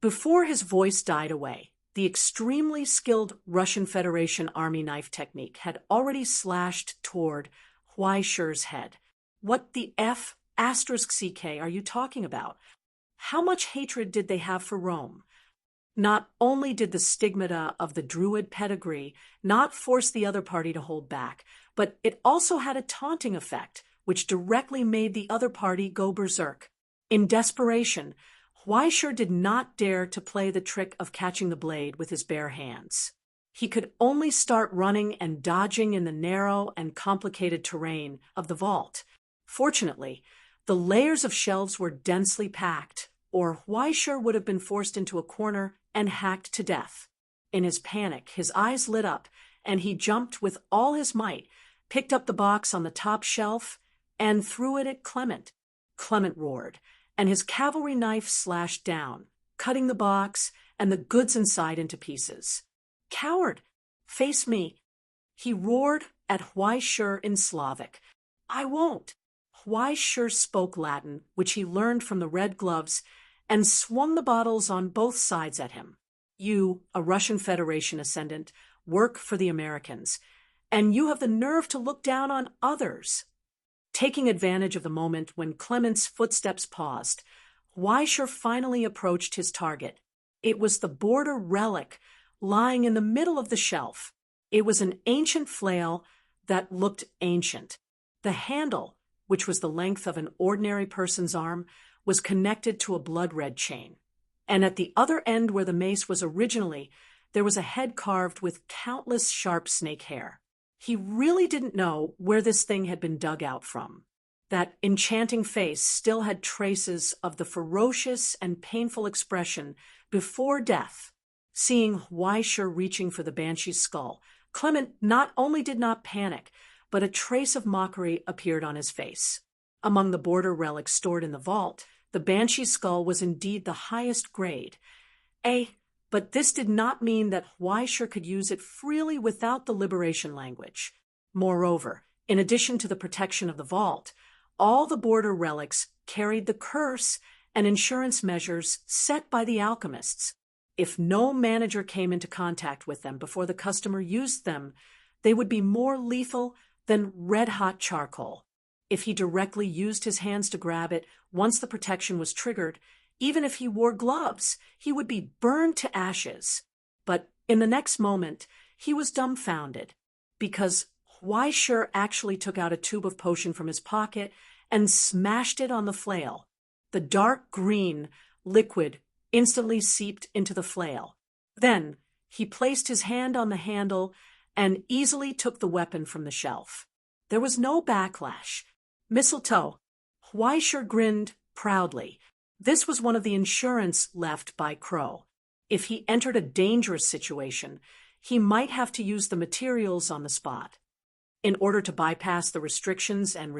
Before his voice died away, the extremely skilled Russian Federation army knife technique had already slashed toward Huaishir's head. What the F*** CK are you talking about? How much hatred did they have for Rome? Not only did the stigmata of the Druid pedigree not force the other party to hold back, but it also had a taunting effect, which directly made the other party go berserk. In desperation, Huaishir did not dare to play the trick of catching the blade with his bare hands. He could only start running and dodging in the narrow and complicated terrain of the vault. Fortunately, the layers of shelves were densely packed, or Huaishir would have been forced into a corner and hacked to death. In his panic, his eyes lit up, and he jumped with all his might, picked up the box on the top shelf, and threw it at Clement. Clement roared, and his cavalry knife slashed down, cutting the box and the goods inside into pieces. "Coward! Face me!" he roared at Huaishir in Slavic. "I won't!" Huaishir spoke Latin, which he learned from the red gloves, and swung the bottles on both sides at him. "You, a Russian Federation ascendant, work for the Americans, and you have the nerve to look down on others." Taking advantage of the moment when Clement's footsteps paused, Huaishir finally approached his target. It was the border relic lying in the middle of the shelf. It was an ancient flail that looked ancient. The handle, which was the length of an ordinary person's arm, was connected to a blood-red chain. And at the other end where the mace was originally, there was a head carved with countless sharp snake hair. He really didn't know where this thing had been dug out from. That enchanting face still had traces of the ferocious and painful expression before death. Seeing Huaishir reaching for the banshee's skull, Clement not only did not panic, but a trace of mockery appeared on his face. Among the border relics stored in the vault, the banshee's skull was indeed the highest grade. But this did not mean that Huaishir could use it freely without the liberation language. Moreover, in addition to the protection of the vault, all the border relics carried the curse and insurance measures set by the alchemists. If no manager came into contact with them before the customer used them, they would be more lethal than red-hot charcoal. If he directly used his hands to grab it once the protection was triggered, even if he wore gloves, he would be burned to ashes. But in the next moment, he was dumbfounded, because Huaishir actually took out a tube of potion from his pocket and smashed it on the flail. The dark green liquid instantly seeped into the flail. Then he placed his hand on the handle and easily took the weapon from the shelf. There was no backlash. Mistletoe. Huaishir grinned proudly. This was one of the insurance left by Crow. If he entered a dangerous situation, he might have to use the materials on the spot. In order to bypass the restrictions on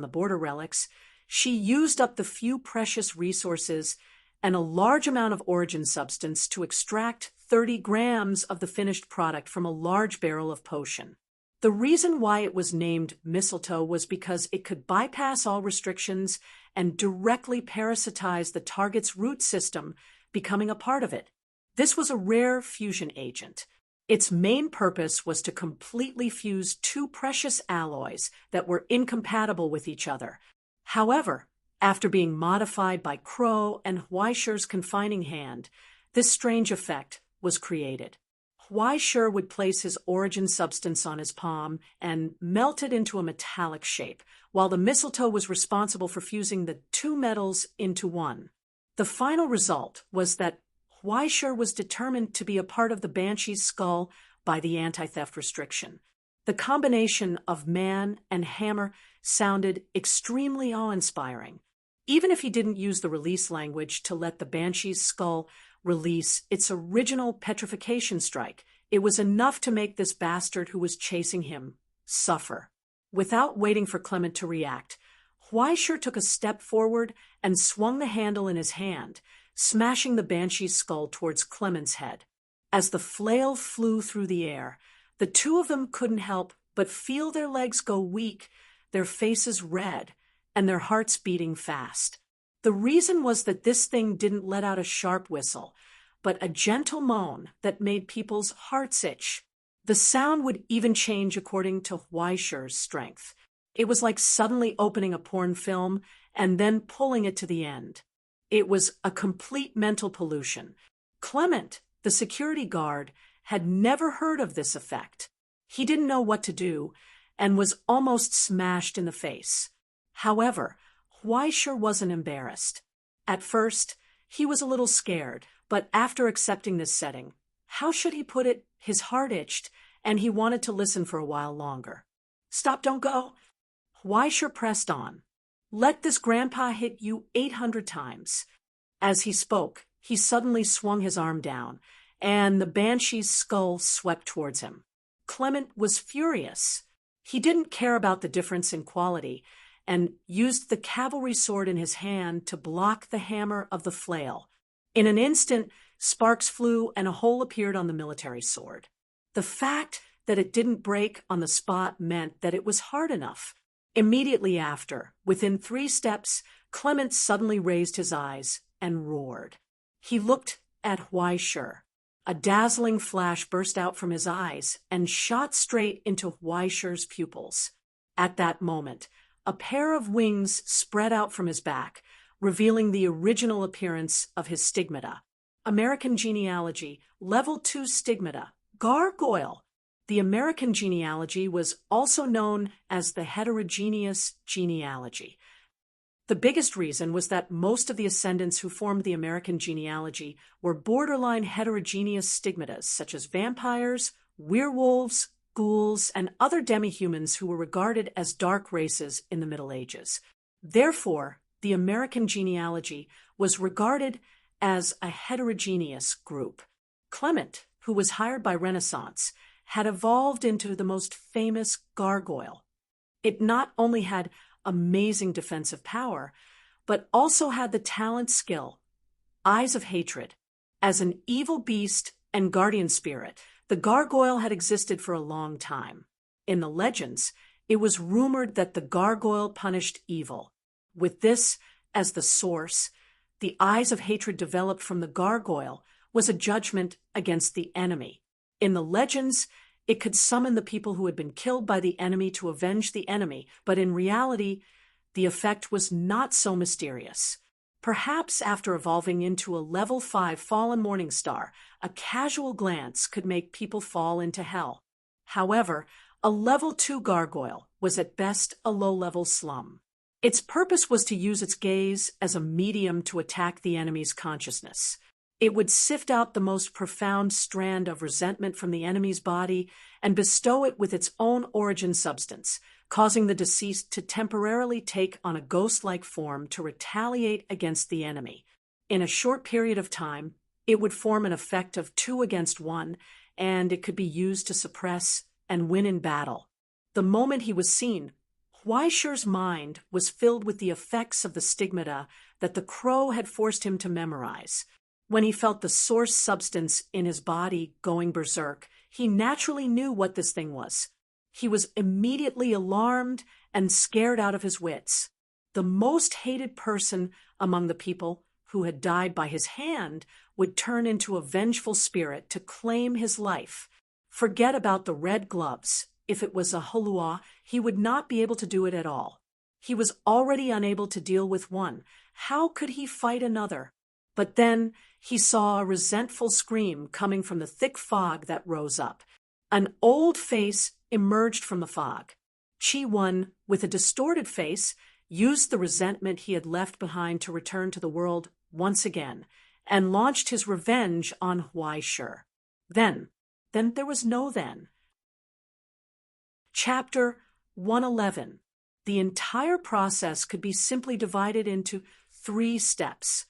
the border relics, she used up the few precious resources and a large amount of origin substance to extract 30 grams of the finished product from a large barrel of potion. The reason why it was named Mistletoe was because it could bypass all restrictions and directly parasitize the target's root system, becoming a part of it. This was a rare fusion agent. Its main purpose was to completely fuse two precious alloys that were incompatible with each other. However, after being modified by Crow and Huaishir's confining hand, this strange effect was created. Huaishir would place his origin substance on his palm and melt it into a metallic shape, while the mistletoe was responsible for fusing the two metals into one. The final result was that Huaishir was determined to be a part of the Banshee's skull by the anti-theft restriction. The combination of man and hammer sounded extremely awe-inspiring. Even if he didn't use the release language to let the Banshee's skull release its original petrification strike, it was enough to make this bastard who was chasing him suffer. Without waiting for Clement to react, Huaishir took a step forward and swung the handle in his hand, smashing the Banshee's skull towards Clement's head. As the flail flew through the air, the two of them couldn't help but feel their legs go weak, their faces red, and their hearts beating fast. The reason was that this thing didn't let out a sharp whistle, but a gentle moan that made people's hearts itch. The sound would even change according to Weischer's strength. It was like suddenly opening a porn film and then pulling it to the end. It was a complete mental pollution. Clement, the security guard, had never heard of this effect. He didn't know what to do and was almost smashed in the face. However, Weischer wasn't embarrassed. At first, he was a little scared, but after accepting this setting, how should he put it, his heart itched, and he wanted to listen for a while longer. Stop, don't go. Weischer pressed on. Let this grandpa hit you 800 times. As he spoke, he suddenly swung his arm down, and the banshee's skull swept towards him. Clement was furious. He didn't care about the difference in quality, and used the cavalry sword in his hand to block the hammer of the flail. In an instant, sparks flew and a hole appeared on the military sword. The fact that it didn't break on the spot meant that it was hard enough. Immediately after, within 3 steps, Clement suddenly raised his eyes and roared. He looked at Weischer. A dazzling flash burst out from his eyes and shot straight into Weischer's pupils. At that moment, a pair of wings spread out from his back, revealing the original appearance of his stigmata. American genealogy, level 2 stigmata, gargoyle. The American genealogy was also known as the heterogeneous genealogy. The biggest reason was that most of the ascendants who formed the American genealogy were borderline heterogeneous stigmatas, such as vampires, werewolves, ghouls, and other demi-humans who were regarded as dark races in the Middle Ages. Therefore, the American genealogy was regarded as a heterogeneous group. Clement, who was hired by Renaissance, had evolved into the most famous gargoyle. It not only had amazing defensive power, but also had the talent skill, eyes of hatred. As an evil beast and guardian spirit, the gargoyle had existed for a long time. In the legends, it was rumored that the gargoyle punished evil. With this as the source, the eyes of hatred developed from the gargoyle was a judgment against the enemy. In the legends, it could summon the people who had been killed by the enemy to avenge the enemy, but in reality, the effect was not so mysterious. Perhaps after evolving into a level 5 fallen morning star, a casual glance could make people fall into hell. However, a level 2 gargoyle was at best a low-level slum. Its purpose was to use its gaze as a medium to attack the enemy's consciousness. It would sift out the most profound strand of resentment from the enemy's body and bestow it with its own origin substance, causing the deceased to temporarily take on a ghost-like form to retaliate against the enemy. In a short period of time, it would form an effect of 2 against 1, and it could be used to suppress and win in battle. The moment he was seen, Weischer's mind was filled with the effects of the stigmata that the crow had forced him to memorize. When he felt the source substance in his body going berserk, he naturally knew what this thing was. He was immediately alarmed and scared out of his wits. The most hated person among the people who had died by his hand would turn into a vengeful spirit to claim his life. Forget about the red gloves. If it was a Hulua, he would not be able to do it at all. He was already unable to deal with one. How could he fight another? But then he saw a resentful scream coming from the thick fog that rose up. An old face emerged from the fog. Chi-One, with a distorted face, used the resentment he had left behind to return to the world once again, and launched his revenge on Weischer. Then there was no then. Chapter 111. The entire process could be simply divided into 3 steps.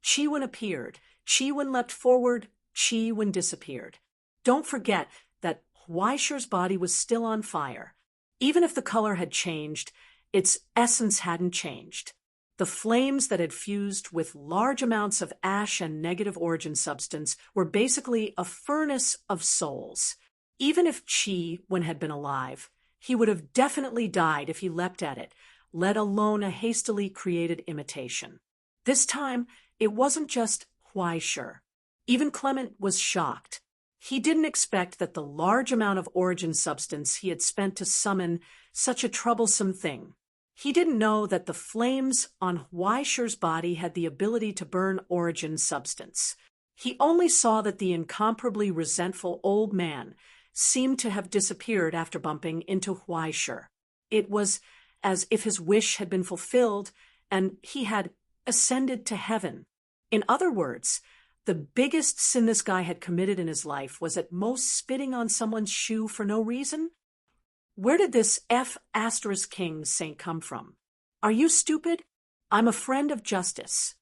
Chi-One appeared, Chi-One leapt forward, Chi-One disappeared. Don't forget that Weischer's body was still on fire. Even if the color had changed, its essence hadn't changed. The flames that had fused with large amounts of ash and negative origin substance were basically a furnace of souls. Even if Chi-One had been alive, he would have definitely died if he leapt at it, let alone a hastily created imitation. This time, it wasn't just Huaishur. Even Clement was shocked. He didn't expect that the large amount of origin substance he had spent to summon such a troublesome thing. He didn't know that the flames on Huaishur's body had the ability to burn origin substance. He only saw that the incomparably resentful old man seemed to have disappeared after bumping into Huaishur. It was as if his wish had been fulfilled and he had ascended to heaven. In other words, the biggest sin this guy had committed in his life was at most spitting on someone's shoe for no reason. Where did this F*King saint come from? Are you stupid? I'm a friend of justice.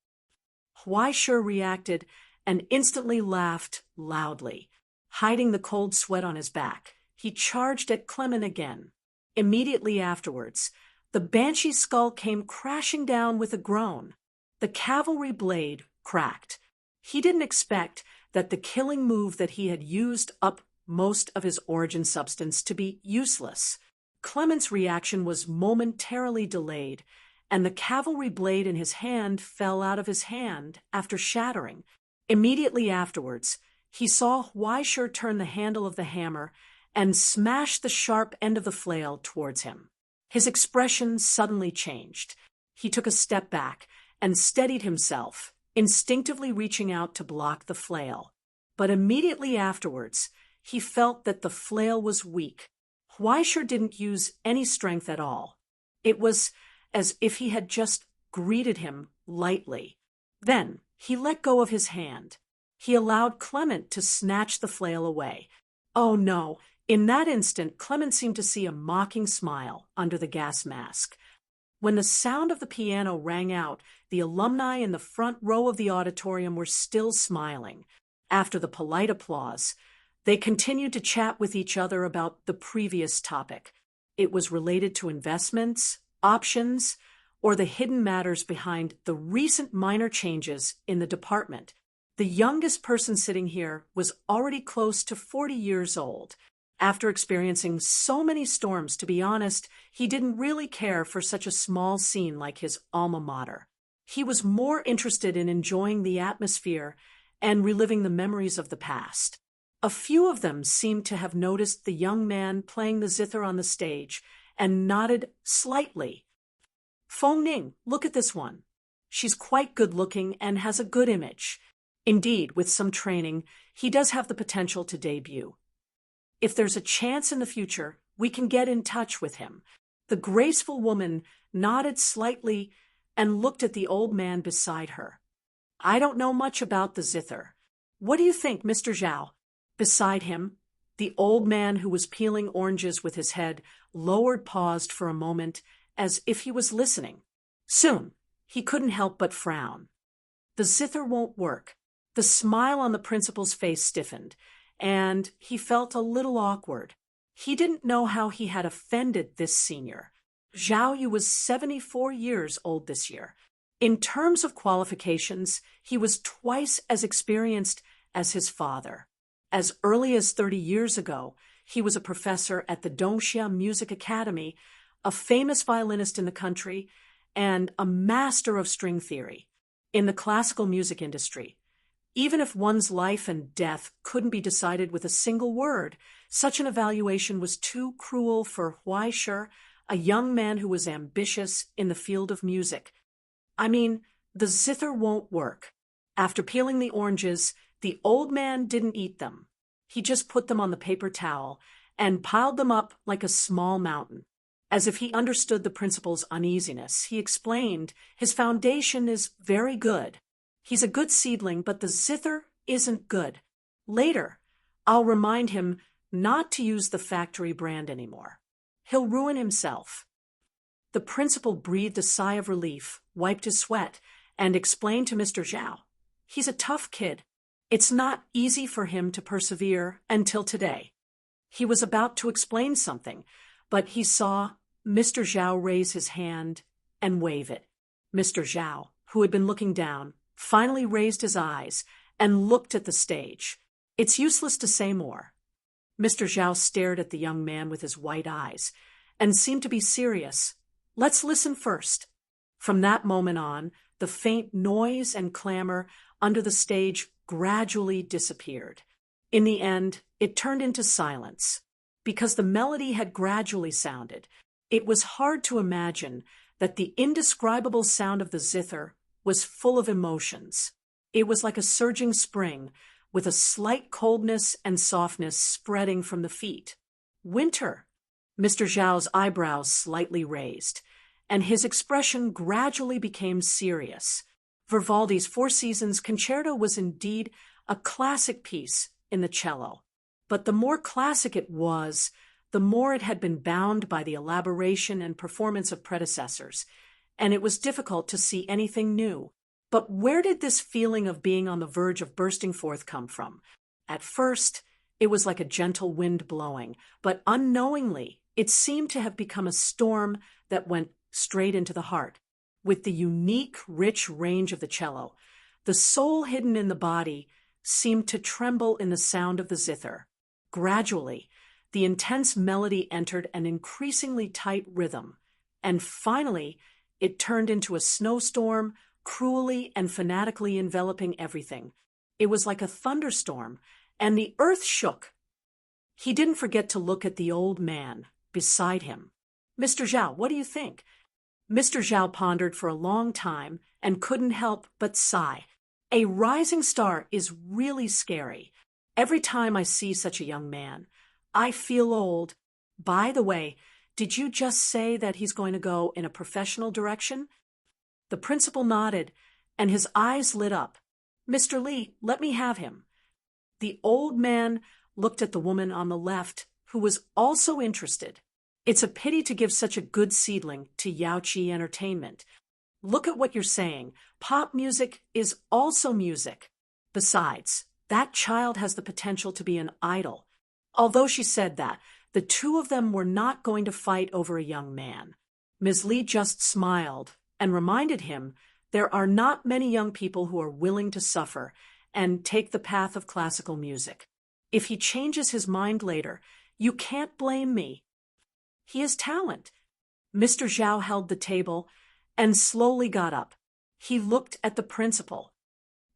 Huaishur reacted and instantly laughed loudly. Hiding the cold sweat on his back, he charged at Clement again. Immediately afterwards, the banshee skull came crashing down with a groan. The cavalry blade cracked. He didn't expect that the killing move that he had used up most of his origin substance to be useless. Clement's reaction was momentarily delayed, and the cavalry blade in his hand fell out of his hand after shattering. Immediately afterwards, he saw Huaishur turn the handle of the hammer and smash the sharp end of the flail towards him. His expression suddenly changed. He took a step back and steadied himself, instinctively reaching out to block the flail. But immediately afterwards, he felt that the flail was weak. Huaishur didn't use any strength at all. It was as if he had just greeted him lightly. Then he let go of his hand. He allowed Clement to snatch the flail away. Oh no! In that instant, Clement seemed to see a mocking smile under the gas mask. When the sound of the piano rang out, the alumni in the front row of the auditorium were still smiling. After the polite applause, they continued to chat with each other about the previous topic. It was related to investments, options, or the hidden matters behind the recent minor changes in the department. The youngest person sitting here was already close to 40 years old. After experiencing so many storms, to be honest, he didn't really care for such a small scene like his alma mater. He was more interested in enjoying the atmosphere and reliving the memories of the past. A few of them seemed to have noticed the young man playing the zither on the stage and nodded slightly. Feng Ning, look at this one. She's quite good-looking and has a good image. Indeed, with some training, he does have the potential to debut. If there's a chance in the future, we can get in touch with him. The graceful woman nodded slightly and looked at the old man beside her. I don't know much about the zither. What do you think, Mr. Zhao? Beside him, the old man who was peeling oranges with his head lowered paused for a moment as if he was listening. Soon, he couldn't help but frown. The zither won't work. The smile on the principal's face stiffened, and he felt a little awkward. He didn't know how he had offended this senior. Zhao Yu was 74 years old this year. In terms of qualifications, he was twice as experienced as his father. As early as 30 years ago, he was a professor at the Dongsha Music Academy, a famous violinist in the country, and a master of string theory. In the classical music industry, even if one's life and death couldn't be decided with a single word, such an evaluation was too cruel for Huaishur, a young man who was ambitious in the field of music. I mean, the zither won't work. After peeling the oranges, the old man didn't eat them. He just put them on the paper towel and piled them up like a small mountain. As if he understood the principal's uneasiness, he explained, his foundation is very good. He's a good seedling, but the zither isn't good. Later, I'll remind him not to use the factory brand anymore. He'll ruin himself. The principal breathed a sigh of relief, wiped his sweat, and explained to Mr. Zhao, he's a tough kid. It's not easy for him to persevere until today. He was about to explain something, but he saw Mr. Zhao raise his hand and wave it. Mr. Zhao, who had been looking down, finally raised his eyes and looked at the stage. It's useless to say more. Mr. Zhao stared at the young man with his white eyes and seemed to be serious. Let's listen first. From that moment on, the The faint noise and clamor under the stage gradually disappeared. In the end, it turned into silence. Because the melody had gradually sounded, it was hard to imagine that the indescribable sound of the zither was full of emotions. It was like a surging spring, with a slight coldness and softness spreading from the feet. Winter. Mr. Zhao's eyebrows slightly raised, and his expression gradually became serious. Vivaldi's Four Seasons Concerto was indeed a classic piece in the cello, but the more classic it was, the more it had been bound by the elaboration and performance of predecessors, and it was difficult to see anything new. But where did this feeling of being on the verge of bursting forth come from? At first, it was like a gentle wind blowing, but unknowingly, it seemed to have become a storm that went straight into the heart. With the unique, rich range of the cello, the soul hidden in the body seemed to tremble in the sound of the zither. Gradually, the intense melody entered an increasingly tight rhythm, and finally, it turned into a snowstorm, cruelly and fanatically enveloping everything. It was like a thunderstorm, and the earth shook. He didn't forget to look at the old man beside him. "Mr. Zhao, what do you think?" Mr. Zhao pondered for a long time and couldn't help but sigh. A rising star is really scary. Every time I see such a young man, I feel old. By the way, did you just say that he's going to go in a professional direction? The principal nodded, and his eyes lit up. "Mr. Li, let me have him." The old man looked at the woman on the left, who was also interested. "It's a pity to give such a good seedling to Yaoqi Entertainment. Look at what you're saying. Pop music is also music. Besides, that child has the potential to be an idol." Although she said that, the two of them were not going to fight over a young man. Ms. Li just smiled and reminded him there are not many young people who are willing to suffer and take the path of classical music. If he changes his mind later, you can't blame me. He has talent. Mr. Zhao held the table and slowly got up. He looked at the principal.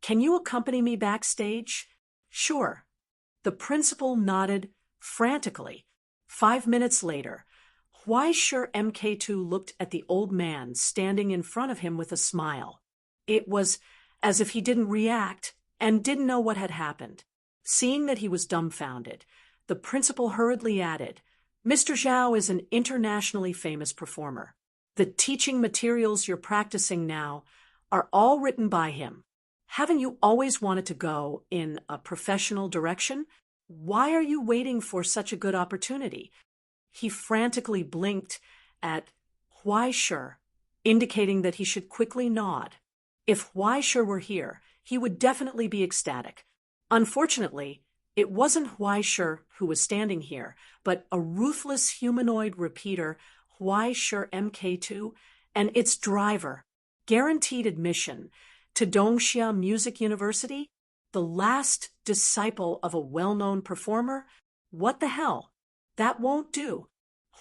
"Can you accompany me backstage?" "Sure." The principal nodded frantically. 5 minutes later, Huaisher MK2 looked at the old man standing in front of him with a smile. It was as if he didn't react and didn't know what had happened. Seeing that he was dumbfounded, the principal hurriedly added, "Mr. Zhao is an internationally famous performer. The teaching materials you're practicing now are all written by him. Haven't you always wanted to go in a professional direction? Why are you waiting for such a good opportunity?" He frantically blinked at Huaisher, indicating that he should quickly nod. If Huaisher were here, he would definitely be ecstatic. Unfortunately, it wasn't Huaisher who was standing here, but a ruthless humanoid repeater, Huaisher MK2, and its driver, guaranteed admission to Dongxia Music University, the last disciple of a well-known performer. What the hell? That won't do.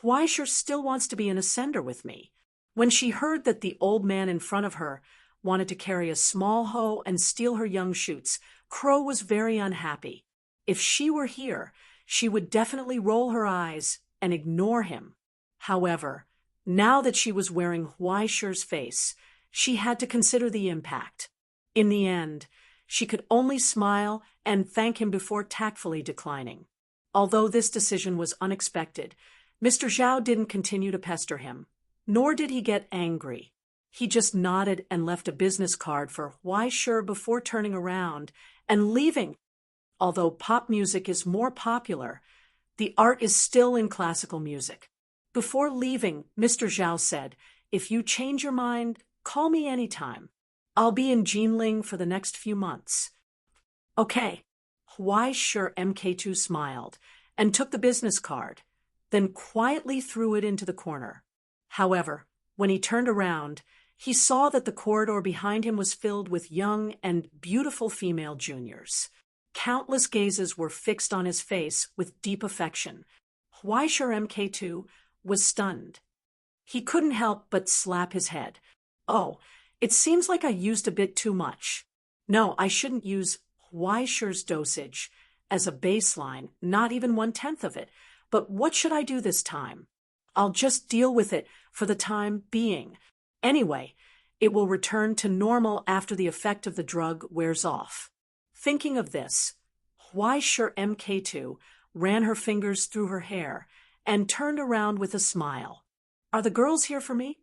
Huaisher still wants to be an ascender with me. When she heard that the old man in front of her wanted to carry a small hoe and steal her young shoots, Crow was very unhappy. If she were here, she would definitely roll her eyes and ignore him. However, now that she was wearing Huaisher's face, she had to consider the impact. In the end, she could only smile and thank him before tactfully declining. Although this decision was unexpected, Mr. Zhao didn't continue to pester him, nor did he get angry. He just nodded and left a business card for Huaisher before turning around and leaving. Although pop music is more popular, the art is still in classical music. Before leaving, Mr. Zhao said, "If you change your mind, call me anytime. I'll be in Jinling for the next few months." "Okay." Huaisher MK2 smiled and took the business card, then quietly threw it into the corner. However, when he turned around, he saw that the corridor behind him was filled with young and beautiful female juniors. Countless gazes were fixed on his face with deep affection. Huaisher MK2 was stunned. He couldn't help but slap his head. "Oh, It seems like I used a bit too much. No, I shouldn't use Weischer's dosage as a baseline, not even 1/10 of it. But what should I do this time? I'll just deal with it for the time being. Anyway, it will return to normal after the effect of the drug wears off. Thinking of this, Weischer MK2 ran her fingers through her hair and turned around with a smile. Are the girls here for me?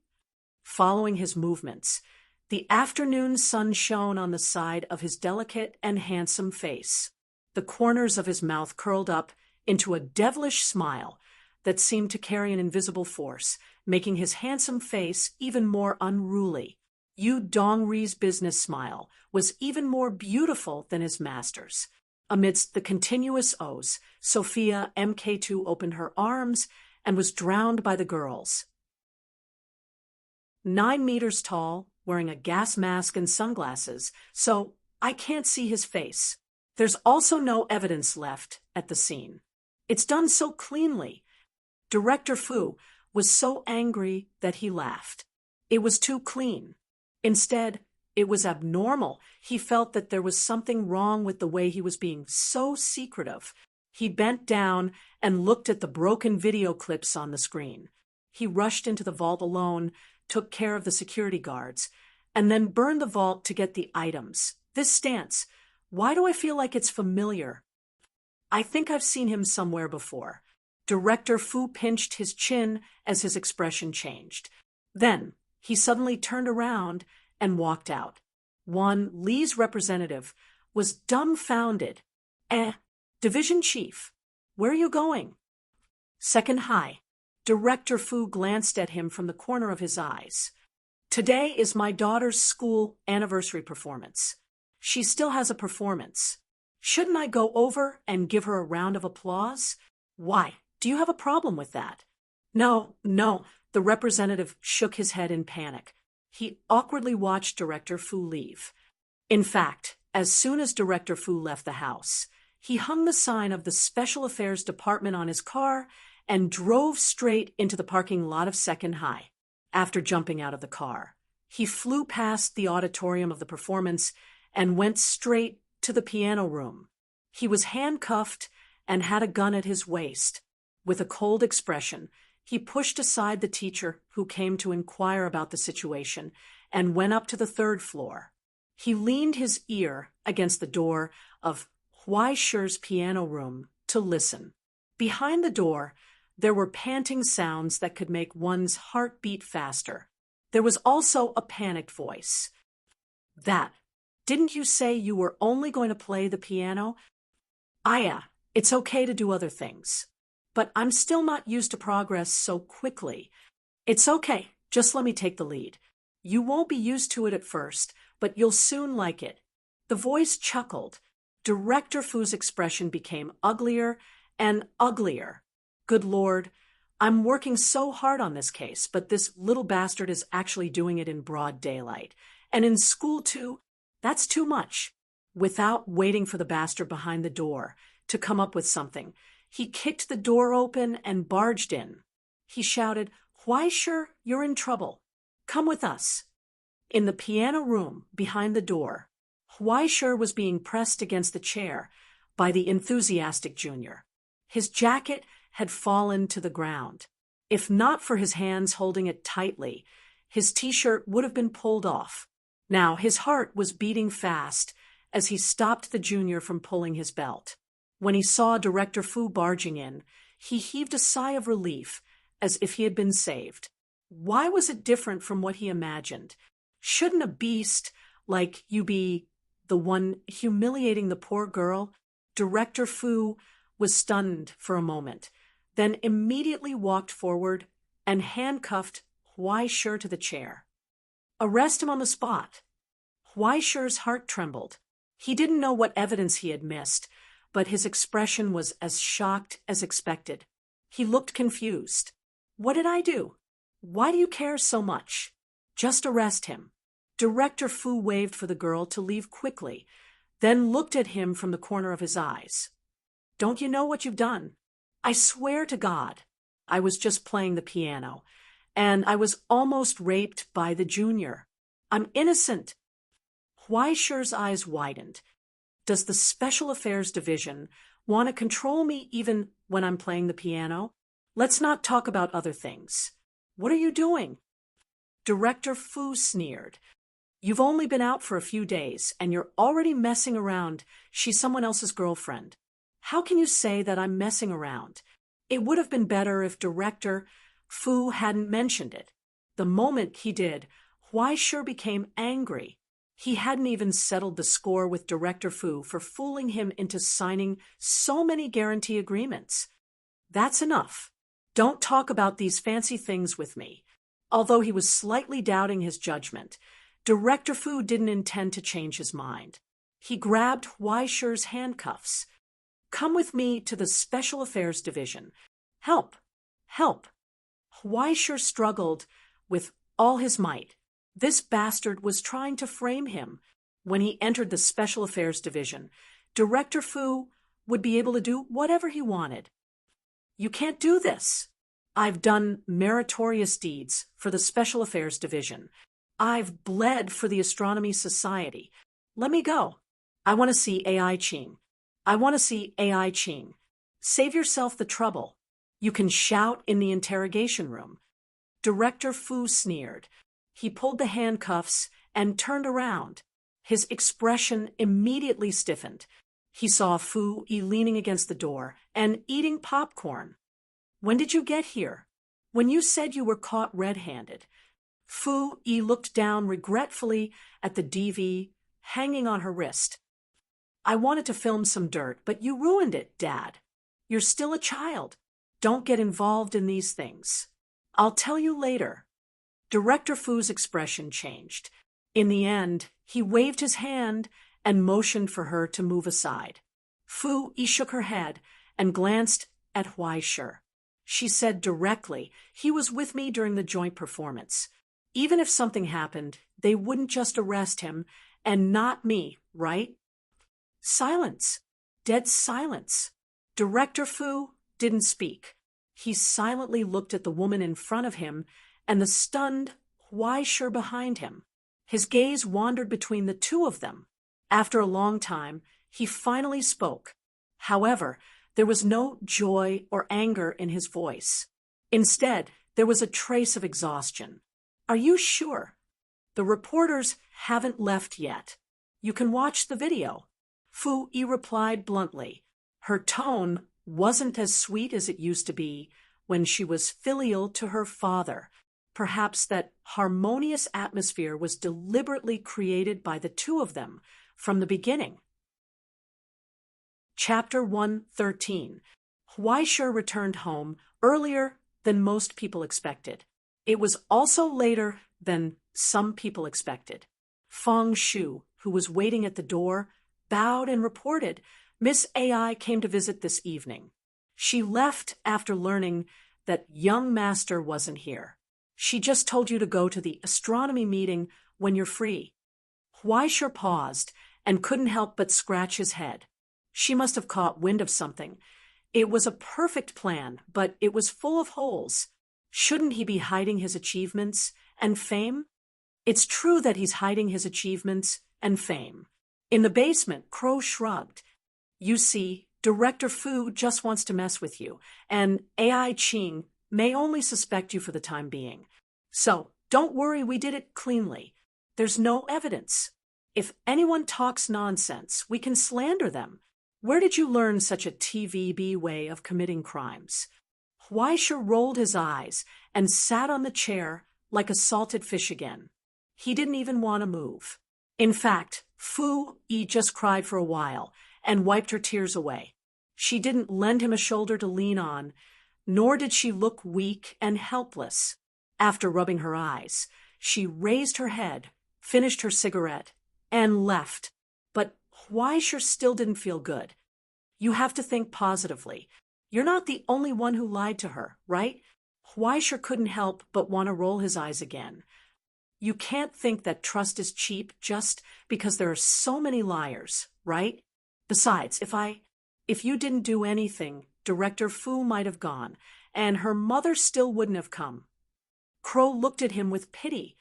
Following his movements, the afternoon sun shone on the side of his delicate and handsome face. The corners of his mouth curled up into a devilish smile that seemed to carry an invisible force, making his handsome face even more unruly. Yu Dongri's business smile was even more beautiful than his master's. Amidst the continuous O's, Sophia MK2 opened her arms and was drowned by the girls. 9 meters tall, wearing a gas mask and sunglasses, so I can't see his face. There's also no evidence left at the scene. It's done so cleanly. Director Fu was so angry that he laughed. It was too clean. Instead, it was abnormal. He felt that there was something wrong with the way he was being so secretive. He bent down and looked at the broken video clips on the screen. He rushed into the vault alone, took care of the security guards, and then burned the vault to get the items. This stance, why do I feel like it's familiar? I think I've seen him somewhere before. Director Fu pinched his chin as his expression changed. Then, he suddenly turned around and walked out. Lee's representative was dumbfounded. Division Chief, where are you going? Second high. Director Fu glanced at him from the corner of his eyes. Today is my daughter's school anniversary performance. She still has a performance. Shouldn't I go over and give her a round of applause? Why? Do you have a problem with that? No. The representative shook his head in panic. He awkwardly watched Director Fu leave. In fact, as soon as Director Fu left the house, he hung the sign of the Special Affairs Department on his car and drove straight into the parking lot of Second High. After jumping out of the car, he flew past the auditorium of the performance and went straight to the piano room. He was handcuffed and had a gun at his waist. With a cold expression, he pushed aside the teacher who came to inquire about the situation and went up to the 3rd floor. He leaned his ear against the door of Weischer's piano room to listen. Behind the door, there were panting sounds that could make one's heart beat faster. There was also a panicked voice. Didn't you say you were only going to play the piano? Yeah, it's okay to do other things. But I'm still not used to progress so quickly. It's okay, just let me take the lead. You won't be used to it at first, but you'll soon like it. The voice chuckled. Director Fu's expression became uglier and uglier. Good Lord, I'm working so hard on this case, but this little bastard is actually doing it in broad daylight. And in school too, that's too much. Without waiting for the bastard behind the door to come up with something, he kicked the door open and barged in. He shouted, "Weischer, you're in trouble. Come with us." In the piano room behind the door, Weischer was being pressed against the chair by the enthusiastic junior. His jacket had fallen to the ground. If not for his hands holding it tightly, his t-shirt would have been pulled off. Now his heart was beating fast as he stopped the junior from pulling his belt. When he saw Director Fu barging in, he heaved a sigh of relief, as if he had been saved. Why was it different from what he imagined? Shouldn't a beast like you be the one humiliating the poor girl? Director Fu was stunned for a moment, then immediately walked forward and handcuffed Weischer to the chair. Arrest him on the spot. Weischer's heart trembled. He didn't know what evidence he had missed, but his expression was as shocked as expected. He looked confused. What did I do? Why do you care so much? Just arrest him. Director Fu waved for the girl to leave quickly, then looked at him from the corner of his eyes. Don't you know what you've done? I swear to God, I was just playing the piano, and I was almost raped by the junior. I'm innocent. Huaishi's eyes widened. Does the Special Affairs Division want to control me even when I'm playing the piano? Let's not talk about other things. What are you doing? Director Fu sneered. You've only been out for a few days, and you're already messing around. She's someone else's girlfriend. How can you say that I'm messing around? It would have been better if Director Fu hadn't mentioned it. The moment he did, Huaishi became angry. He hadn't even settled the score with Director Fu for fooling him into signing so many guarantee agreements. That's enough. Don't talk about these fancy things with me. Although he was slightly doubting his judgment, Director Fu didn't intend to change his mind. He grabbed Huaishi's handcuffs. Come with me to the Special Affairs Division. Help! Help! Huaishi struggled with all his might. This bastard was trying to frame him. When he entered the Special Affairs Division, Director Fu would be able to do whatever he wanted. You can't do this. I've done meritorious deeds for the Special Affairs Division. I've bled for the Astronomy Society. Let me go. I want to see AI Ching. I want to see AI Ching. Save yourself the trouble. You can shout in the interrogation room. Director Fu sneered. He pulled the handcuffs and turned around. His expression immediately stiffened. He saw Fu Yi leaning against the door and eating popcorn. When did you get here? When you said you were caught red-handed. Fu Yi looked down regretfully at the DV hanging on her wrist. I wanted to film some dirt, but you ruined it, Dad. You're still a child. Don't get involved in these things. I'll tell you later. Director Fu's expression changed. In the end, he waved his hand and motioned for her to move aside. Fu Yi shook her head and glanced at Huaishi. She said directly, he was with me during the joint performance. Even if something happened, they wouldn't just arrest him and not me, right? Silence. Dead silence. Director Fu didn't speak. He silently looked at the woman in front of him and the stunned Huaishi behind him. His gaze wandered between the two of them. After a long time, he finally spoke. However, there was no joy or anger in his voice. Instead, there was a trace of exhaustion. Are you sure? The reporters haven't left yet. You can watch the video. Fu Yi replied bluntly. Her tone wasn't as sweet as it used to be when she was filial to her father. Perhaps that harmonious atmosphere was deliberately created by the two of them from the beginning. Chapter 113. Huaishi returned home earlier than most people expected. It was also later than some people expected. Feng Shu, who was waiting at the door, bowed and reported, Miss AI came to visit this evening. She left after learning that young master wasn't here. She just told you to go to the astronomy meeting when you're free. Huaishi paused and couldn't help but scratch his head. She must have caught wind of something. It was a perfect plan, but it was full of holes. Shouldn't he be hiding his achievements and fame? It's true that he's hiding his achievements and fame. In the basement, Crow shrugged. You see, Director Fu just wants to mess with you, and AI Ching may only suspect you for the time being. So, don't worry, we did it cleanly. There's no evidence. If anyone talks nonsense, we can slander them. Where did you learn such a TVB way of committing crimes? Huaishi rolled his eyes and sat on the chair like a salted fish again. He didn't even want to move. In fact, Fu Yi just cried for a while and wiped her tears away. She didn't lend him a shoulder to lean on, nor did she look weak and helpless. After rubbing her eyes, she raised her head, finished her cigarette, and left. But Huaishi still didn't feel good. You have to think positively. You're not the only one who lied to her, right? Huaishi couldn't help but want to roll his eyes again. You can't think that trust is cheap just because there are so many liars, right? Besides, if you didn't do anything, Director Fu might have gone, and her mother still wouldn't have come. Crow looked at him with pity.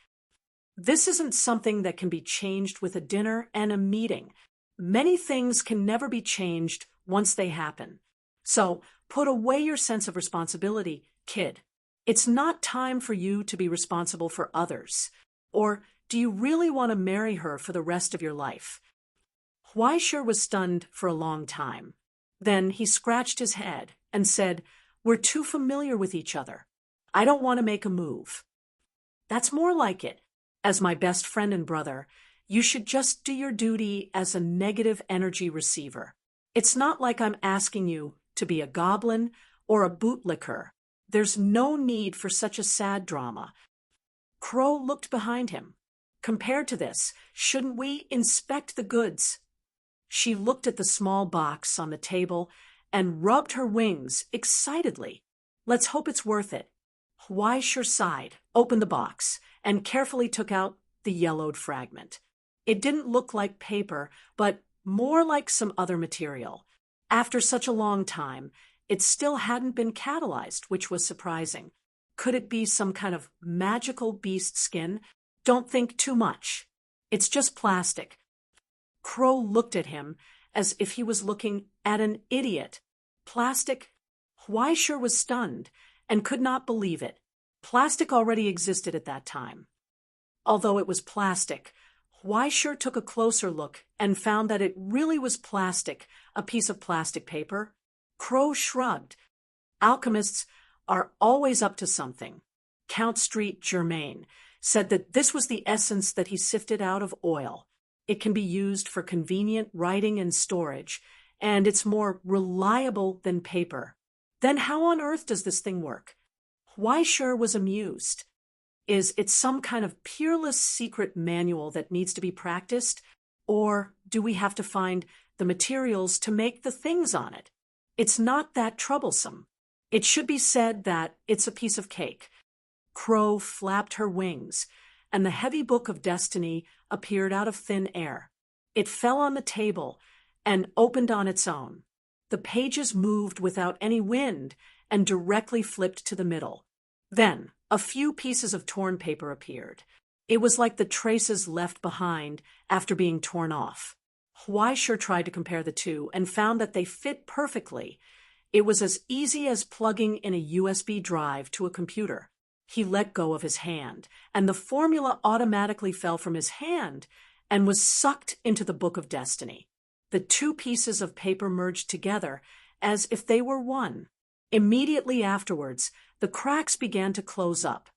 This isn't something that can be changed with a dinner and a meeting. Many things can never be changed once they happen. So put away your sense of responsibility, kid. It's not time for you to be responsible for others. Or do you really want to marry her for the rest of your life? Huaishir was stunned for a long time. Then he scratched his head and said, "We're too familiar with each other. I don't want to make a move." "That's more like it. As my best friend and brother, you should just do your duty as a negative energy receiver. It's not like I'm asking you to be a goblin or a bootlicker. There's no need for such a sad drama." Crow looked behind him. "Compared to this, shouldn't we inspect the goods?" She looked at the small box on the table and rubbed her wings excitedly. "Let's hope it's worth it." Huaishir sighed, opened the box, and carefully took out the yellowed fragment. It didn't look like paper, but more like some other material. After such a long time, it still hadn't been catalyzed, which was surprising. Could it be some kind of magical beast skin? Don't think too much. It's just plastic. Crow looked at him as if he was looking at an idiot. Plastic? Huaishir was stunned and could not believe it. Plastic already existed at that time. Although it was plastic, Huaishir took a closer look and found that it really was plastic, a piece of plastic paper. Crow shrugged. Alchemists are always up to something. Count Street Germain said that this was the essence that he sifted out of oil. It can be used for convenient writing and storage, and it's more reliable than paper. Then how on earth does this thing work? Huaishir was amused. Is it some kind of peerless secret manual that needs to be practiced? Or do we have to find the materials to make the things on it? It's not that troublesome. It should be said that it's a piece of cake. Crow flapped her wings, and the heavy book of destiny appeared out of thin air. It fell on the table and opened on its own. The pages moved without any wind and directly flipped to the middle. Then a few pieces of torn paper appeared. It was like the traces left behind after being torn off. Huaishir tried to compare the two and found that they fit perfectly. It was as easy as plugging in a USB drive to a computer. He let go of his hand, and the formula automatically fell from his hand and was sucked into the Book of Destiny. The two pieces of paper merged together as if they were one. Immediately afterwards, the cracks began to close up.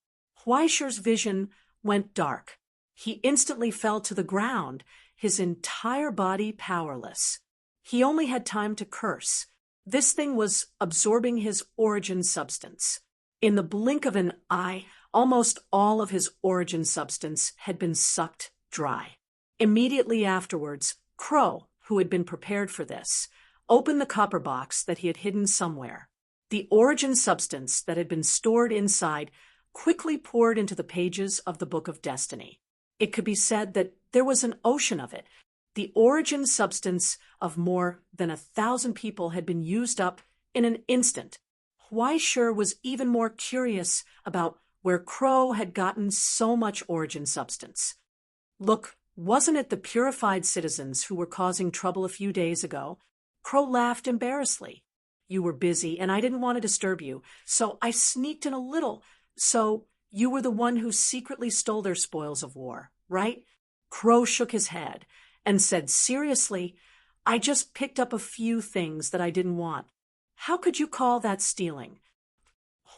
Huaishir's vision went dark. He instantly fell to the ground, his entire body powerless. He only had time to curse. This thing was absorbing his origin substance. In the blink of an eye, almost all of his origin substance had been sucked dry. Immediately afterwards, Crow, who had been prepared for this, opened the copper box that he had hidden somewhere. The origin substance that had been stored inside quickly poured into the pages of the Book of Destiny. It could be said that there was an ocean of it. The origin substance of more than 1,000 people had been used up in an instant. Huaishir was even more curious about where Crow had gotten so much origin substance. Look, wasn't it the purified citizens who were causing trouble a few days ago? Crow laughed embarrassedly. You were busy, and I didn't want to disturb you, so I sneaked in a little. So you were the one who secretly stole their spoils of war, right? Crow shook his head and said seriously, I just picked up a few things that I didn't want. How could you call that stealing?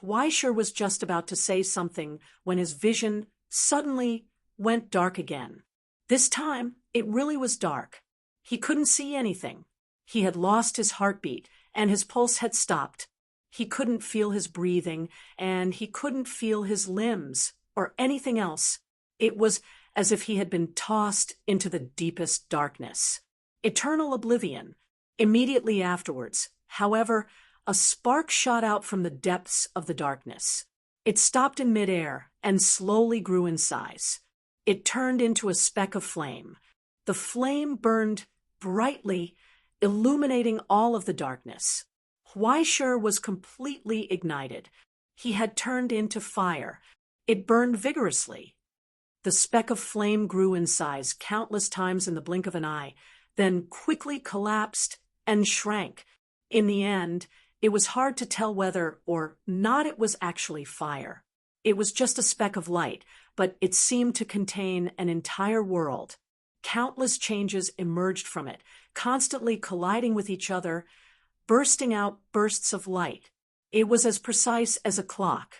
Huaishir was just about to say something when his vision suddenly went dark again. This time, it really was dark. He couldn't see anything. He had lost his heartbeat, and his pulse had stopped. He couldn't feel his breathing, and he couldn't feel his limbs or anything else. It was as if he had been tossed into the deepest darkness. Eternal oblivion. Immediately afterwards, however, a spark shot out from the depths of the darkness. It stopped in midair and slowly grew in size. It turned into a speck of flame. The flame burned brightly, illuminating all of the darkness. Huaishir was completely ignited. He had turned into fire. It burned vigorously. The speck of flame grew in size countless times in the blink of an eye, then quickly collapsed and shrank. In the end, it was hard to tell whether or not it was actually fire. It was just a speck of light, but it seemed to contain an entire world. Countless changes emerged from it, constantly colliding with each other, bursting out bursts of light. It was as precise as a clock.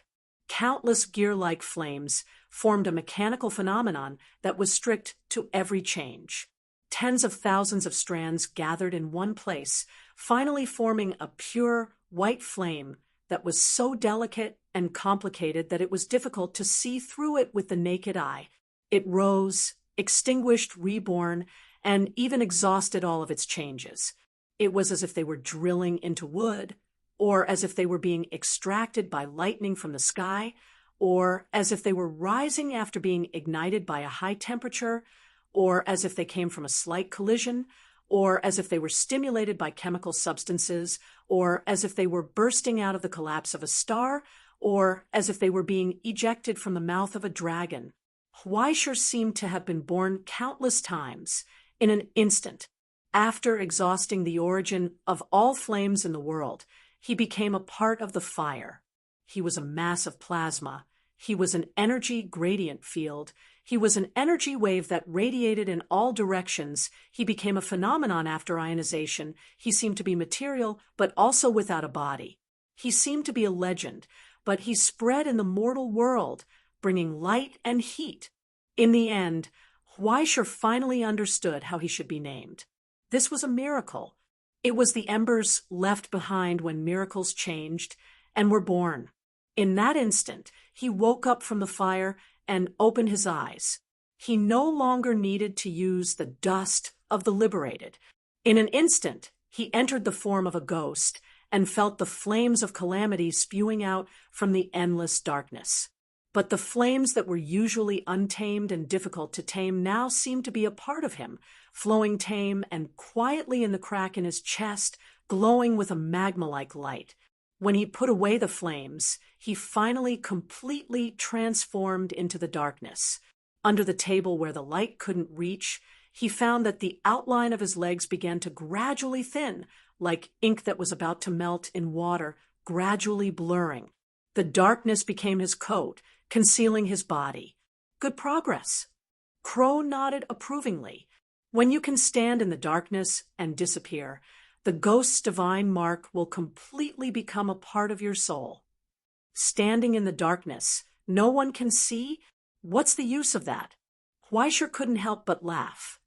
Countless gear-like flames formed a mechanical phenomenon that was strict to every change. Tens of thousands of strands gathered in one place, finally forming a pure, white flame that was so delicate and complicated that it was difficult to see through it with the naked eye. It rose, extinguished, reborn, and even exhausted all of its changes. It was as if they were drilling into wood, or as if they were being extracted by lightning from the sky, or as if they were rising after being ignited by a high temperature, or as if they came from a slight collision, or as if they were stimulated by chemical substances, or as if they were bursting out of the collapse of a star, or as if they were being ejected from the mouth of a dragon. Huaishur seemed to have been born countless times, in an instant. After exhausting the origin of all flames in the world, he became a part of the fire. He was a mass of plasma. He was an energy gradient field. He was an energy wave that radiated in all directions. He became a phenomenon after ionization. He seemed to be material, but also without a body. He seemed to be a legend, but he spread in the mortal world, bringing light and heat. In the end, Huaishur finally understood how he should be named. This was a miracle. It was the embers left behind when miracles changed and were born. In that instant, he woke up from the fire and opened his eyes. He no longer needed to use the dust of the liberated. In an instant, he entered the form of a ghost and felt the flames of calamity spewing out from the endless darkness. But the flames that were usually untamed and difficult to tame now seemed to be a part of him, flowing tame and quietly in the crack in his chest, glowing with a magma-like light. When he put away the flames, he finally completely transformed into the darkness. Under the table where the light couldn't reach, he found that the outline of his legs began to gradually thin, like ink that was about to melt in water, gradually blurring. The darkness became his coat, concealing his body. Good progress. Crow nodded approvingly. When you can stand in the darkness and disappear, the ghost's divine mark will completely become a part of your soul. Standing in the darkness, no one can see? What's the use of that? Huaishur couldn't help but laugh.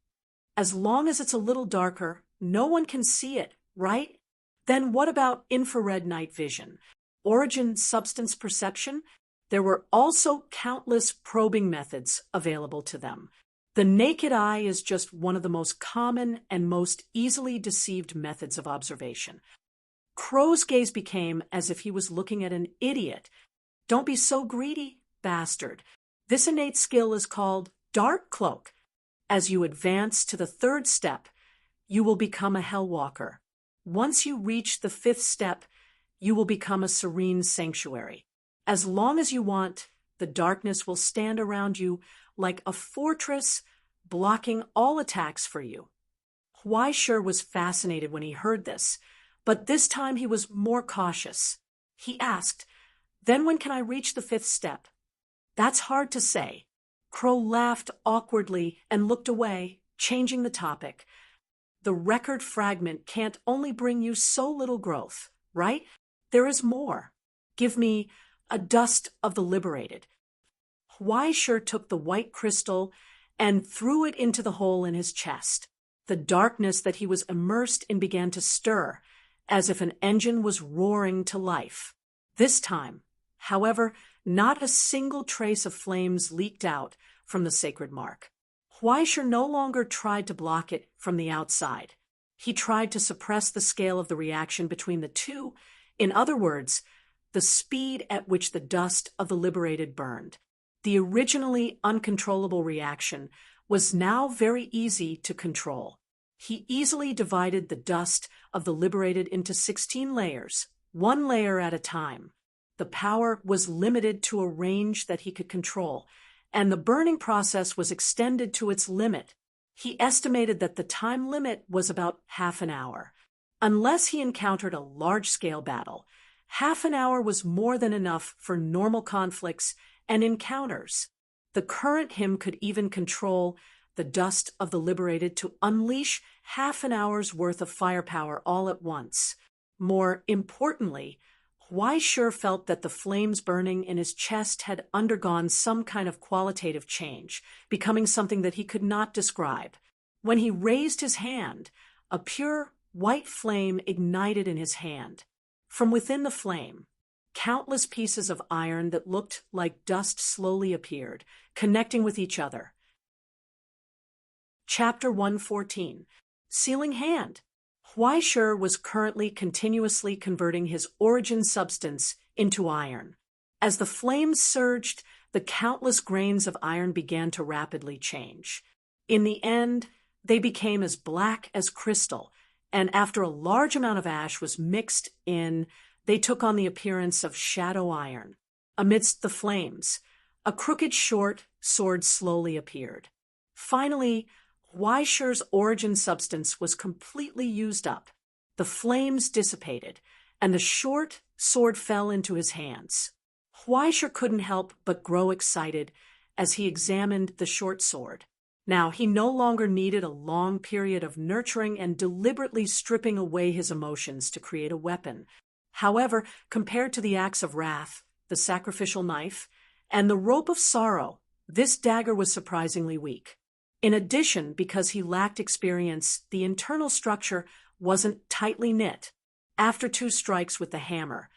As long as it's a little darker, no one can see it, right? Then what about infrared night vision? Origin substance perception? There were also countless probing methods available to them. The naked eye is just one of the most common and most easily deceived methods of observation. Crow's gaze became as if he was looking at an idiot. Don't be so greedy, bastard. This innate skill is called Dark Cloak. As you advance to the third step, you will become a Hellwalker. Once you reach the fifth step, you will become a serene sanctuary. As long as you want, the darkness will stand around you like a fortress, blocking all attacks for you. Huaishur was fascinated when he heard this, but this time he was more cautious. He asked, "Then when can I reach the fifth step?" "That's hard to say." Crow laughed awkwardly and looked away, changing the topic. "The record fragment can't only bring you so little growth, right? There is more. Give me a dust of the liberated." Huaishur took the white crystal and threw it into the hole in his chest. The darkness that he was immersed in began to stir, as if an engine was roaring to life. This time, however, not a single trace of flames leaked out from the sacred mark. Huaishur no longer tried to block it from the outside. He tried to suppress the scale of the reaction between the two. In other words, the speed at which the dust of the liberated burned. The originally uncontrollable reaction was now very easy to control. He easily divided the dust of the liberated into 16 layers, one layer at a time. The power was limited to a range that he could control, and the burning process was extended to its limit. He estimated that the time limit was about half an hour. Unless he encountered a large-scale battle, half an hour was more than enough for normal conflicts and encounters. The current him could even control the dust of the liberated to unleash half an hour's worth of firepower all at once. More importantly, Huaishur felt that the flames burning in his chest had undergone some kind of qualitative change, becoming something that he could not describe. When he raised his hand, a pure white flame ignited in his hand. From within the flame, countless pieces of iron that looked like dust slowly appeared, connecting with each other. Chapter 114. Sealing Hand. Huaishur was currently continuously converting his origin substance into iron. As the flames surged, the countless grains of iron began to rapidly change. In the end, they became as black as crystal, and after a large amount of ash was mixed in, they took on the appearance of shadow iron. Amidst the flames, a crooked short sword slowly appeared. Finally, Huaishur's origin substance was completely used up. The flames dissipated, and the short sword fell into his hands. Huaishur couldn't help but grow excited as he examined the short sword. Now, he no longer needed a long period of nurturing and deliberately stripping away his emotions to create a weapon. However, compared to the axe of wrath, the sacrificial knife, and the rope of sorrow, this dagger was surprisingly weak. In addition, because he lacked experience, the internal structure wasn't tightly knit. After 2 strikes with the hammer,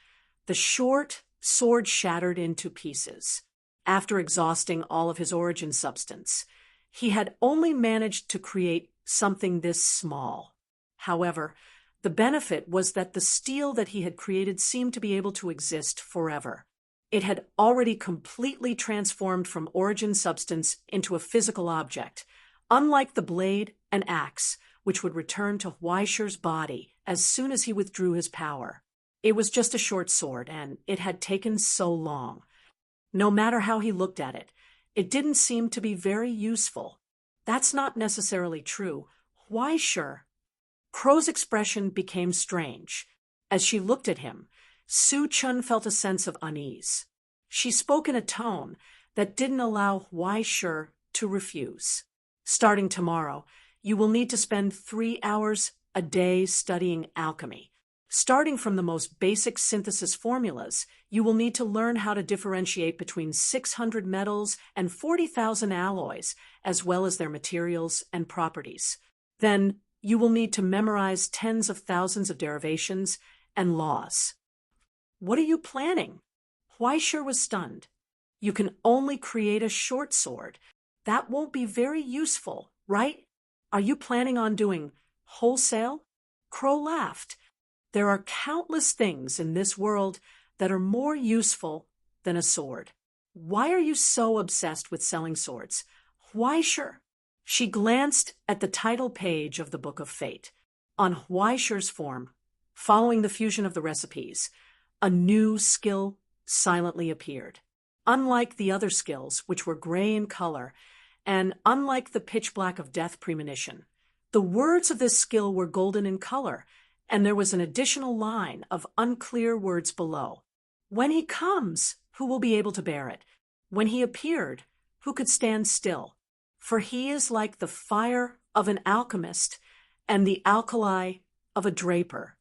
the short sword shattered into pieces. After exhausting all of his origin substance, he had only managed to create something this small. However, the benefit was that the steel that he had created seemed to be able to exist forever. It had already completely transformed from origin substance into a physical object, unlike the blade and axe, which would return to Huaishur's body as soon as he withdrew his power. It was just a short sword, and it had taken so long. No matter how he looked at it, it didn't seem to be very useful. That's not necessarily true. Huaishur. Crow's expression became strange. As she looked at him, Su Chun felt a sense of unease. She spoke in a tone that didn't allow Huaishur to refuse. Starting tomorrow, you will need to spend 3 hours a day studying alchemy. Starting from the most basic synthesis formulas, you will need to learn how to differentiate between 600 metals and 40,000 alloys, as well as their materials and properties. Then, you will need to memorize tens of thousands of derivations and laws. What are you planning? Huaishur was stunned. You can only create a short sword. That won't be very useful, right? Are you planning on doing wholesale? Crow laughed. There are countless things in this world that are more useful than a sword. Why are you so obsessed with selling swords? Huaishur. She glanced at the title page of the Book of Fate. On Huaishur's form, following the fusion of the recipes, a new skill silently appeared. Unlike the other skills, which were gray in color, and unlike the pitch black of death premonition, the words of this skill were golden in color, and there was an additional line of unclear words below. When he comes, who will be able to bear it? When he appeared, who could stand still? For he is like the fire of an alchemist and the alkali of a draper.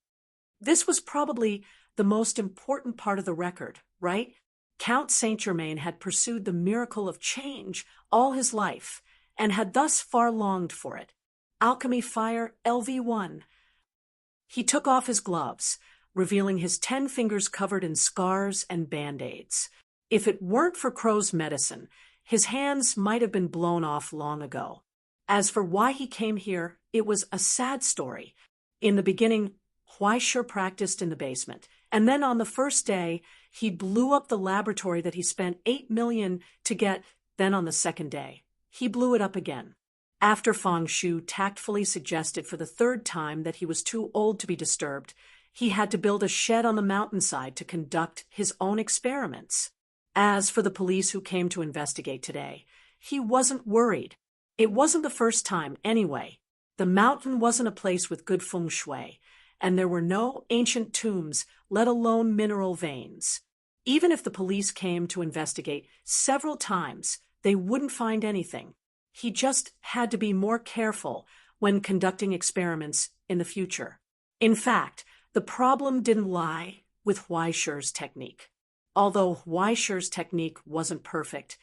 This was probably the most important part of the record, right? Count Saint-Germain had pursued the miracle of change all his life, and had thus far longed for it. Alchemy Fire LV1. He took off his gloves, revealing his 10 fingers covered in scars and band-aids. If it weren't for Crow's medicine, his hands might have been blown off long ago. As for why he came here, it was a sad story. In the beginning, Huaishur practiced in the basement, and then on the first day, he blew up the laboratory that he spent $8 million to get. Then on the second day, he blew it up again. After Fang Shu tactfully suggested for the 3rd time that he was too old to be disturbed, he had to build a shed on the mountainside to conduct his own experiments. As for the police who came to investigate today, he wasn't worried. It wasn't the first time, anyway. The mountain wasn't a place with good feng shui, and there were no ancient tombs, let alone mineral veins. Even if the police came to investigate several times, they wouldn't find anything. He just had to be more careful when conducting experiments in the future. In fact, the problem didn't lie with Weischer's technique. Although Weischer's technique wasn't perfect,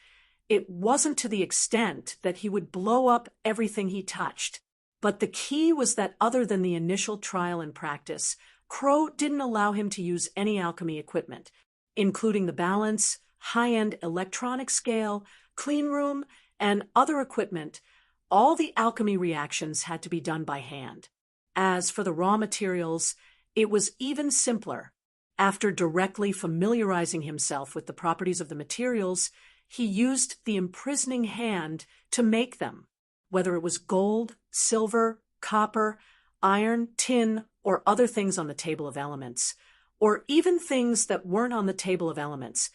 it wasn't to the extent that he would blow up everything he touched. But the key was that other than the initial trial and practice, Crow didn't allow him to use any alchemy equipment, including the balance, high-end electronic scale, clean room, and other equipment. All the alchemy reactions had to be done by hand. As for the raw materials, it was even simpler. After directly familiarizing himself with the properties of the materials, he used the imprisoning hand to make them. Whether it was gold, silver, copper, iron, tin, or other things on the table of elements, or even things that weren't on the table of elements,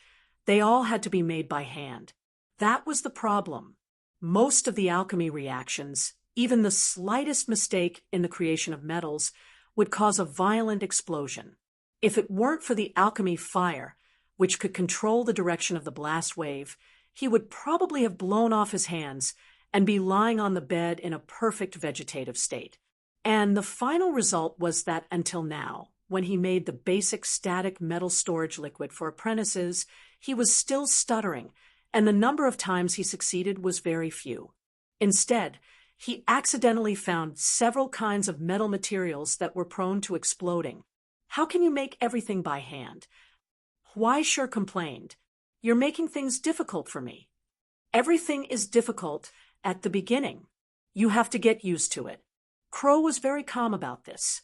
they all had to be made by hand. That was the problem. Most of the alchemy reactions, even the slightest mistake in the creation of metals, would cause a violent explosion. If it weren't for the alchemy fire, which could control the direction of the blast wave, he would probably have blown off his hands and be lying on the bed in a perfect vegetative state. And the final result was that until now, when he made the basic static metal storage liquid for apprentices, he was still stuttering, and the number of times he succeeded was very few. Instead, he accidentally found several kinds of metal materials that were prone to exploding. How can you make everything by hand? Weischer complained, "You're making things difficult for me. Everything is difficult at the beginning. You have to get used to it." Crow was very calm about this.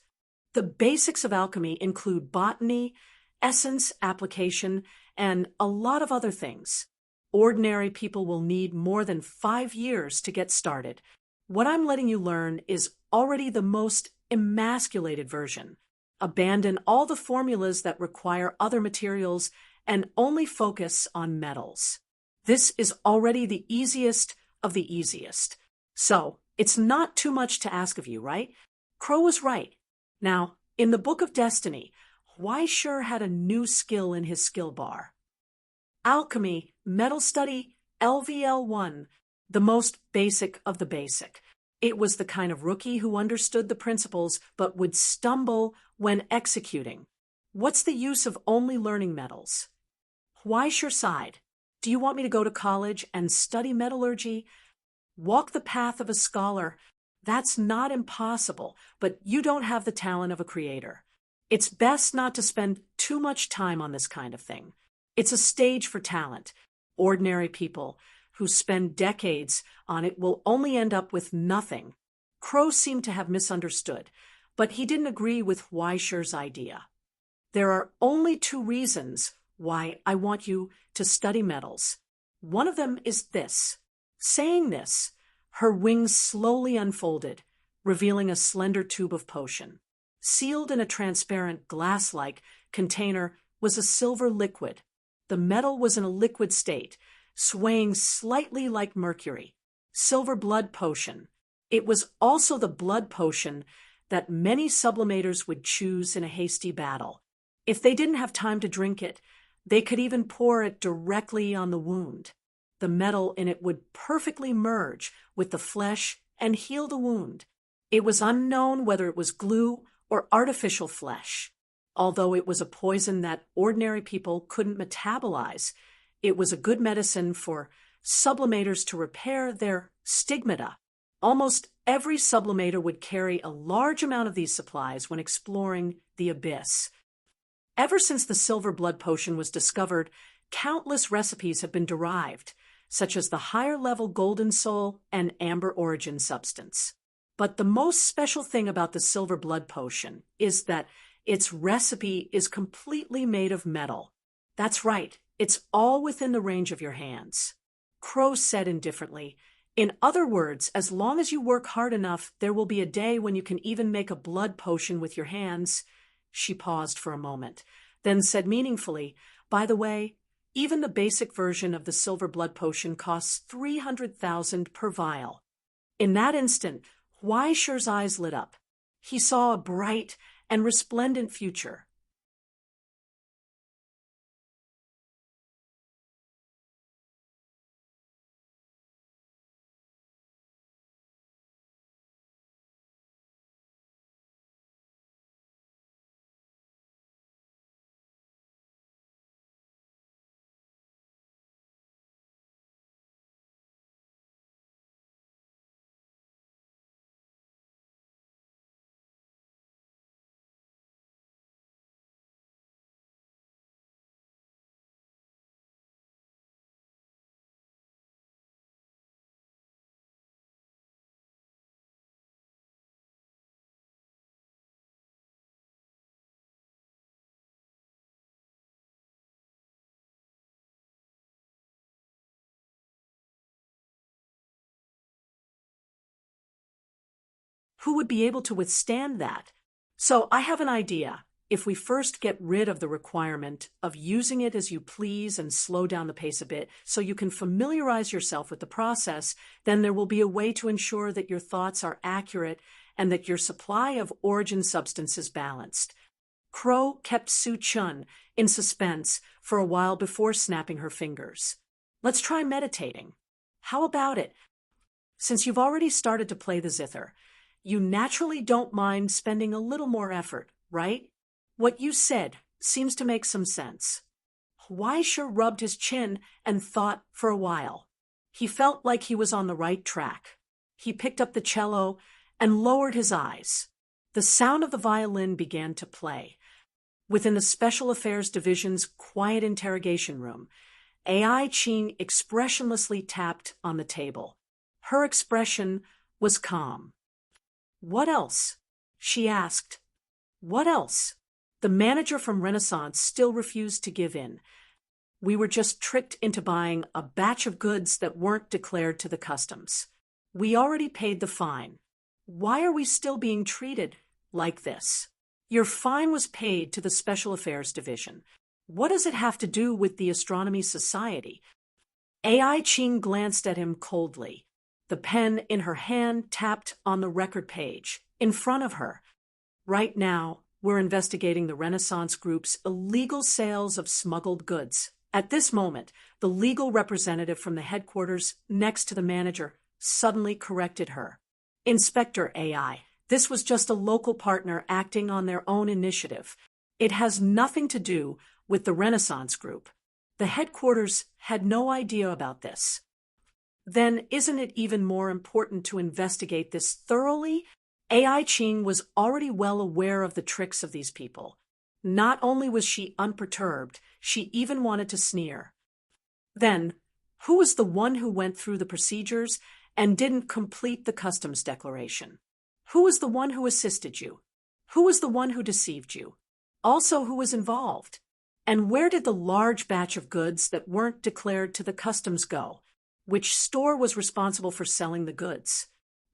The basics of alchemy include botany, essence application, and a lot of other things. Ordinary people will need more than 5 years to get started. What I'm letting you learn is already the most emasculated version. Abandon all the formulas that require other materials and only focus on metals. This is already the easiest of the easiest. So, it's not too much to ask of you, right? Crow was right. Now, in the Book of Destiny, Weischer had a new skill in his skill bar. Alchemy, Metal Study, LVL1, the most basic of the basic. It was the kind of rookie who understood the principles but would stumble when executing. What's the use of only learning metals? Weischer sighed. Do you want me to go to college and study metallurgy? Walk the path of a scholar. That's not impossible, but you don't have the talent of a creator. It's best not to spend too much time on this kind of thing. It's a stage for talent. Ordinary people who spend decades on it will only end up with nothing. Crow seemed to have misunderstood, but he didn't agree with Weischer's idea. There are only 2 reasons why I want you to study metals. One of them is this. Saying this, her wings slowly unfolded, revealing a slender tube of potion. Sealed in a transparent glass-like container was a silver liquid. The metal was in a liquid state, swaying slightly like mercury. Silver blood potion. It was also the blood potion that many sublimators would choose in a hasty battle. If they didn't have time to drink it, they could even pour it directly on the wound. The metal in it would perfectly merge with the flesh and heal the wound. It was unknown whether it was glue or artificial flesh. Although it was a poison that ordinary people couldn't metabolize, it was a good medicine for sublimators to repair their stigmata. Almost every sublimator would carry a large amount of these supplies when exploring the abyss. Ever since the silver blood potion was discovered, countless recipes have been derived, such as the higher-level golden soul and amber origin substance. But the most special thing about the silver blood potion is that its recipe is completely made of metal. That's right, it's all within the range of your hands. Crow said indifferently, in other words, as long as you work hard enough, there will be a day when you can even make a blood potion with your hands. She paused for a moment, then said meaningfully, by the way, Even the basic version of the silver blood potion costs 300,000 per vial. In that instant, Huaishi's eyes lit up. He saw a bright and resplendent future. Who would be able to withstand that? So I have an idea. If we first get rid of the requirement of using it as you please and slow down the pace a bit so you can familiarize yourself with the process, then there will be a way to ensure that your thoughts are accurate and that your supply of origin substance is balanced. Crow kept Su Chun in suspense for a while before snapping her fingers. Let's try meditating. How about it? Since you've already started to play the zither, you naturally don't mind spending a little more effort, right? What you said seems to make some sense. Huaisha rubbed his chin and thought for a while. He felt like he was on the right track. He picked up the cello and lowered his eyes. The sound of the violin began to play. Within the Special Affairs Division's quiet interrogation room, AI Ching expressionlessly tapped on the table. Her expression was calm. "What else?" she asked. "What else?" The manager from Renaissance still refused to give in. "We were just tricked into buying a batch of goods that weren't declared to the customs. We already paid the fine. Why are we still being treated like this? Your fine was paid to the Special Affairs Division. What does it have to do with the Astronomy Society?" AI Ching glanced at him coldly. The pen in her hand tapped on the record page in front of her. "Right now, we're investigating the Renaissance Group's illegal sales of smuggled goods." At this moment, the legal representative from the headquarters next to the manager suddenly corrected her. "Inspector AI, this was just a local partner acting on their own initiative. It has nothing to do with the Renaissance Group. The headquarters had no idea about this." "Then isn't it even more important to investigate this thoroughly?" AI Ching was already well aware of the tricks of these people. Not only was she unperturbed, she even wanted to sneer. "Then, who was the one who went through the procedures and didn't complete the customs declaration? Who was the one who assisted you? Who was the one who deceived you? Also, who was involved? And where did the large batch of goods that weren't declared to the customs go? Which store was responsible for selling the goods?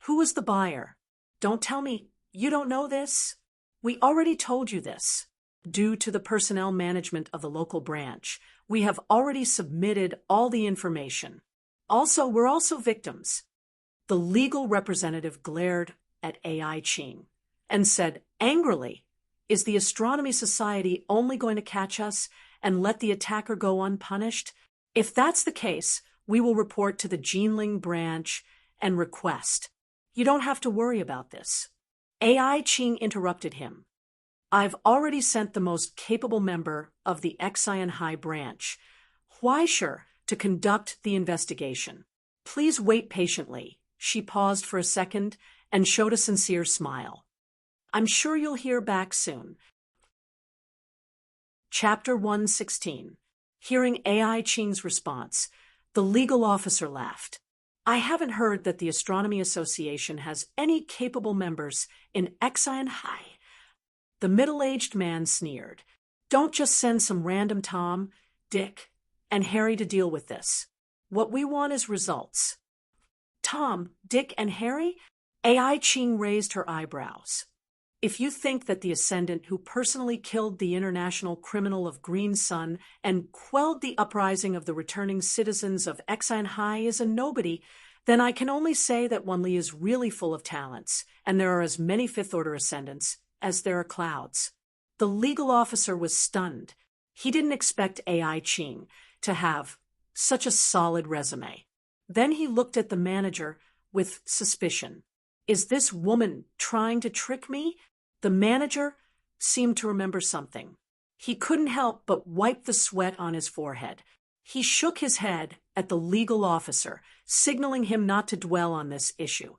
Who was the buyer? Don't tell me you don't know this. We already told you this. Due to the personnel management of the local branch, we have already submitted all the information. Also, we're also victims." The legal representative glared at AI Ching and said angrily, "Is the Astronomy Society only going to catch us and let the attacker go unpunished? If that's the case, we will report to the Jinling branch and request." "You don't have to worry about this." AI Ching interrupted him. "I've already sent the most capable member of the Xian High branch, Huaisha, to conduct the investigation. Please wait patiently." She paused for a second and showed a sincere smile. "I'm sure you'll hear back soon." Chapter 116. Hearing AI Ching's response, the legal officer laughed. "I haven't heard that the Astronomy Association has any capable members in Xian High." The middle-aged man sneered. "Don't just send some random Tom, Dick, and Harry to deal with this. What we want is results." "Tom, Dick, and Harry?" AI Ching raised her eyebrows. If you think that the ascendant who personally killed the international criminal of Green Sun and quelled the uprising of the returning citizens of Exine High is a nobody, then I can only say that Wanli is really full of talents, and there are as many fifth-order ascendants as there are clouds. The legal officer was stunned. He didn't expect AI Ching to have such a solid resume. Then he looked at the manager with suspicion. Is this woman trying to trick me? The manager seemed to remember something. He couldn't help but wipe the sweat on his forehead. He shook his head at the legal officer, signaling him not to dwell on this issue.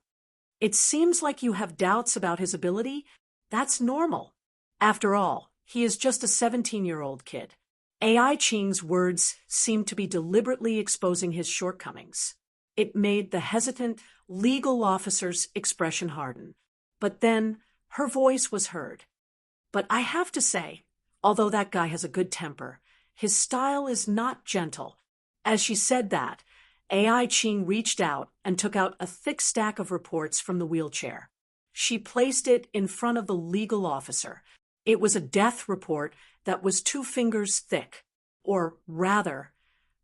It seems like you have doubts about his ability. That's normal. After all, he is just a 17-year-old kid. AI Ching's words seemed to be deliberately exposing his shortcomings. It made the hesitant legal officer's expression harden. But then her voice was heard. But I have to say, although that guy has a good temper, his style is not gentle. As she said that, AI Ching reached out and took out a thick stack of reports from the wheelchair. She placed it in front of the legal officer. It was a death report that was 2 fingers thick. Or rather,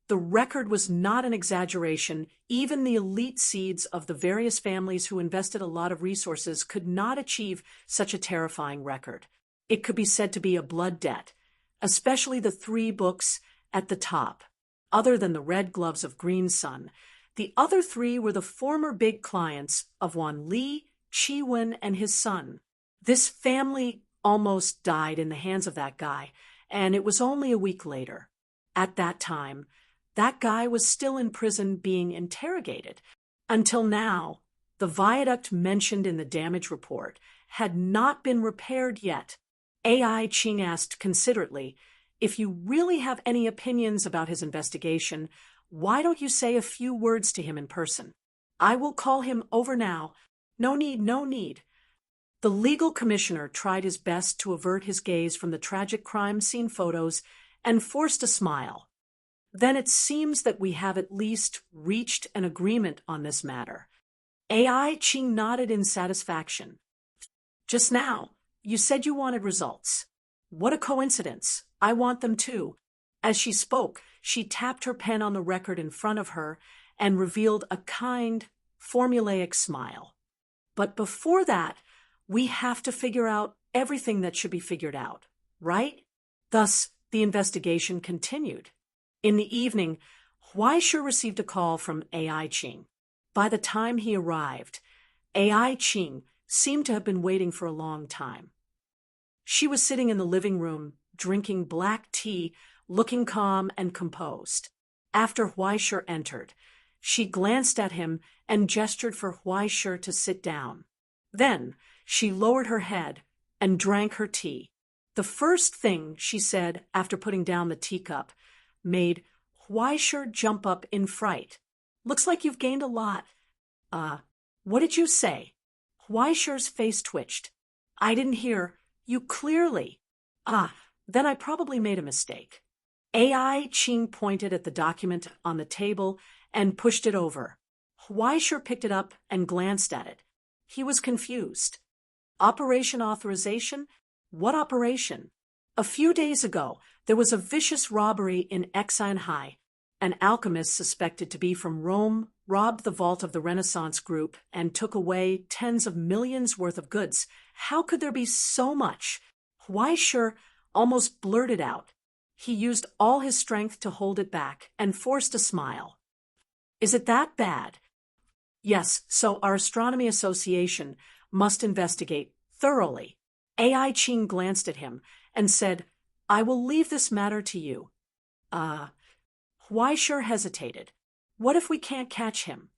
the record was not an exaggeration. Even the elite seeds of the various families who invested a lot of resources could not achieve such a terrifying record. It could be said to be a blood debt, especially the 3 books at the top. Other than the Red Gloves of Green Sun, the other 3 were the former big clients of Wan Li, Chi Wen, and his son. This family almost died in the hands of that guy, and it was only a week later. At that time, that guy was still in prison being interrogated. Until now, the viaduct mentioned in the damage report had not been repaired yet. AI Ching asked considerately, if you really have any opinions about his investigation, why don't you say a few words to him in person? I will call him over now. No need, no need. The legal commissioner tried his best to avert his gaze from the tragic crime scene photos and forced a smile. Then it seems that we have at least reached an agreement on this matter. AI Ching nodded in satisfaction. Just now, you said you wanted results. What a coincidence. I want them too. As she spoke, she tapped her pen on the record in front of her and revealed a kind, formulaic smile. But before that, we have to figure out everything that should be figured out, right? Thus, the investigation continued. In the evening, Huaishe received a call from AI Ching. By the time he arrived, AI Ching seemed to have been waiting for a long time. She was sitting in the living room, drinking black tea, looking calm and composed. After Huaishe entered, she glanced at him and gestured for Huaishe to sit down. Then she lowered her head and drank her tea. The first thing she said after putting down the teacup made Huaishe jump up in fright. Looks like you've gained a lot. What did you say? Huaishe's face twitched. I didn't hear you clearly. Then I probably made a mistake. AI Ching pointed at the document on the table and pushed it over. Huaishe picked it up and glanced at it. He was confused. Operation authorization? What operation? A few days ago, there was a vicious robbery in Exine High. An alchemist suspected to be from Rome robbed the vault of the Renaissance group and took away tens of millions worth of goods. How could there be so much? Huaishe almost blurted out. He used all his strength to hold it back and forced a smile. Is it that bad? Yes, so our astronomy association must investigate thoroughly. AI Ching glanced at him and said, I will leave this matter to you. Huaishe hesitated. What if we can't catch him?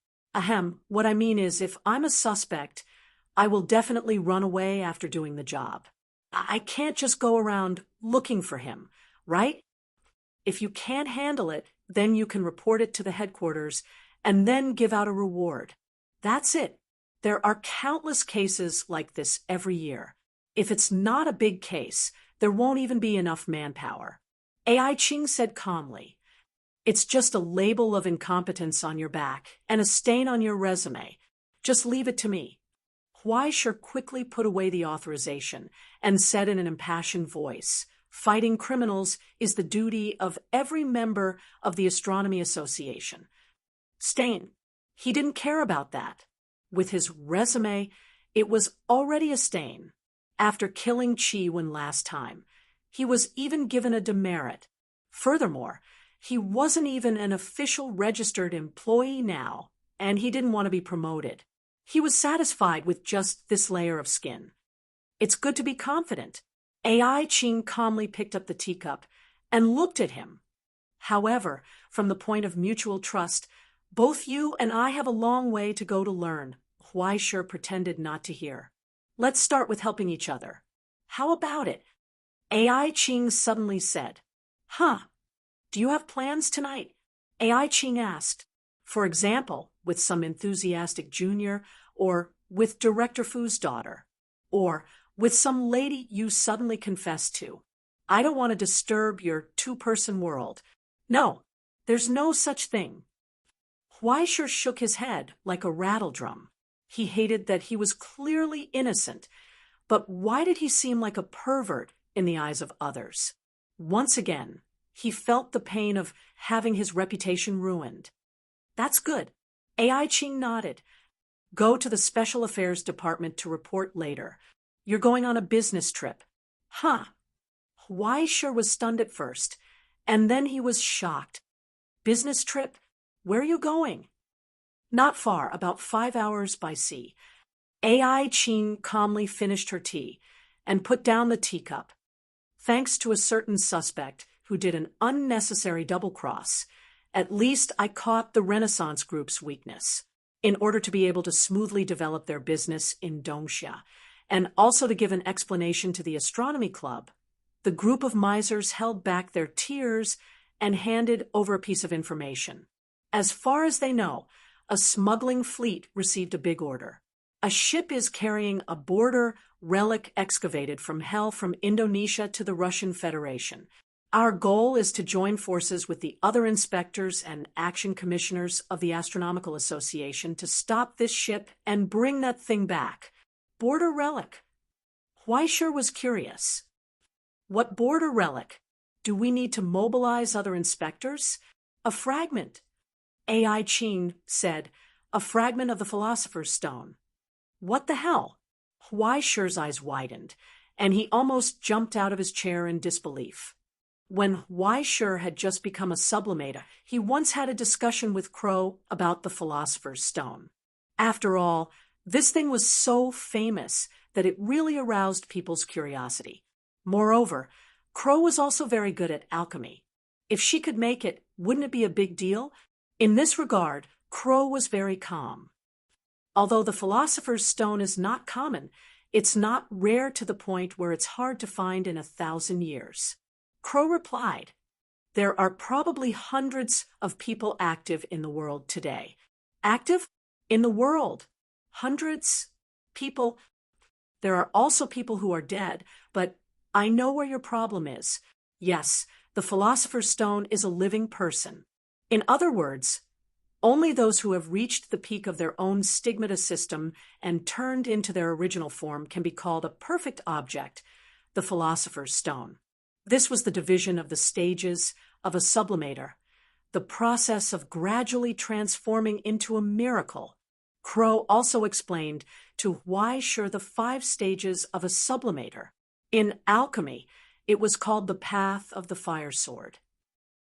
What I mean is, if I'm a suspect, I will definitely run away after doing the job. I can't just go around looking for him, right? If you can't handle it, then you can report it to the headquarters and then give out a reward. That's it. There are countless cases like this every year. If it's not a big case, there won't even be enough manpower. AI Ching said calmly, it's just a label of incompetence on your back and a stain on your resume. Just leave it to me. Huaishir quickly put away the authorization and said in an impassioned voice, "Fighting criminals is the duty of every member of the Astronomy Association." Stain. He didn't care about that. With his resume, it was already a stain. After killing Chi-Wen last time, he was even given a demerit. Furthermore, he wasn't even an official registered employee now, and he didn't want to be promoted. He was satisfied with just this layer of skin. It's good to be confident. AI Ching calmly picked up the teacup and looked at him. However, from the point of mutual trust, both you and I have a long way to go to learn. Huaishir pretended not to hear. Let's start with helping each other. How about it? AI Ching suddenly said. Huh. Do you have plans tonight? AI Ching asked. For example, with some enthusiastic junior, or with Director Fu's daughter, or with some lady you suddenly confessed to. I don't want to disturb your two-person world. No, there's no such thing. Huaishir shook his head like a rattledrum. He hated that he was clearly innocent, but why did he seem like a pervert in the eyes of others? Once again, he felt the pain of having his reputation ruined. That's good. AI Ching nodded. Go to the Special Affairs Department to report later. You're going on a business trip. Huh. Huaishir was stunned at first, and then he was shocked. Business trip? Where are you going? Not far, about 5 hours by sea. AI Ching calmly finished her tea and put down the teacup. Thanks to a certain suspect who did an unnecessary double-cross, at least I caught the Renaissance group's weakness in order to be able to smoothly develop their business in Doomsday, and also to give an explanation to the astronomy club. The group of misers held back their tears and handed over a piece of information. As far as they know, a smuggling fleet received a big order. A ship is carrying a border relic excavated from hell from Indonesia to the Russian Federation. Our goal is to join forces with the other inspectors and action commissioners of the Astronomical Association to stop this ship and bring that thing back. Border relic. Huaishir was curious. What border relic? Do we need to mobilize other inspectors? A fragment. AI Ching said, a fragment of the Philosopher's Stone. What the hell? Huaishir's eyes widened, and he almost jumped out of his chair in disbelief. When Huaishir had just become a sublimator, he once had a discussion with Crow about the Philosopher's Stone. After all, this thing was so famous that it really aroused people's curiosity. Moreover, Crow was also very good at alchemy. If she could make it, wouldn't it be a big deal? In this regard, Crow was very calm. Although the Philosopher's Stone is not common, it's not rare to the point where it's hard to find in 1,000 years. Crow replied, there are probably hundreds of people active in the world today. Active? In the world. Hundreds? People? There are also people who are dead, but I know where your problem is. Yes, the Philosopher's Stone is a living person. In other words, only those who have reached the peak of their own stigmata system and turned into their original form can be called a perfect object, the Philosopher's Stone. This was the division of the stages of a sublimator, the process of gradually transforming into a miracle. Crow also explained to Huaishir the 5 stages of a sublimator. In alchemy, it was called the path of the fire sword.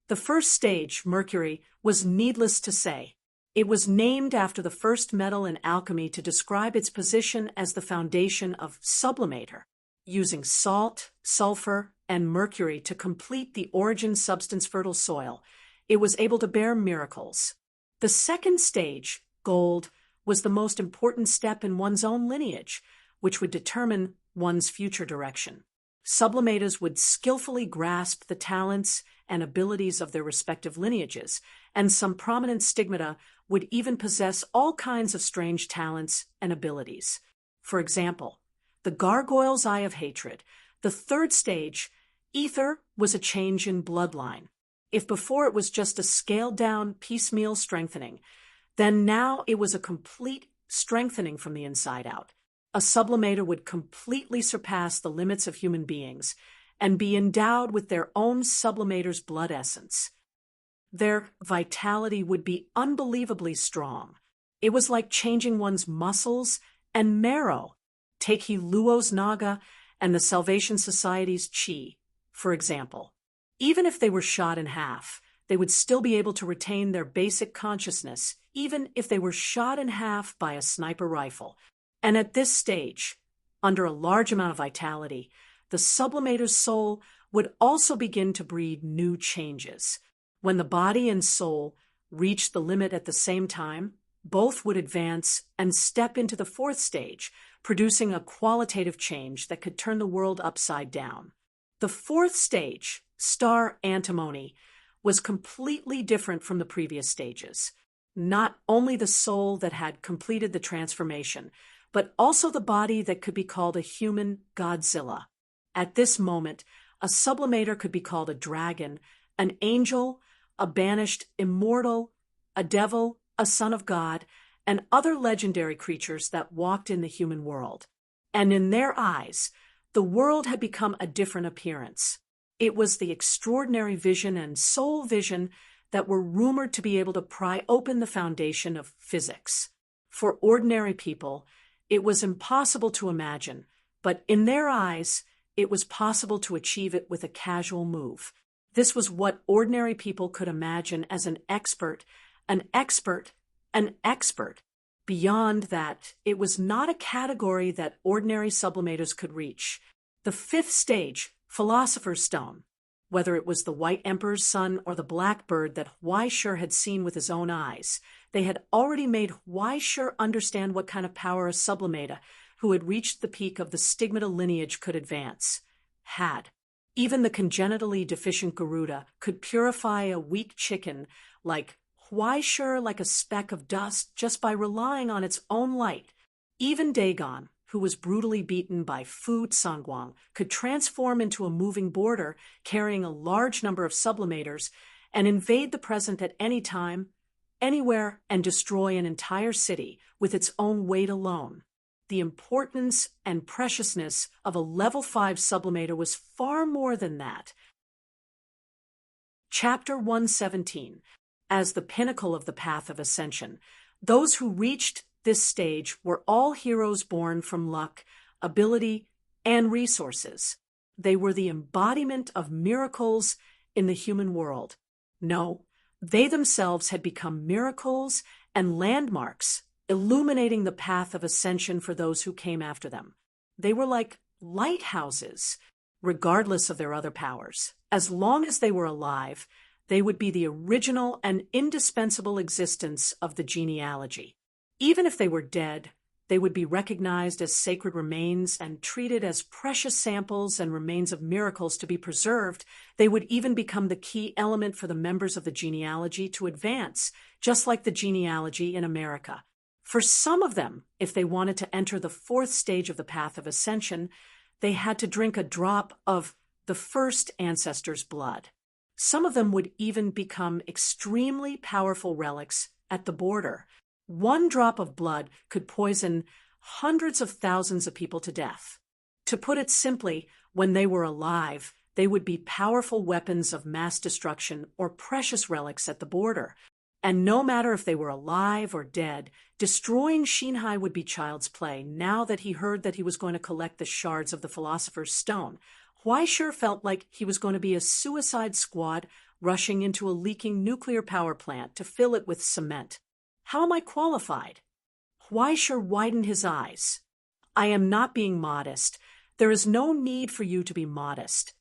The first stage, Mercury, was needless to say. It was named after the first metal in alchemy to describe its position as the foundation of sublimator, using salt, sulfur, and mercury to complete the origin substance fertile soil. It was able to bear miracles. The second stage, gold, was the most important step in one's own lineage, which would determine one's future direction. Sublimators would skillfully grasp the talents and abilities of their respective lineages, and some prominent stigmata would even possess all kinds of strange talents and abilities. For example, the Gargoyle's Eye of Hatred. The third stage, ether, was a change in bloodline. If before it was just a scaled-down, piecemeal strengthening, then now it was a complete strengthening from the inside out. A sublimator would completely surpass the limits of human beings and be endowed with their own sublimator's blood essence. Their vitality would be unbelievably strong. It was like changing one's muscles and marrow. Take Luo's Naga and the Salvation Society's Chi, for example. Even if they were shot in half, they would still be able to retain their basic consciousness, even if they were shot in half by a sniper rifle. And at this stage, under a large amount of vitality, the sublimator's soul would also begin to breed new changes. When the body and soul reached the limit at the same time, both would advance and step into the fourth stage, producing a qualitative change that could turn the world upside down. The fourth stage, star antimony, was completely different from the previous stages. Not only the soul that had completed the transformation, but also the body that could be called a human Godzilla. At this moment, a sublimator could be called a dragon, an angel, a banished immortal, a devil, a son of God, and other legendary creatures that walked in the human world. And in their eyes, the world had become a different appearance. It was the extraordinary vision and soul vision that were rumored to be able to pry open the foundation of physics. For ordinary people, it was impossible to imagine, but in their eyes, it was possible to achieve it with a casual move. This was what ordinary people could imagine as an expert, an expert, an expert. Beyond that, it was not a category that ordinary sublimators could reach. The fifth stage, Philosopher's Stone, whether it was the White Emperor's son or the black bird that Huaishur had seen with his own eyes, they had already made Huaishur understand what kind of power a sublimator who had reached the peak of the stigmata lineage could advance. Had. Even the congenitally deficient Garuda could purify a weak chicken like Huaishur like a speck of dust just by relying on its own light. Even Dagon, who was brutally beaten by Fu Tsangguang, could transform into a moving border carrying a large number of sublimators and invade the present at any time, anywhere, and destroy an entire city with its own weight alone. The importance and preciousness of a level 5 sublimator was far more than that. Chapter 117. As the pinnacle of the path of ascension, those who reached this stage were all heroes born from luck, ability, and resources. They were the embodiment of miracles in the human world. No, they themselves had become miracles and landmarks, illuminating the path of ascension for those who came after them. They were like lighthouses, regardless of their other powers. As long as they were alive, they would be the original and indispensable existence of the genealogy. Even if they were dead, they would be recognized as sacred remains and treated as precious samples and remains of miracles to be preserved. They would even become the key element for the members of the genealogy to advance, just like the genealogy in America. For some of them, if they wanted to enter the fourth stage of the path of ascension, they had to drink a drop of the first ancestor's blood. Some of them would even become extremely powerful relics at the border. One drop of blood could poison hundreds of thousands of people to death. To put it simply, when they were alive, they would be powerful weapons of mass destruction or precious relics at the border. And no matter if they were alive or dead, destroying Xinhai would be child's play now that he heard that he was going to collect the shards of the Philosopher's Stone. Huaishur felt like he was going to be a suicide squad rushing into a leaking nuclear power plant to fill it with cement. How am I qualified? Huaishur widened his eyes. I am not being modest. There is no need for you to be modest.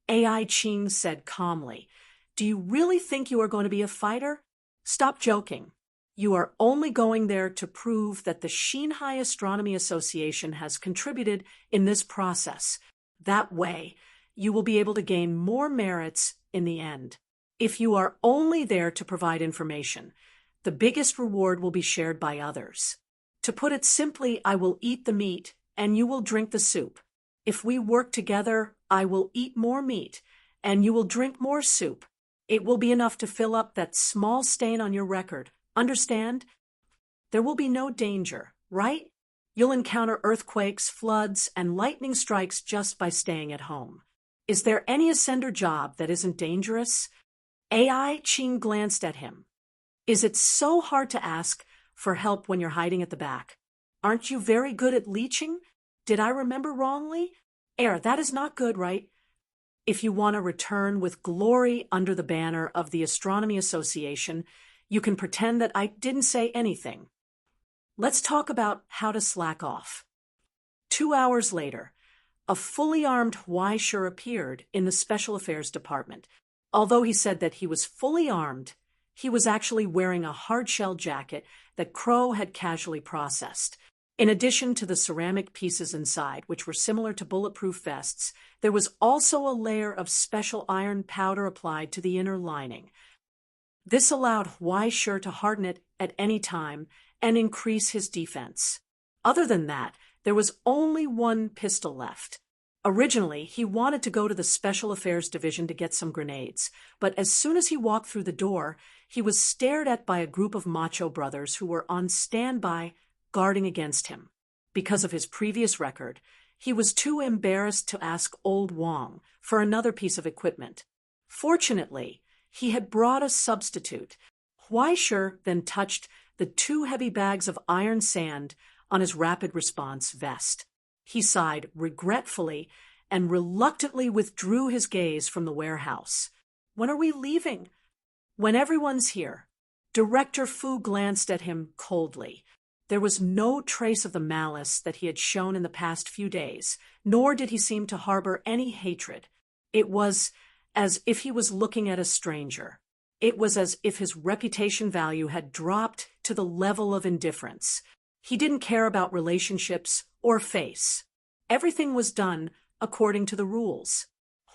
Ai Qing said calmly, "Do you really think you are going to be a fighter? Stop joking. You are only going there to prove that the Xinhai Astronomy Association has contributed in this process. That way, you will be able to gain more merits in the end. If you are only there to provide information, the biggest reward will be shared by others. To put it simply, I will eat the meat and you will drink the soup. If we work together, I will eat more meat and you will drink more soup. It will be enough to fill up that small stain on your record. Understand? There will be no danger, right?" You'll encounter earthquakes, floods, and lightning strikes just by staying at home. Is there any ascender job that isn't dangerous? AI Ching glanced at him. Is it so hard to ask for help when you're hiding at the back? Aren't you very good at leeching? Did I remember wrongly? That is not good, right? If you want to return with glory under the banner of the Astronomy Association, you can pretend that I didn't say anything. Let's talk about how to slack off. 2 hours later, a fully armed Weisher appeared in the Special Affairs Department. Although he said that he was fully armed, he was actually wearing a hard-shell jacket that Crow had casually processed. In addition to the ceramic pieces inside, which were similar to bulletproof vests, there was also a layer of special iron powder applied to the inner lining. This allowed Weisher to harden it at any time and increase his defense. Other than that, there was only one pistol left. Originally, he wanted to go to the Special Affairs Division to get some grenades, but as soon as he walked through the door, he was stared at by a group of macho brothers who were on standby, guarding against him. Because of his previous record, he was too embarrassed to ask Old Wong for another piece of equipment. Fortunately, he had brought a substitute. Weisher then touched the 2 heavy bags of iron sand on his rapid response vest. He sighed regretfully and reluctantly withdrew his gaze from the warehouse. When are we leaving? When everyone's here. Director Fu glanced at him coldly. There was no trace of the malice that he had shown in the past few days, nor did he seem to harbor any hatred. It was as if he was looking at a stranger. It was as if his reputation value had dropped to the level of indifference. He didn't care about relationships or face. Everything was done according to the rules.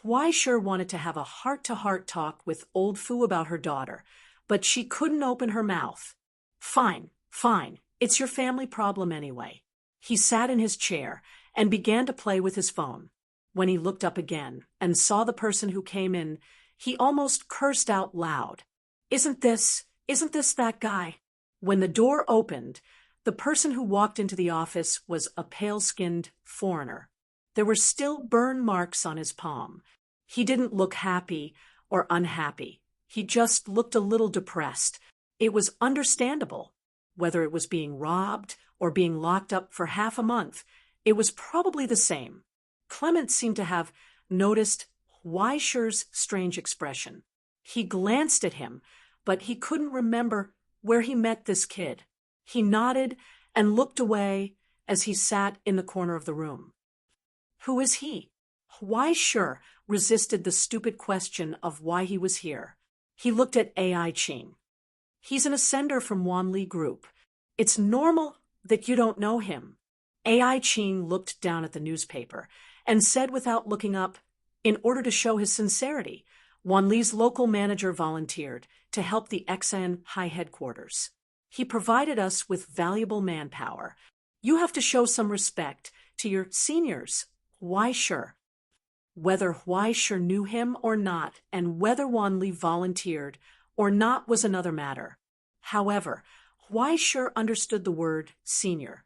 Weisher wanted to have a heart-to-heart talk with old Fu about her daughter, but she couldn't open her mouth. Fine. It's your family problem anyway. He sat in his chair and began to play with his phone. When he looked up again and saw the person who came in, he almost cursed out loud. Isn't this that guy? When the door opened, the person who walked into the office was a pale-skinned foreigner. There were still burn marks on his palm. He didn't look happy or unhappy. He just looked a little depressed. It was understandable. Whether it was being robbed or being locked up for half a month, it was probably the same. Clement seemed to have noticed Weisher's strange expression. He glanced at him, but he couldn't remember where he met this kid. He nodded and looked away as he sat in the corner of the room. Who is he? Weisher resisted the stupid question of why he was here. He looked at AI Ching. He's an ascender from Wanli Group. It's normal that you don't know him. AI Ching looked down at the newspaper and said without looking up, in order to show his sincerity, Wanli's local manager volunteered to help the XN High Headquarters. He provided us with valuable manpower. You have to show some respect to your seniors, Weisher. Whether Weisher knew him or not, and whether Wanli volunteered or not was another matter. However, Weisher understood the word senior.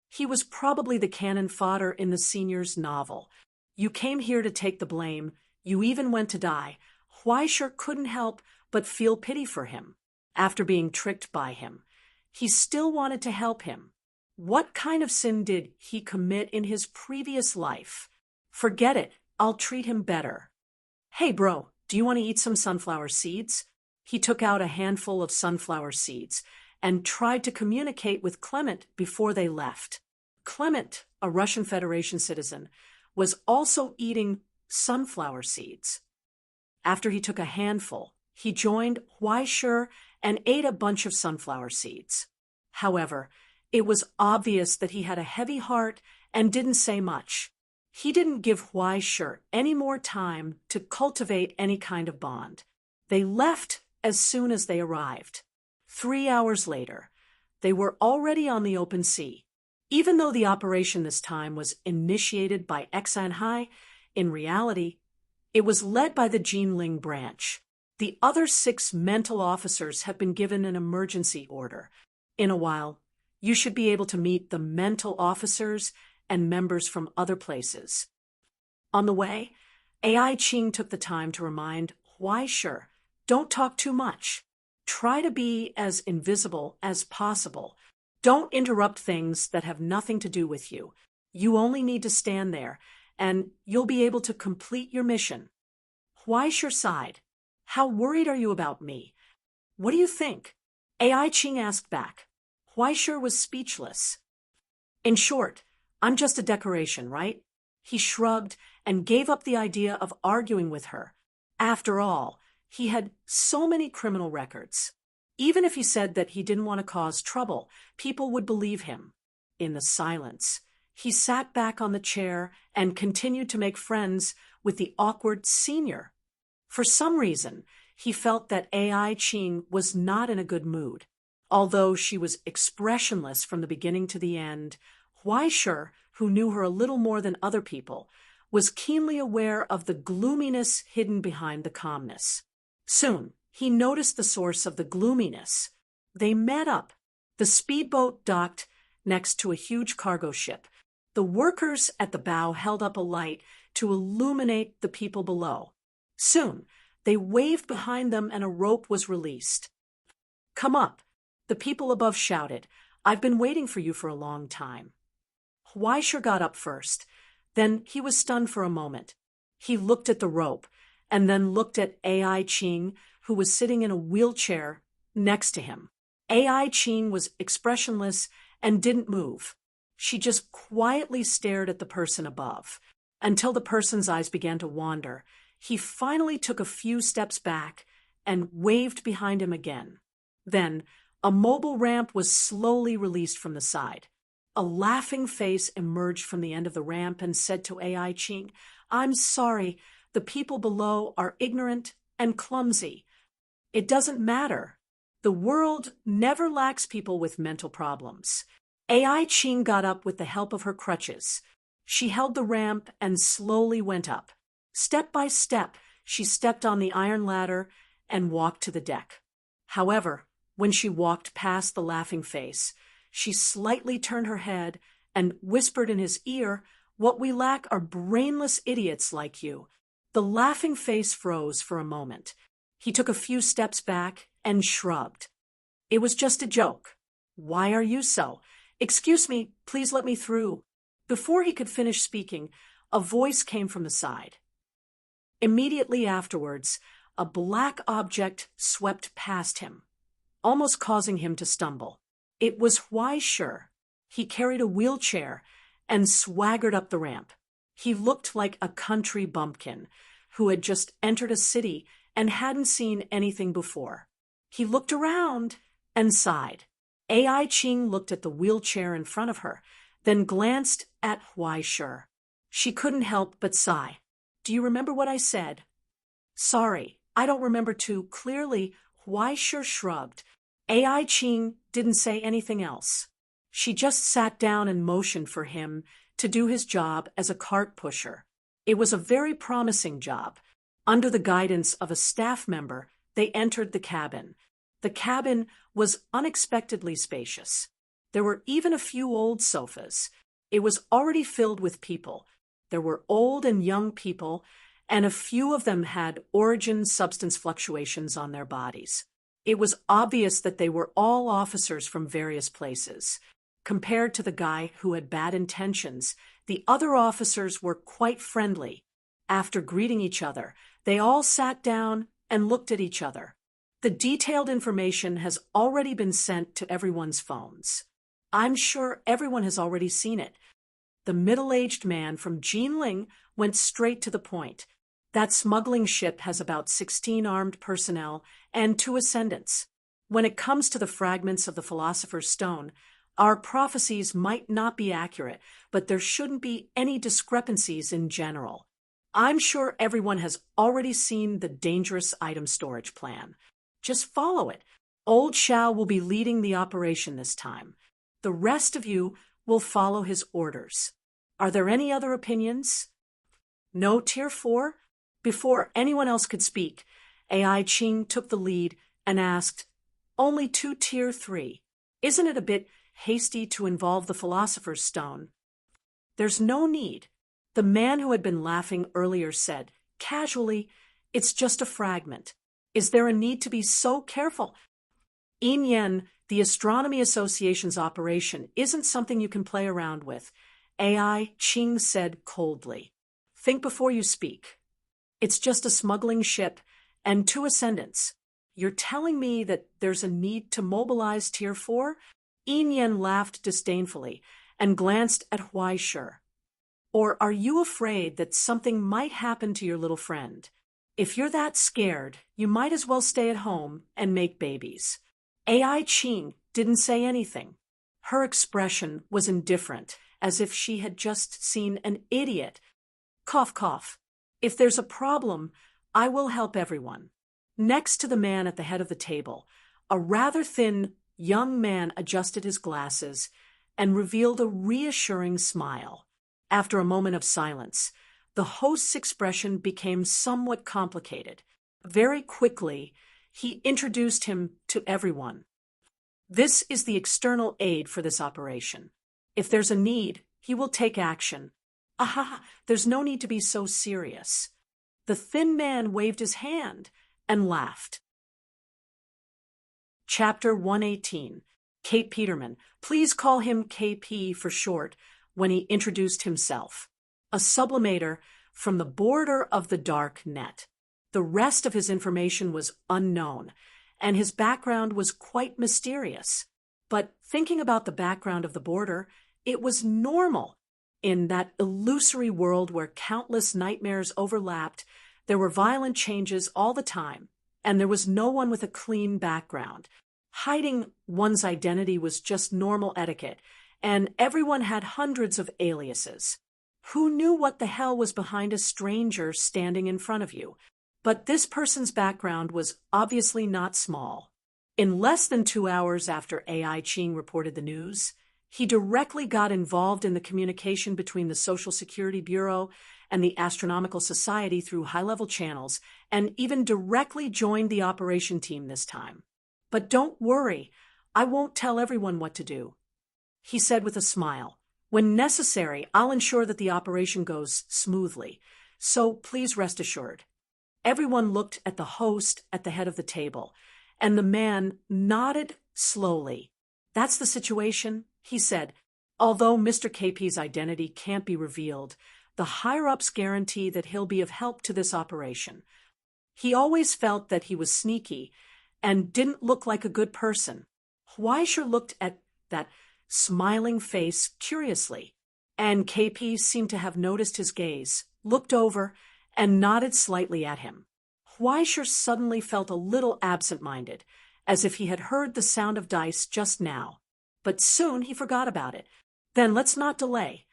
He was probably the cannon fodder in the senior's novel. You came here to take the blame. You even went to die. Weisher couldn't help but feel pity for him. After being tricked by him, he still wanted to help him. What kind of sin did he commit in his previous life? Forget it. I'll treat him better. Hey, bro, do you want to eat some sunflower seeds? He took out a handful of sunflower seeds and tried to communicate with Clement before they left. Clement, a Russian Federation citizen, was also eating sunflower seeds. After he took a handful, he joined Weisher and ate a bunch of sunflower seeds. However, it was obvious that he had a heavy heart and didn't say much. He didn't give Weisher any more time to cultivate any kind of bond. They left as soon as they arrived. 3 hours later, they were already on the open sea. Even though the operation this time was initiated by Xanhai, in reality, it was led by the Jinling branch. The other 6 mental officers have been given an emergency order. In a while, You should be able to meet the mental officers and members from other places. On the way, AI Ching took the time to remind Huaishe, don't talk too much. Try to be as invisible as possible. Don't interrupt things that have nothing to do with you. You only need to stand there, and you'll be able to complete your mission. Huaishe sighed. How worried are you about me? What do you think? AI Ching asked back. Huaishe was speechless. In short, I'm just a decoration, right? He shrugged and gave up the idea of arguing with her. After all, he had so many criminal records. Even if he said that he didn't want to cause trouble, people would believe him. In the silence, he sat back on the chair and continued to make friends with the awkward senior. For some reason, he felt that AI Ching was not in a good mood. Although she was expressionless from the beginning to the end, Huaishe, who knew her a little more than other people, was keenly aware of the gloominess hidden behind the calmness. Soon, he noticed the source of the gloominess. They met up. The speedboat docked next to a huge cargo ship. The workers at the bow held up a light to illuminate the people below. Soon, they waved behind them and a rope was released. Come up, the people above shouted. I've been waiting for you for a long time. Huaishe got up first. Then he was stunned for a moment. He looked at the rope and then looked at AI Ching, who was sitting in a wheelchair next to him. AI Ching was expressionless and didn't move. She just quietly stared at the person above until the person's eyes began to wander. He finally took a few steps back and waved behind him again. Then, a mobile ramp was slowly released from the side. A laughing face emerged from the end of the ramp and said to AI Ching, I'm sorry, the people below are ignorant and clumsy. It doesn't matter. The world never lacks people with mental problems. AI Ching got up with the help of her crutches. She held the ramp and slowly went up. Step by step, she stepped on the iron ladder and walked to the deck. However, when she walked past the laughing face, she slightly turned her head and whispered in his ear, What we lack are brainless idiots like you. The laughing face froze for a moment. He took a few steps back and shrugged. It was just a joke. Why are you so? Excuse me, please let me through. Before he could finish speaking, a voice came from the side. Immediately afterwards, a black object swept past him, almost causing him to stumble. It was Huaishe. He carried a wheelchair and swaggered up the ramp. He looked like a country bumpkin who had just entered a city and hadn't seen anything before. He looked around and sighed. AI Ching looked at the wheelchair in front of her, then glanced at Huaishe. She couldn't help but sigh. Do you remember what I said? Sorry, I don't remember too clearly. Huaishe shrugged. AI Ching didn't say anything else. She just sat down and motioned for him to do his job as a cart pusher. It was a very promising job. Under the guidance of a staff member, they entered the cabin. The cabin was unexpectedly spacious. There were even a few old sofas. It was already filled with people. There were old and young people, and a few of them had origin substance fluctuations on their bodies. It was obvious that they were all officers from various places. Compared to the guy who had bad intentions, the other officers were quite friendly. After greeting each other, they all sat down and looked at each other. The detailed information has already been sent to everyone's phones. I'm sure everyone has already seen it. The middle-aged man from Jinling went straight to the point. That smuggling ship has about 16 armed personnel and 2 ascendants. When it comes to the fragments of the Philosopher's Stone, our prophecies might not be accurate, but there shouldn't be any discrepancies in general. I'm sure everyone has already seen the dangerous item storage plan. Just follow it. Old Xiao will be leading the operation this time. The rest of you will follow his orders. Are there any other opinions? No Tier 4? Before anyone else could speak, AI Ching took the lead and asked, Only 2 Tier 3. Isn't it a bit hasty to involve the Philosopher's Stone. "There's no need," the man who had been laughing earlier said, casually. "It's just a fragment. Is there a need to be so careful? Yin, the Astronomy Association's operation isn't something you can play around with," AI Ching said coldly. "Think before you speak. It's just a smuggling ship and 2 ascendants. You're telling me that there's a need to mobilize Tier 4? Yin laughed disdainfully and glanced at Huaishur. "Or are you afraid that something might happen to your little friend? If you're that scared, you might as well stay at home and make babies." AI Ching didn't say anything. Her expression was indifferent, as if she had just seen an idiot. Cough, cough. "If there's a problem, I will help everyone." Next to the man at the head of the table, a rather thin young man adjusted his glasses and revealed a reassuring smile. After a moment of silence, the host's expression became somewhat complicated. Very quickly, he introduced him to everyone. "This is the external aid for this operation. If there's a need, he will take action. Aha, there's no need to be so serious." The thin man waved his hand and laughed. Chapter 118. Kate Peterman. Please call him KP for short when he introduced himself. A sublimator from the border of the dark net. The rest of his information was unknown, and his background was quite mysterious. But thinking about the background of the border, it was normal. In that illusory world where countless nightmares overlapped, there were violent changes all the time, and there was no one with a clean background. Hiding one's identity was just normal etiquette, and everyone had hundreds of aliases. Who knew what the hell was behind a stranger standing in front of you? But this person's background was obviously not small. In less than 2 hours after AI Ching reported the news, he directly got involved in the communication between the Social Security Bureau and the Astronomical Society through high-level channels, and even directly joined the operation team this time. "But don't worry, I won't tell everyone what to do," he said with a smile. "When necessary, I'll ensure that the operation goes smoothly, so please rest assured." Everyone looked at the host at the head of the table, and the man nodded slowly. "That's the situation," he said. "Although Mr. KP's identity can't be revealed, the higher-ups guarantee that he'll be of help to this operation. He always felt that he was sneaky and didn't look like a good person." Huaishur looked at that smiling face curiously, and KP seemed to have noticed his gaze, looked over, and nodded slightly at him. Huaishur suddenly felt a little absent-minded, as if he had heard the sound of dice just now. But soon he forgot about it. "Then let's not delay."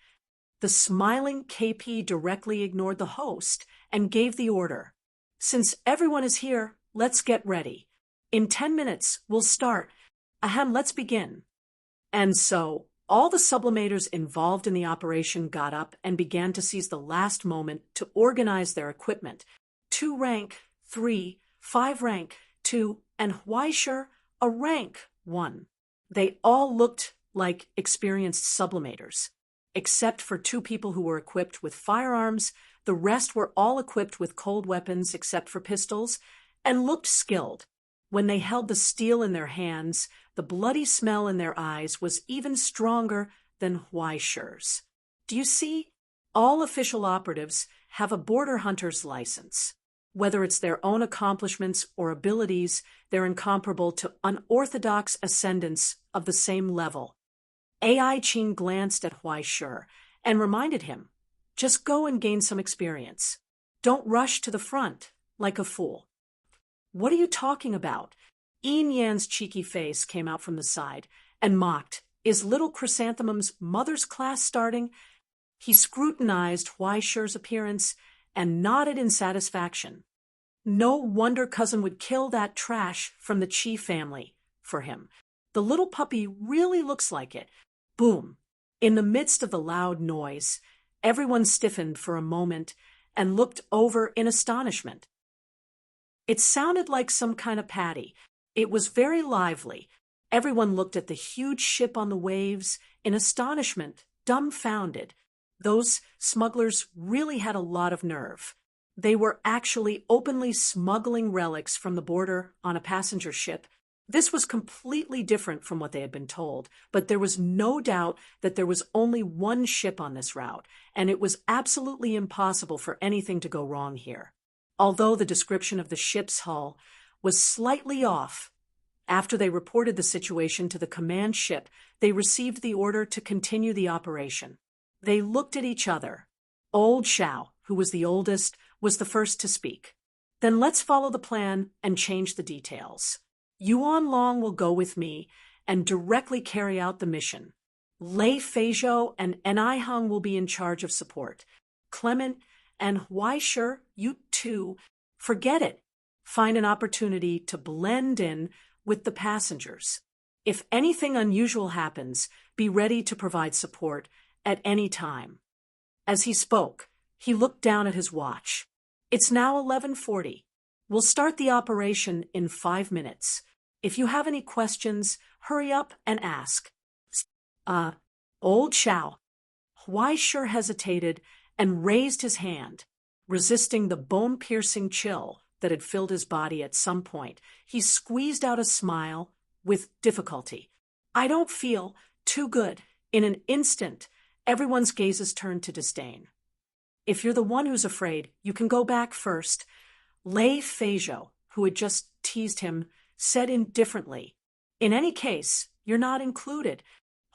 The smiling KP directly ignored the host and gave the order. "Since everyone is here, let's get ready. In 10 minutes, we'll start. Ahem, let's begin." And so, all the sublimators involved in the operation got up and began to seize the last moment to organize their equipment. 2 rank 3, 5 rank 2, and Huaishur a rank 1. They all looked like experienced sublimators. Except for 2 people who were equipped with firearms, the rest were all equipped with cold weapons except for pistols, and looked skilled. When they held the steel in their hands, the bloody smell in their eyes was even stronger than Huaishur's. Do you see? All official operatives have a border hunter's license. Whether it's their own accomplishments or abilities, they're incomparable to unorthodox ascendants of the same level. AI Ching glanced at Huaishur and reminded him, "Just go and gain some experience. Don't rush to the front like a fool." "What are you talking about?" Yin Yan's cheeky face came out from the side and mocked. "Is little Chrysanthemum's mother's class starting?" He scrutinized Huaishur's appearance and nodded in satisfaction. No wonder Cousin would kill that trash from the Chi family for him. The little puppy really looks like it. Boom! In the midst of the loud noise, everyone stiffened for a moment and looked over in astonishment. It sounded like some kind of patty. It was very lively. Everyone looked at the huge ship on the waves in astonishment, dumbfounded. Those smugglers really had a lot of nerve. They were actually openly smuggling relics from the border on a passenger ship. This was completely different from what they had been told, but there was no doubt that there was only one ship on this route, and it was absolutely impossible for anything to go wrong here. Although the description of the ship's hull was slightly off, after they reported the situation to the command ship, they received the order to continue the operation. They looked at each other. Old Xiao, who was the oldest, was the first to speak. Then let's follow the plan and change the details. Yuan Long will go with me and directly carry out the mission. Lei Feizhou and Enai Heng will be in charge of support. Clement and Huai Shi, you two, forget it. Find an opportunity to blend in with the passengers. If anything unusual happens, be ready to provide support at any time. As he spoke, he looked down at his watch. It's now 11:40. We'll start the operation in 5 minutes. If you have any questions, hurry up and ask. Old Xiao. Huai Shi hesitated and raised his hand, resisting the bone-piercing chill that had filled his body at some point. He squeezed out a smile with difficulty. I don't feel too good. In an instant, everyone's gazes turned to disdain. If you're the one who's afraid, you can go back first. Lei Feizhou, who had just teased him, said indifferently, in any case, you're not included.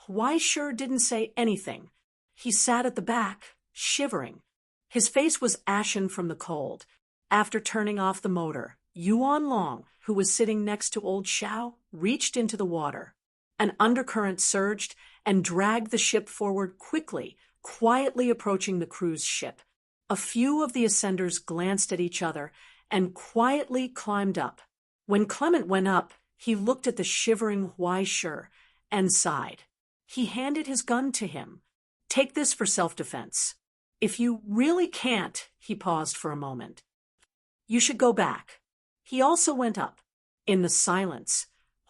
Huai Shi didn't say anything. He sat at the back, shivering. His face was ashen from the cold. After turning off the motor, Yuan Long, who was sitting next to Old Xiao, reached into the water. An undercurrent surged and dragged the ship forward quickly, quietly approaching the cruise ship. A few of the ascenders glanced at each other and quietly climbed up. When Clement went up, he looked at the shivering Huai Shi and sighed. He handed his gun to him. Take this for self-defense. If you really can't, he paused for a moment, you should go back. He also went up. In the silence,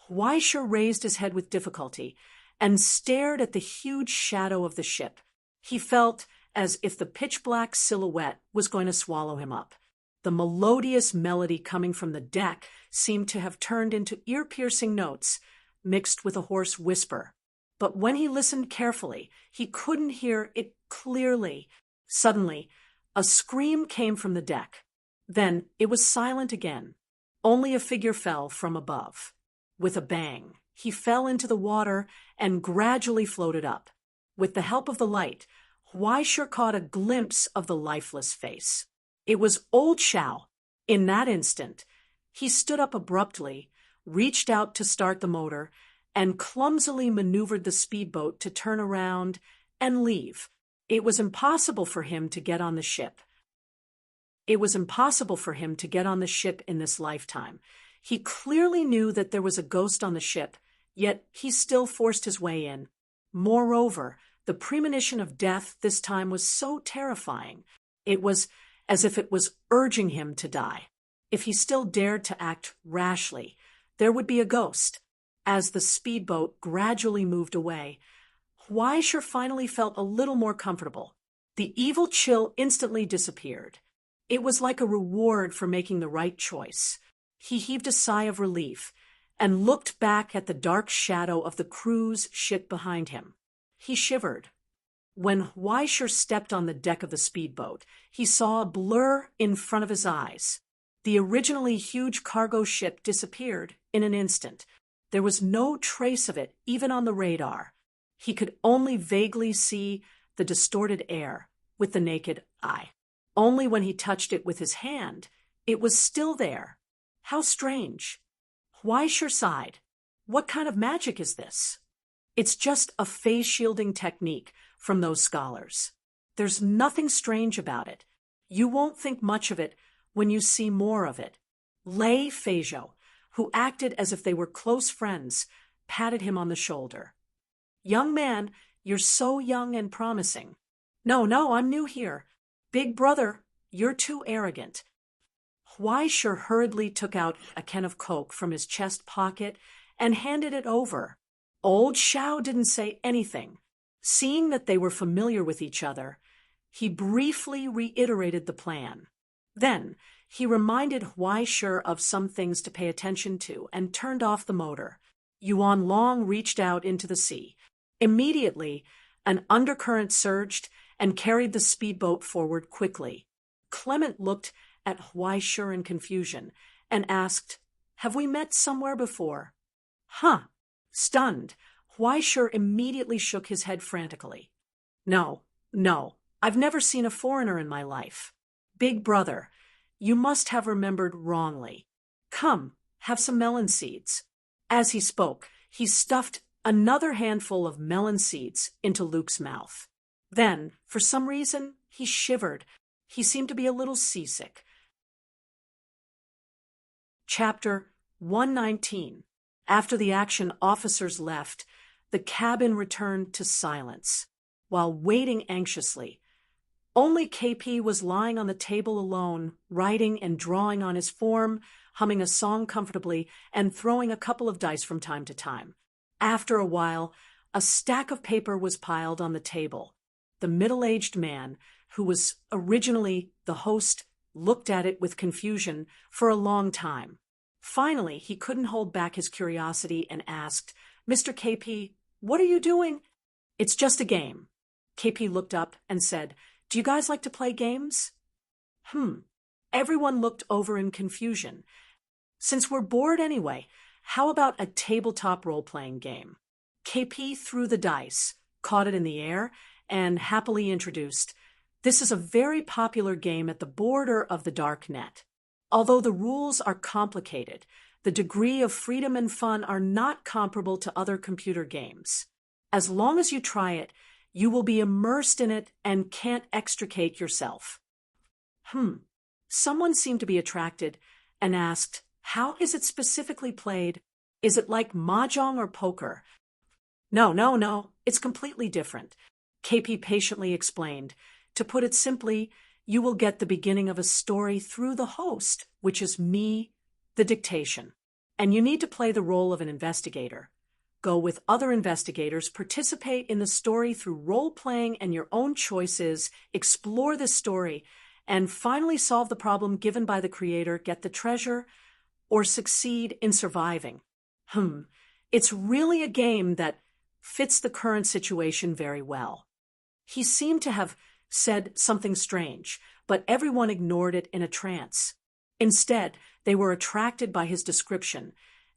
Huai Shi raised his head with difficulty and stared at the huge shadow of the ship. He felt as if the pitch-black silhouette was going to swallow him up. The melodious melody coming from the deck seemed to have turned into ear-piercing notes, mixed with a hoarse whisper. But when he listened carefully, he couldn't hear it clearly. Suddenly, a scream came from the deck. Then it was silent again. Only a figure fell from above. With a bang, he fell into the water and gradually floated up. With the help of the light, Huai Shi caught a glimpse of the lifeless face. It was Old Xiao. In that instant, he stood up abruptly, reached out to start the motor, and clumsily maneuvered the speedboat to turn around and leave. It was impossible for him to get on the ship. It was impossible for him to get on the ship in this lifetime. He clearly knew that there was a ghost on the ship, yet he still forced his way in. Moreover, the premonition of death this time was so terrifying. It was as if it was urging him to die. If he still dared to act rashly, there would be a ghost. As the speedboat gradually moved away, Huai Shi finally felt a little more comfortable. The evil chill instantly disappeared. It was like a reward for making the right choice. He heaved a sigh of relief and looked back at the dark shadow of the cruise ship behind him. He shivered. When Huai Shi stepped on the deck of the speedboat, he saw a blur in front of his eyes. The originally huge cargo ship disappeared in an instant. There was no trace of it, even on the radar. He could only vaguely see the distorted air with the naked eye. Only when he touched it with his hand, it was still there. How strange. Huai Shi sighed. What kind of magic is this? It's just a phase shielding technique from those scholars. There's nothing strange about it. You won't think much of it when you see more of it. Lei Feizhou, who acted as if they were close friends, patted him on the shoulder. Young man, you're so young and promising. No, I'm new here. Big brother, you're too arrogant. Huai Shi hurriedly took out a can of Coke from his chest pocket and handed it over. Old Xiao didn't say anything. Seeing that they were familiar with each other, he briefly reiterated the plan. Then, he reminded Huaishir of some things to pay attention to and turned off the motor. Yuan Long reached out into the sea. Immediately, an undercurrent surged and carried the speedboat forward quickly. Clement looked at Huaishir in confusion and asked, "Have we met somewhere before?" "Huh." Stunned, Huaishir immediately shook his head frantically. No, I've never seen a foreigner in my life. Big brother, you must have remembered wrongly. Come, have some melon seeds." As he spoke, he stuffed another handful of melon seeds into Luke's mouth. Then, for some reason, he shivered. He seemed to be a little seasick. Chapter 119. After the action officers left, the cabin returned to silence. While waiting anxiously, only KP was lying on the table alone, writing and drawing on his form, humming a song comfortably, and throwing a couple of dice from time to time. After a while, a stack of paper was piled on the table. The middle-aged man, who was originally the host, looked at it with confusion for a long time. Finally, he couldn't hold back his curiosity and asked, "Mr. KP, what are you doing?" "It's just a game." KP looked up and said, "Do you guys like to play games?" Everyone looked over in confusion. "Since we're bored anyway, how about a tabletop role-playing game?" KP threw the dice, caught it in the air, and happily introduced, "This is a very popular game at the border of the dark net. Although the rules are complicated, the degree of freedom and fun are not comparable to other computer games. As long as you try it, you will be immersed in it and can't extricate yourself." Someone seemed to be attracted and asked, "How is it specifically played? Is it like mahjong or poker?" No, it's completely different," KP patiently explained. "To put it simply, you will get the beginning of a story through the host, which is me, the dictation. And you need to play the role of an investigator. Go with other investigators, participate in the story through role-playing and your own choices, explore the story, and finally solve the problem given by the creator, get the treasure, or succeed in surviving." It's really a game that fits the current situation very well. He seemed to have said something strange, but everyone ignored it in a trance. Instead, they were attracted by his description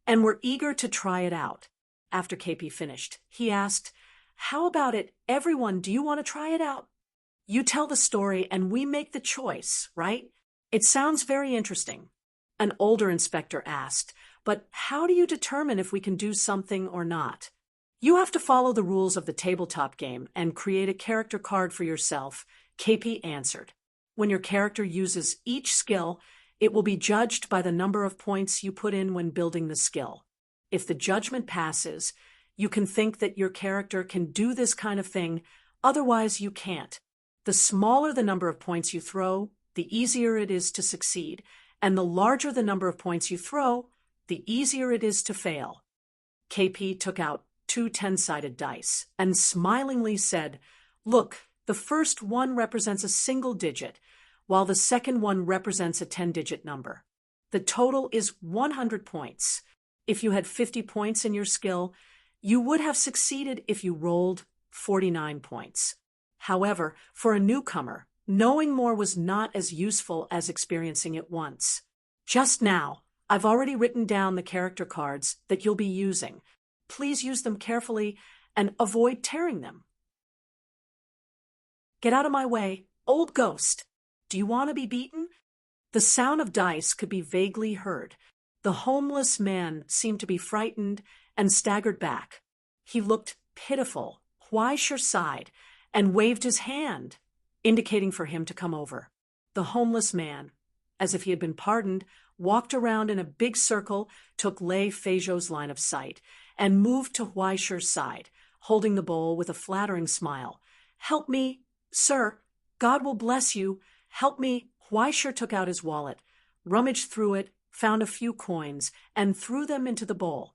and were eager to try it out. After KP finished, he asked, "How about it, everyone, do you want to try it out? You tell the story and we make the choice, right? It sounds very interesting." An older inspector asked, "But how do you determine if we can do something or not?" "You have to follow the rules of the tabletop game and create a character card for yourself," KP answered. "When your character uses each skill, it will be judged by the number of points you put in when building the skill. If the judgment passes, you can think that your character can do this kind of thing, otherwise you can't. The smaller the number of points you throw, the easier it is to succeed, and the larger the number of points you throw, the easier it is to fail." KP took out 2 10-sided dice and smilingly said, "Look, the first one represents a single digit, while the second one represents a 10-digit number. The total is 100 points. If you had 50 points in your skill, you would have succeeded if you rolled 49 points. However, for a newcomer, knowing more was not as useful as experiencing it once. Just now, I've already written down the character cards that you'll be using. Please use them carefully and avoid tearing them." "Get out of my way, old ghost. Do you want to be beaten?" The sound of dice could be vaguely heard. The homeless man seemed to be frightened and staggered back. He looked pitiful. Huaishir sighed and waved his hand, indicating for him to come over. The homeless man, as if he had been pardoned, walked around in a big circle, took Lei Feizhou's line of sight, and moved to Huaishir's side, holding the bowl with a flattering smile. "Help me, sir. God will bless you. Help me." Huaishir took out his wallet, rummaged through it, found a few coins, and threw them into the bowl.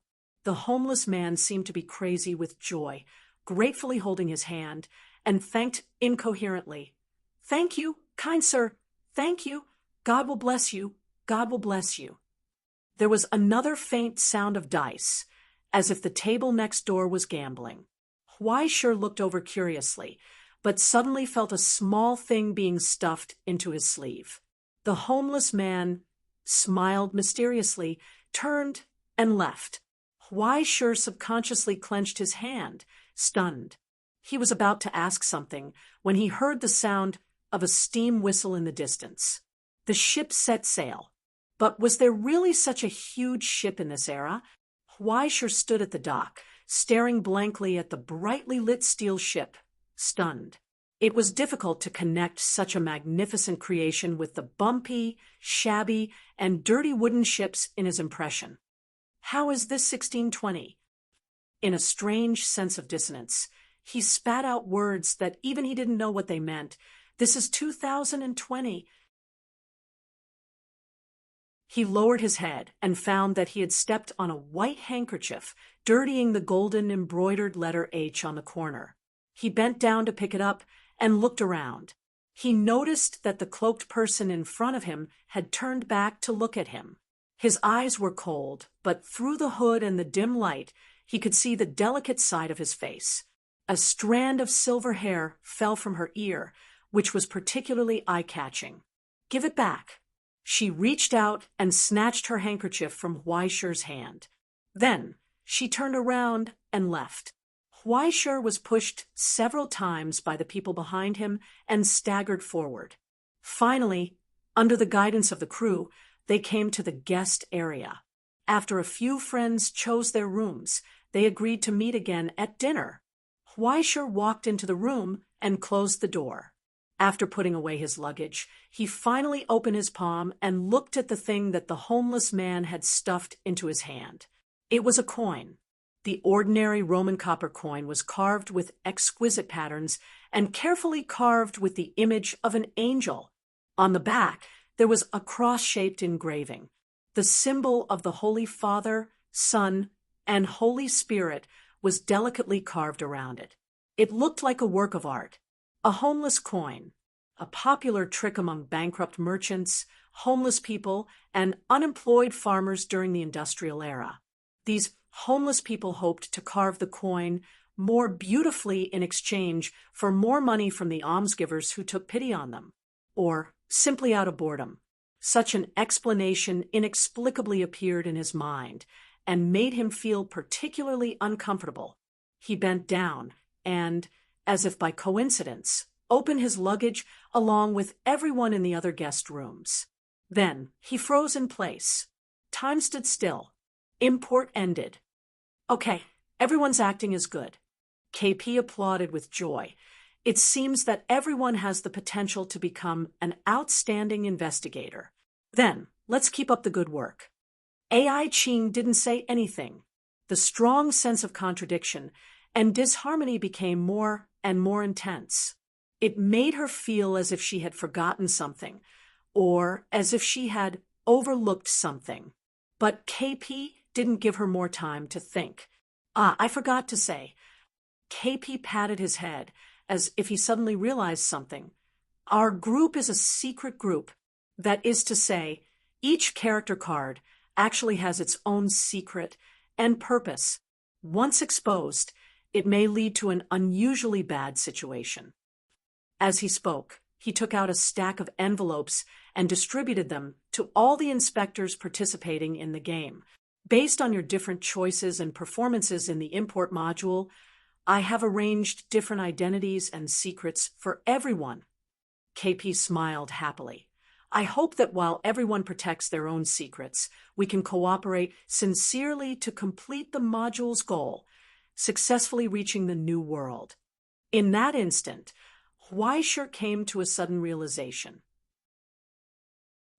The homeless man seemed to be crazy with joy, gratefully holding his hand, and thanked incoherently. "Thank you, kind sir. Thank you. God will bless you. God will bless you." There was another faint sound of dice, as if the table next door was gambling. Huaishir looked over curiously, but suddenly felt a small thing being stuffed into his sleeve. The homeless man smiled mysteriously, turned, and left. Huaishir subconsciously clenched his hand, stunned. He was about to ask something when he heard the sound of a steam whistle in the distance. The ship set sail. But was there really such a huge ship in this era? Huaishir stood at the dock, staring blankly at the brightly lit steel ship, stunned. It was difficult to connect such a magnificent creation with the bumpy, shabby, and dirty wooden ships in his impression. How is this 1620? In a strange sense of dissonance, he spat out words that even he didn't know what they meant. This is 2020. He lowered his head and found that he had stepped on a white handkerchief, dirtying the golden embroidered letter H on the corner. He bent down to pick it up and looked around. He noticed that the cloaked person in front of him had turned back to look at him. His eyes were cold, but through the hood and the dim light, he could see the delicate side of his face. A strand of silver hair fell from her ear, which was particularly eye-catching. "Give it back." She reached out and snatched her handkerchief from Huaishir's hand. Then she turned around and left. Huaishir was pushed several times by the people behind him and staggered forward. Finally, under the guidance of the crew, they came to the guest area. After a few friends chose their rooms, they agreed to meet again at dinner. Huaishir walked into the room and closed the door. After putting away his luggage, he finally opened his palm and looked at the thing that the homeless man had stuffed into his hand. It was a coin. The ordinary Roman copper coin was carved with exquisite patterns and carefully carved with the image of an angel. On the back, there was a cross-shaped engraving. The symbol of the Holy Father, Son, and Holy Spirit was delicately carved around it. It looked like a work of art. A homeless coin, a popular trick among bankrupt merchants, homeless people, and unemployed farmers during the industrial era. These homeless people hoped to carve the coin more beautifully in exchange for more money from the almsgivers who took pity on them, or simply out of boredom. Such an explanation inexplicably appeared in his mind and made him feel particularly uncomfortable. He bent down and, as if by coincidence, opened his luggage along with everyone in the other guest rooms. Then he froze in place. Time stood still. Import ended. "Okay, everyone's acting is good." KP applauded with joy. It seems that everyone has the potential to become an outstanding investigator. Then, let's keep up the good work. AI Ching didn't say anything. The strong sense of contradiction and disharmony became more and more intense. It made her feel as if she had forgotten something, or as if she had overlooked something. But KP didn't give her more time to think. I forgot to say. KP patted his head as if he suddenly realized something. Our group is a secret group. That is to say, each character card actually has its own secret and purpose. Once exposed, it may lead to an unusually bad situation. As he spoke, he took out a stack of envelopes and distributed them to all the inspectors participating in the game. Based on your different choices and performances in the import module, I have arranged different identities and secrets for everyone. KP smiled happily. I hope that while everyone protects their own secrets, we can cooperate sincerely to complete the module's goal, successfully reaching the new world. In that instant, Huaishir came to a sudden realization.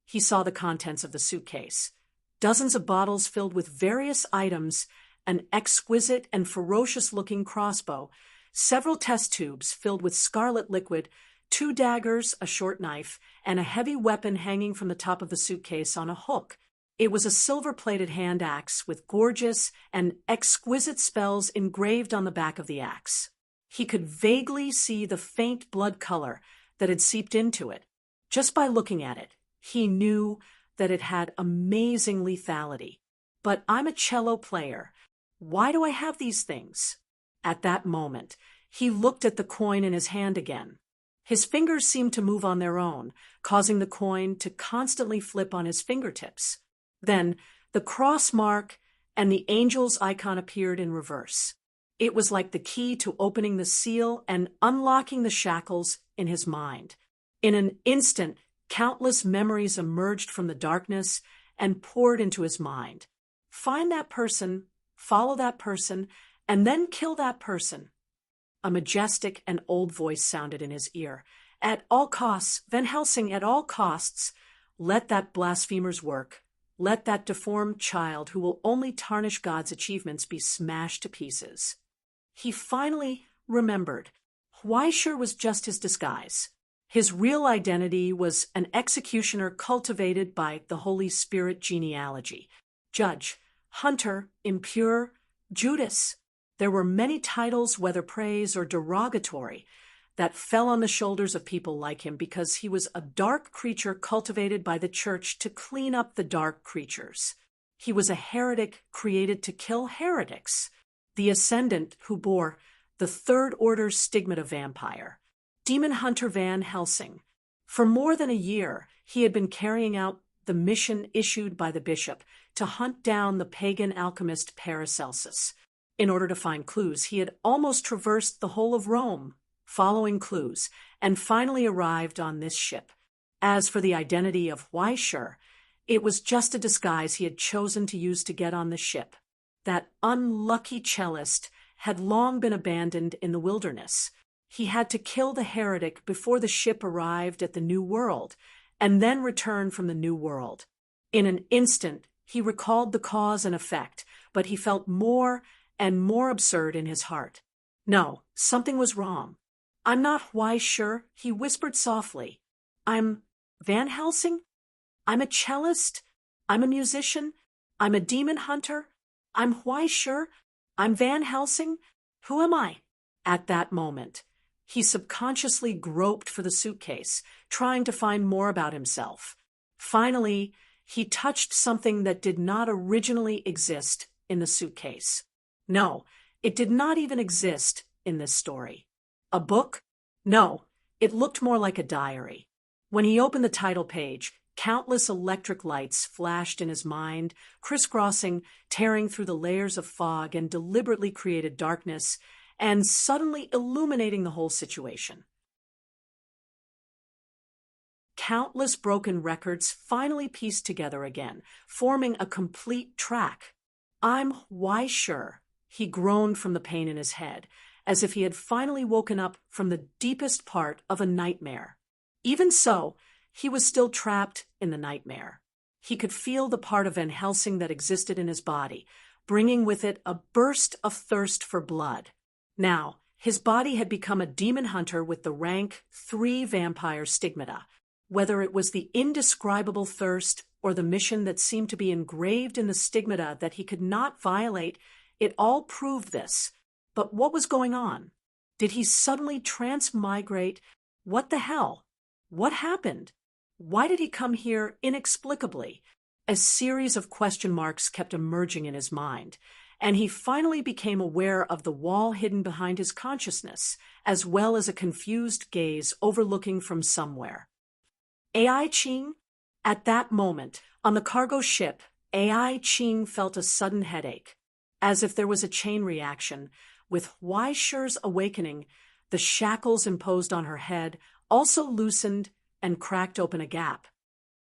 He saw the contents of the suitcase. Dozens of bottles filled with various items, an exquisite and ferocious-looking crossbow, several test tubes filled with scarlet liquid, 2 daggers, a short knife, and a heavy weapon hanging from the top of the suitcase on a hook. It was a silver-plated hand axe with gorgeous and exquisite spells engraved on the back of the axe. He could vaguely see the faint blood color that had seeped into it. Just by looking at it, he knew that it had amazing lethality. But I'm a cello player. Why do I have these things? At that moment, he looked at the coin in his hand again. His fingers seemed to move on their own, causing the coin to constantly flip on his fingertips. Then, the cross mark and the angel's icon appeared in reverse. It was like the key to opening the seal and unlocking the shackles in his mind. In an instant, countless memories emerged from the darkness and poured into his mind. Find that person, follow that person, and then kill that person. A majestic and old voice sounded in his ear. At all costs, Van Helsing, at all costs, let that blasphemer's work, let that deformed child who will only tarnish God's achievements be smashed to pieces. He finally remembered. Huaishir was just his disguise. His real identity was an executioner cultivated by the Holy Spirit genealogy. Judge, hunter, impure, Judas. There were many titles, whether praise or derogatory, that fell on the shoulders of people like him because he was a dark creature cultivated by the church to clean up the dark creatures. He was a heretic created to kill heretics, the ascendant who bore the third order stigmata vampire. Demon Hunter Van Helsing. For more than a year, he had been carrying out the mission issued by the bishop to hunt down the pagan alchemist Paracelsus. In order to find clues, he had almost traversed the whole of Rome, following clues, and finally arrived on this ship. As for the identity of Huaishir, it was just a disguise he had chosen to use to get on the ship. That unlucky cellist had long been abandoned in the wilderness. He had to kill the heretic before the ship arrived at the New World, and then return from the New World. In an instant, he recalled the cause and effect, but he felt more and more absurd in his heart. No, something was wrong. I'm not Huaishir, he whispered softly. I'm Van Helsing? I'm a cellist? I'm a musician? I'm a demon hunter? I'm Huaishir? I'm Van Helsing? Who am I? At that moment, he subconsciously groped for the suitcase, trying to find more about himself. Finally, he touched something that did not originally exist in the suitcase. No, it did not even exist in this story. A book? No, it looked more like a diary. When he opened the title page, countless electric lights flashed in his mind, crisscrossing, tearing through the layers of fog and deliberately created darkness, and suddenly illuminating the whole situation. Countless broken records finally pieced together again, forming a complete track. I'm Huaishir, he groaned from the pain in his head, as if he had finally woken up from the deepest part of a nightmare. Even so, he was still trapped in the nightmare. He could feel the part of Van Helsing that existed in his body, bringing with it a burst of thirst for blood. Now, his body had become a demon hunter with the rank 3 vampire stigmata. Whether it was the indescribable thirst or the mission that seemed to be engraved in the stigmata that he could not violate, it all proved this. But what was going on? Did he suddenly transmigrate? What the hell? What happened? Why did he come here inexplicably? A series of question marks kept emerging in his mind, and he finally became aware of the wall hidden behind his consciousness, as well as a confused gaze overlooking from somewhere. Ai Ching? At that moment, on the cargo ship, Ai Ching felt a sudden headache. As if there was a chain reaction, with Huaishir's awakening, the shackles imposed on her head also loosened and cracked open a gap.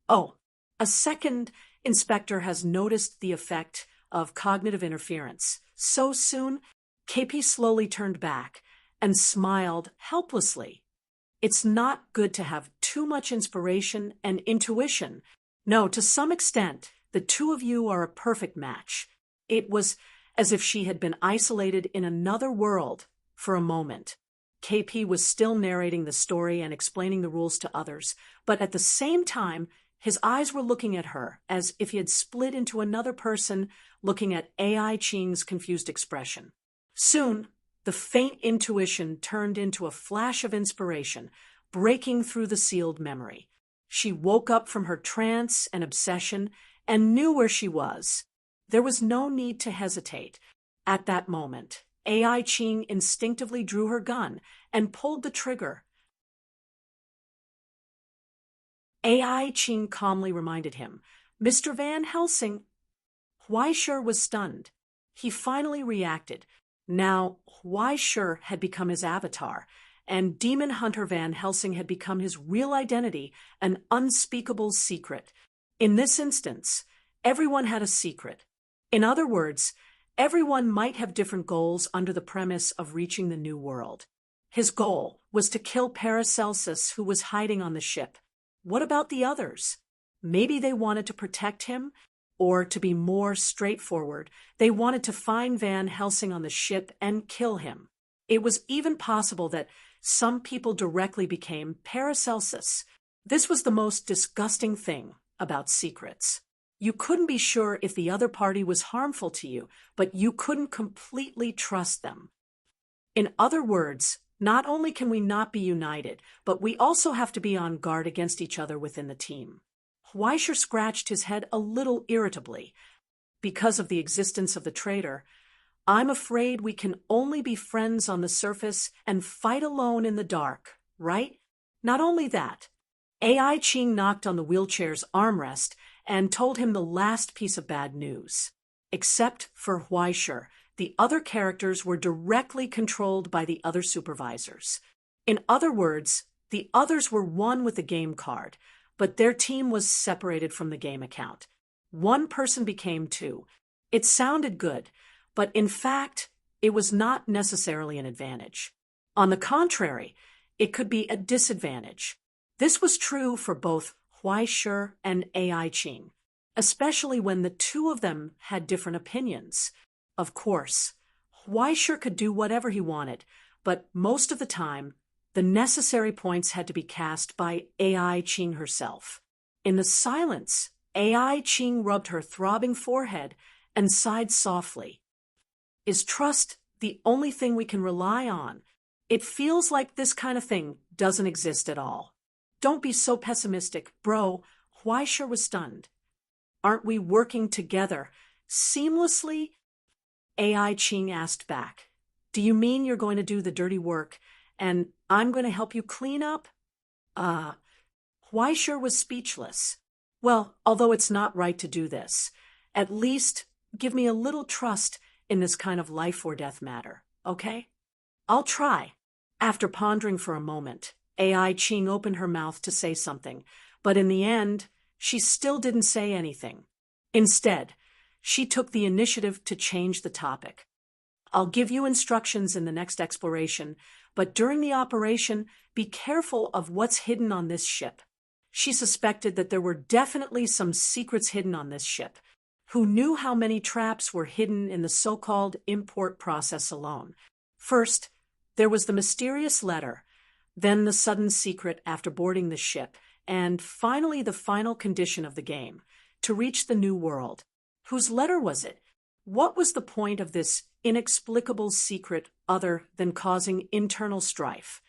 Oh, a second inspector has noticed the effect of cognitive interference. So soon, KP slowly turned back and smiled helplessly. It's not good to have too much inspiration and intuition. No, to some extent, the two of you are a perfect match. It was as if she had been isolated in another world for a moment. KP was still narrating the story and explaining the rules to others, but at the same time, His eyes were looking at her as if he had split into another person looking at AI Ching's confused expression. Soon, the faint intuition turned into a flash of inspiration, breaking through the sealed memory. She woke up from her trance and obsession and knew where she was. There was no need to hesitate. At that moment, AI Ching instinctively drew her gun and pulled the trigger. AI Ching calmly reminded him, "Mr. Van Helsing." Huaishur was stunned. He finally reacted. Now, Huaishur had become his avatar, and Demon Hunter Van Helsing had become his real identity, an unspeakable secret. In this instance, everyone had a secret. In other words, everyone might have different goals under the premise of reaching the new world. His goal was to kill Paracelsus, who was hiding on the ship. What about the others? Maybe they wanted to protect him, or to be more straightforward, they wanted to find Van Helsing on the ship and kill him. It was even possible that some people directly became Paracelsus. This was the most disgusting thing about secrets. You couldn't be sure if the other party was harmful to you, but you couldn't completely trust them. In other words, not only can we not be united, but we also have to be on guard against each other within the team. Huaishur scratched his head a little irritably. Because of the existence of the traitor, I'm afraid we can only be friends on the surface and fight alone in the dark, right? Not only that, AI Ching knocked on the wheelchair's armrest and told him the last piece of bad news. Except for Huaishur, the other characters were directly controlled by the other supervisors. In other words, the others were one with the game card, but their team was separated from the game account. One person became two. It sounded good, but in fact, it was not necessarily an advantage. On the contrary, it could be a disadvantage. This was true for both Huaishur and AI Ching, especially when the two of them had different opinions. Of course, Huaishur could do whatever he wanted, but most of the time, the necessary points had to be cast by AI Ching herself. In the silence, AI Ching rubbed her throbbing forehead and sighed softly. Is trust the only thing we can rely on? It feels like this kind of thing doesn't exist at all. Don't be so pessimistic, bro. Huaishur was stunned. Aren't we working together seamlessly? AI Ching asked back. Do you mean you're going to do the dirty work and I'm going to help you clean up? Huaishur was speechless. Well, although it's not right to do this, at least give me a little trust in this kind of life or death matter, okay? I'll try. After pondering for a moment, AI Ching opened her mouth to say something, but in the end, she still didn't say anything. Instead, she took the initiative to change the topic. I'll give you instructions in the next exploration, but during the operation, be careful of what's hidden on this ship. She suspected that there were definitely some secrets hidden on this ship. Who knew how many traps were hidden in the so-called import process alone? First, there was the mysterious letter, then the sudden secret after boarding the ship, and finally the final condition of the game, to reach the new world. Whose letter was it? What was the point of this inexplicable secret other than causing internal strife?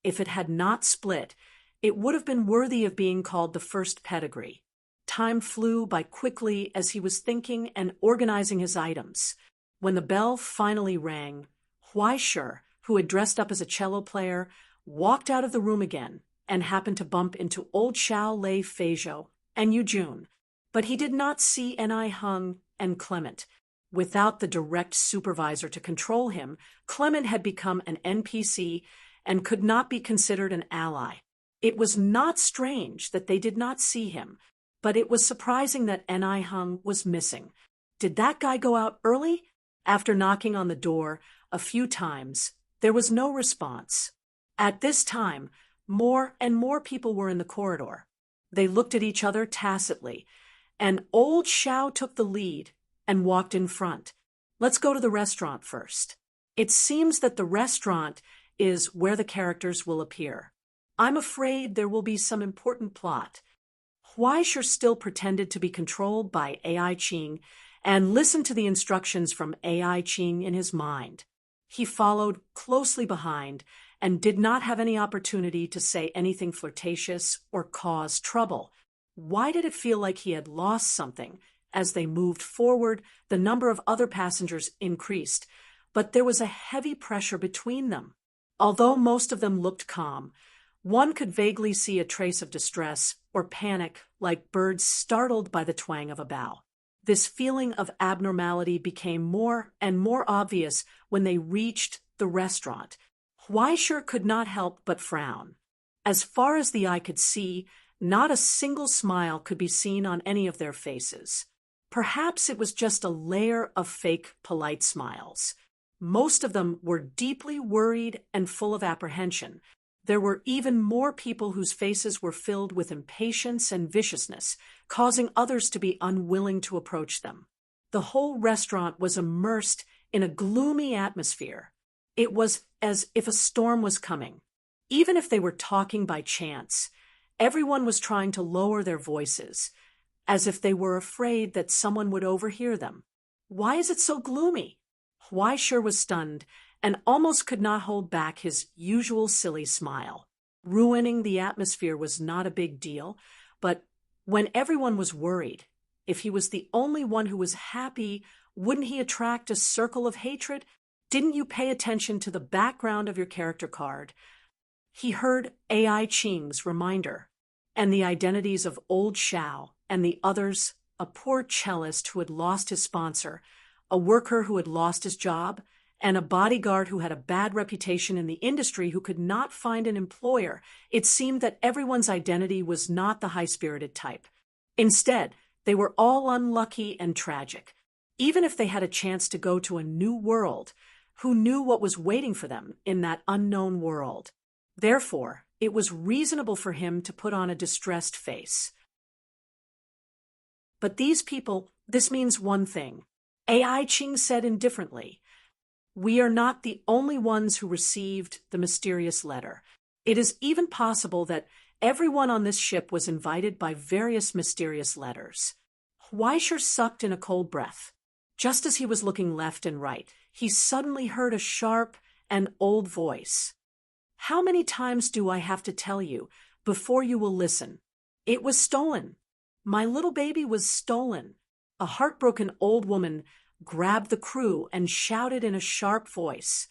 If it had not split, it would have been worthy of being called the first pedigree. Time flew by quickly as he was thinking and organizing his items. When the bell finally rang, Huaishur, who had dressed up as a cello player, walked out of the room again and happened to bump into old Xiao Lei Feizhou and Yujun. But he did not see Ni Hung and Clement. Without the direct supervisor to control him, Clement had become an NPC and could not be considered an ally. It was not strange that they did not see him, but it was surprising that Ni Hung was missing. Did that guy go out early? After knocking on the door a few times, there was no response. At this time, more and more people were in the corridor. They looked at each other tacitly, and old Xiao took the lead and walked in front. Let's go to the restaurant first. It seems that the restaurant is where the characters will appear. I'm afraid there will be some important plot. Huaisher still pretended to be controlled by AI Qing and listened to the instructions from AI Qing in his mind. He followed closely behind and did not have any opportunity to say anything flirtatious or cause trouble. Why did it feel like he had lost something? As they moved forward, the number of other passengers increased, but there was a heavy pressure between them. Although most of them looked calm, one could vaguely see a trace of distress or panic, like birds startled by the twang of a bow. This feeling of abnormality became more and more obvious when they reached the restaurant. Huaisher could not help but frown. As far as the eye could see, not a single smile could be seen on any of their faces. Perhaps it was just a layer of fake, polite smiles. Most of them were deeply worried and full of apprehension. There were even more people whose faces were filled with impatience and viciousness, causing others to be unwilling to approach them. The whole restaurant was immersed in a gloomy atmosphere. It was as if a storm was coming. Even if they were talking by chance, everyone was trying to lower their voices, as if they were afraid that someone would overhear them. Why is it so gloomy? Huaisher was stunned and almost could not hold back his usual silly smile. Ruining the atmosphere was not a big deal, but when everyone was worried, if he was the only one who was happy, wouldn't he attract a circle of hatred? Didn't you pay attention to the background of your character card? He heard AI Qing's reminder, and the identities of old Xiao and the others, a poor cellist who had lost his sponsor, a worker who had lost his job, and a bodyguard who had a bad reputation in the industry who could not find an employer. It seemed that everyone's identity was not the high-spirited type. Instead, they were all unlucky and tragic. Even if they had a chance to go to a new world, who knew what was waiting for them in that unknown world? Therefore, it was reasonable for him to put on a distressed face. But these people, this means one thing. AI Qing said indifferently, "We are not the only ones who received the mysterious letter. It is even possible that everyone on this ship was invited by various mysterious letters." Huaisher sucked in a cold breath. Just as he was looking left and right, he suddenly heard a sharp and old voice. "How many times do I have to tell you before you will listen? It was stolen. My little baby was stolen." A heartbroken old woman grabbed the crew and shouted in a sharp voice,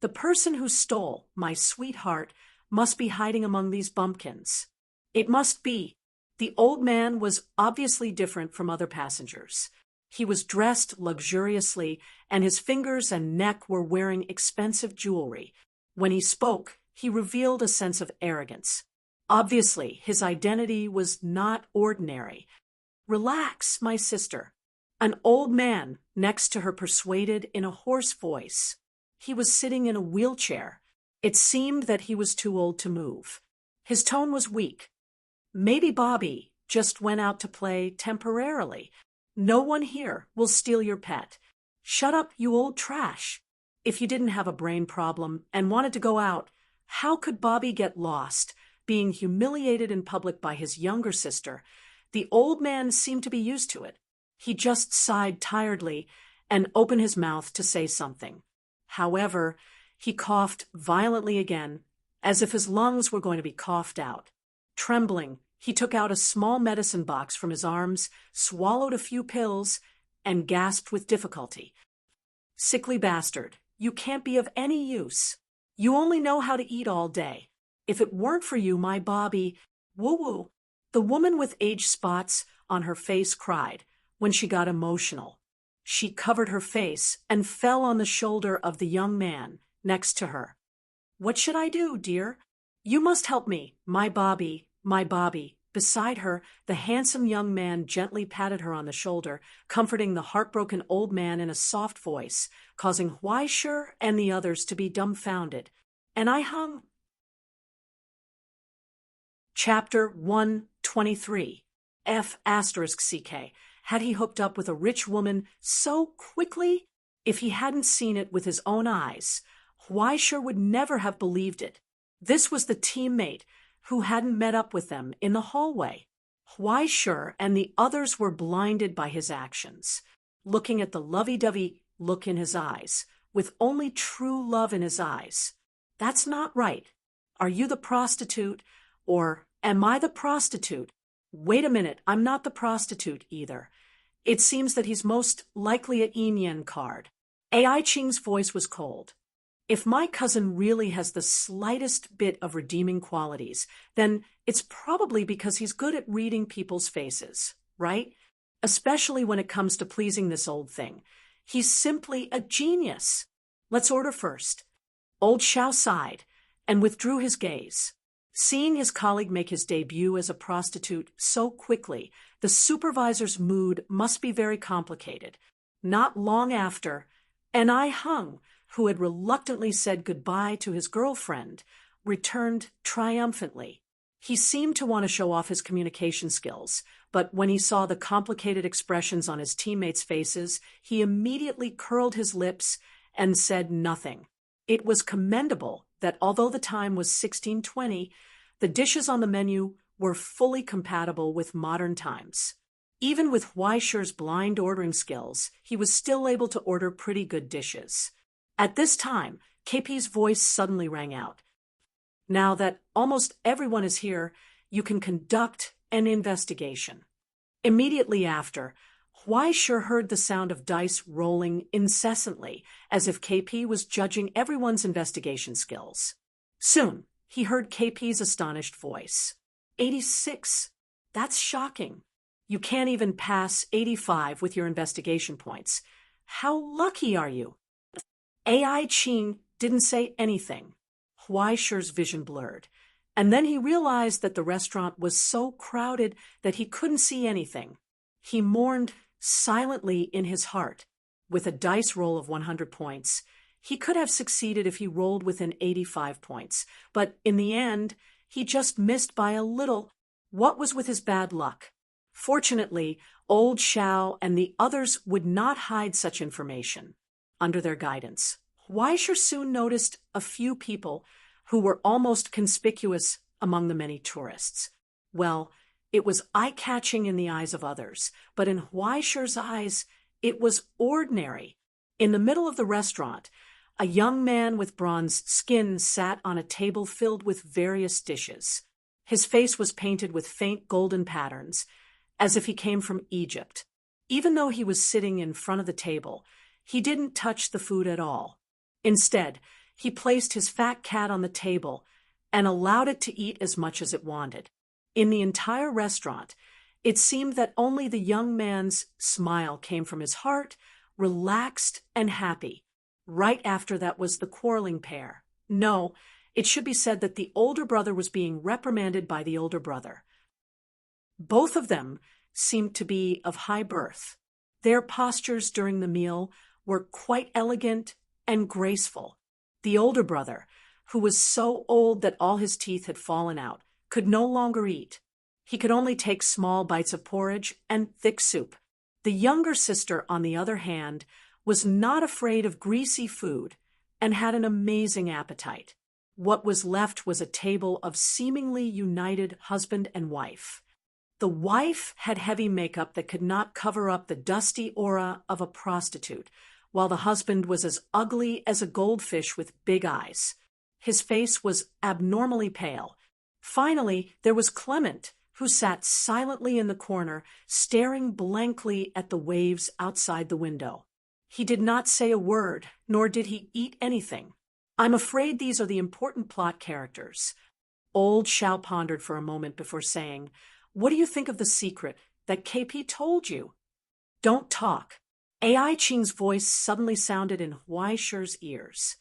"The person who stole my sweetheart must be hiding among these bumpkins. It must be." The old man was obviously different from other passengers. He was dressed luxuriously, and his fingers and neck were wearing expensive jewelry. When he spoke, he revealed a sense of arrogance. Obviously, his identity was not ordinary. "Relax, my sister." An old man next to her persuaded in a hoarse voice. He was sitting in a wheelchair. It seemed that he was too old to move. His tone was weak. "Maybe Bobby just went out to play temporarily. No one here will steal your pet. Shut up, you old trash." If you didn't have a brain problem and wanted to go out, how could Bobby get lost, being humiliated in public by his younger sister? The old man seemed to be used to it. He just sighed tiredly and opened his mouth to say something. However, he coughed violently again, as if his lungs were going to be coughed out. Trembling, he took out a small medicine box from his arms, swallowed a few pills, and gasped with difficulty. "Sickly bastard, you can't be of any use. You only know how to eat all day. If it weren't for you, my Bobby..." "Woo-woo." The woman with age spots on her face cried when she got emotional. She covered her face and fell on the shoulder of the young man next to her. "What should I do, dear? You must help me, my Bobby, my Bobby." Beside her, the handsome young man gently patted her on the shoulder, comforting the heartbroken old man in a soft voice, causing Huaisher and the others to be dumbfounded. And I hung. Chapter 123. F***CK. Had he hooked up with a rich woman so quickly? If he hadn't seen it with his own eyes, Huaisher would never have believed it. This was the teammate who hadn't met up with them in the hallway. Huaishur and the others were blinded by his actions, looking at the lovey-dovey look in his eyes, with only true love in his eyes. That's not right. Are you the prostitute? Or am I the prostitute? Wait a minute, I'm not the prostitute either. It seems that he's most likely a Yin card. Ai Ching's voice was cold. If my cousin really has the slightest bit of redeeming qualities, then it's probably because he's good at reading people's faces, right? Especially when it comes to pleasing this old thing. He's simply a genius. Let's order first. Old Xiao sighed and withdrew his gaze. Seeing his colleague make his debut as a prostitute so quickly, the supervisor's mood must be very complicated. Not long after, Ai Hung, who had reluctantly said goodbye to his girlfriend, returned triumphantly. He seemed to want to show off his communication skills, but when he saw the complicated expressions on his teammates' faces, he immediately curled his lips and said nothing. It was commendable that although the time was 1620, the dishes on the menu were fully compatible with modern times. Even with Huaishur's blind ordering skills, he was still able to order pretty good dishes. At this time, KP's voice suddenly rang out. Now that almost everyone is here, you can conduct an investigation. Immediately after, Huaishur heard the sound of dice rolling incessantly, as if KP was judging everyone's investigation skills. Soon, he heard KP's astonished voice. 86. That's shocking. You can't even pass 85 with your investigation points. How lucky are you? Ai Ching didn't say anything. Huaishur's vision blurred, and then he realized that the restaurant was so crowded that he couldn't see anything. He mourned silently in his heart. With a dice roll of 100 points, he could have succeeded if he rolled within 85 points, but in the end, he just missed by a little. What was with his bad luck? Fortunately, old Xiao and the others would not hide such information. Under their guidance, Huaishur soon noticed a few people who were almost conspicuous among the many tourists. Well, it was eye-catching in the eyes of others, but in Huaishur's eyes, it was ordinary. In the middle of the restaurant, a young man with bronzed skin sat on a table filled with various dishes. His face was painted with faint golden patterns, as if he came from Egypt. Even though he was sitting in front of the table, he didn't touch the food at all. Instead, he placed his fat cat on the table and allowed it to eat as much as it wanted. In the entire restaurant, it seemed that only the young man's smile came from his heart, relaxed and happy. Right after that was the quarreling pair. No, it should be said that the older brother was being reprimanded by the older brother. Both of them seemed to be of high birth. Their postures during the meal were quite elegant and graceful. The older brother, who was so old that all his teeth had fallen out, could no longer eat. He could only take small bites of porridge and thick soup. The younger sister, on the other hand, was not afraid of greasy food and had an amazing appetite. What was left was a table of seemingly united husband and wife. The wife had heavy makeup that could not cover up the dusty aura of a prostitute, while the husband was as ugly as a goldfish with big eyes. His face was abnormally pale. Finally, there was Clement, who sat silently in the corner, staring blankly at the waves outside the window. He did not say a word, nor did he eat anything. I'm afraid these are the important plot characters. Old Xiao pondered for a moment before saying, "What do you think of the secret that KP told you?" "Don't talk." Ai Ching's voice suddenly sounded in Huaishur's ears.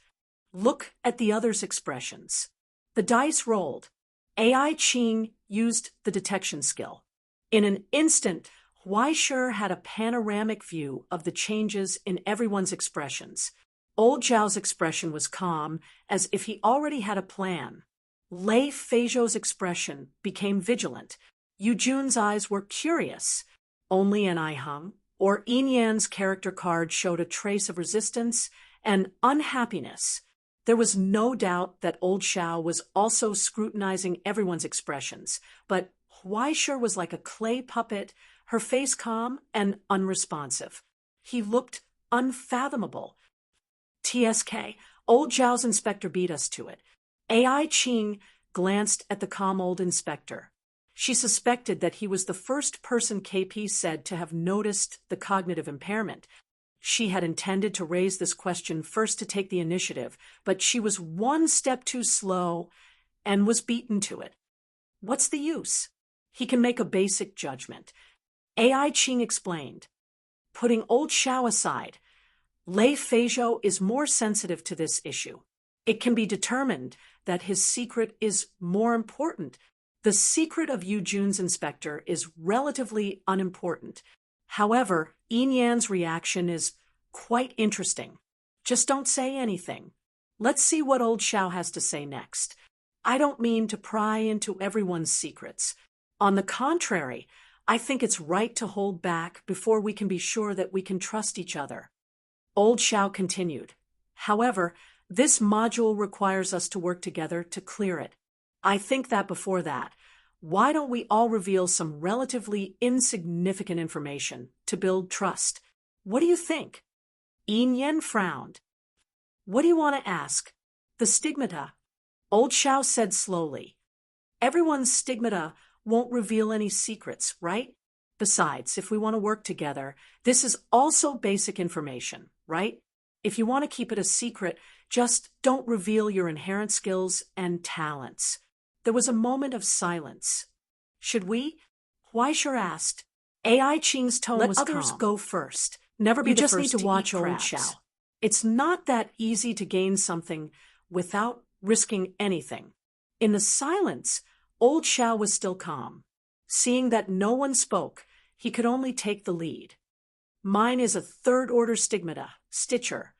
Look at the others' expressions. The dice rolled. Ai Ching used the detection skill. In an instant, Huaishur had a panoramic view of the changes in everyone's expressions. Old Zhao's expression was calm, as if he already had a plan. Lei Feizhou's expression became vigilant. Yu Jun's eyes were curious. Only Ai Hung or Yin Yan's character card showed a trace of resistance and unhappiness. There was no doubt that old Xiao was also scrutinizing everyone's expressions, but Huaishur was like a clay puppet, her face calm and unresponsive. He looked unfathomable. TSK, old Zhao's inspector beat us to it. AI Qing glanced at the calm old inspector. She suspected that he was the first person KP said to have noticed the cognitive impairment. She had intended to raise this question first to take the initiative, but she was one step too slow and was beaten to it. What's the use? He can make a basic judgment. AI Qing explained. Putting old Xiao aside, Lei Feizhou is more sensitive to this issue. It can be determined that his secret is more important. The secret of Yu Jun's inspector is relatively unimportant. However, Yin Yan's reaction is quite interesting. Just don't say anything. Let's see what old Xiao has to say next. I don't mean to pry into everyone's secrets. On the contrary, I think it's right to hold back before we can be sure that we can trust each other. Old Xiao continued. However, this module requires us to work together to clear it. I think that before that, why don't we all reveal some relatively insignificant information to build trust? What do you think? Yin Yan frowned. What do you want to ask? The stigmata. Old Xiao said slowly. Everyone's stigmata won't reveal any secrets, right? Besides, if we want to work together, this is also basic information, right? If you want to keep it a secret, just don't reveal your inherent skills and talents. There was a moment of silence. Should we? Huaishur asked. AI Qing's tone was calm. Let others go first. Never be the first to eat crabs. You just need to watch old Xiao. It's not that easy to gain something without risking anything. In the silence, old Xiao was still calm. Seeing that no one spoke, he could only take the lead. Mine is a third-order stigmata, Stitcher.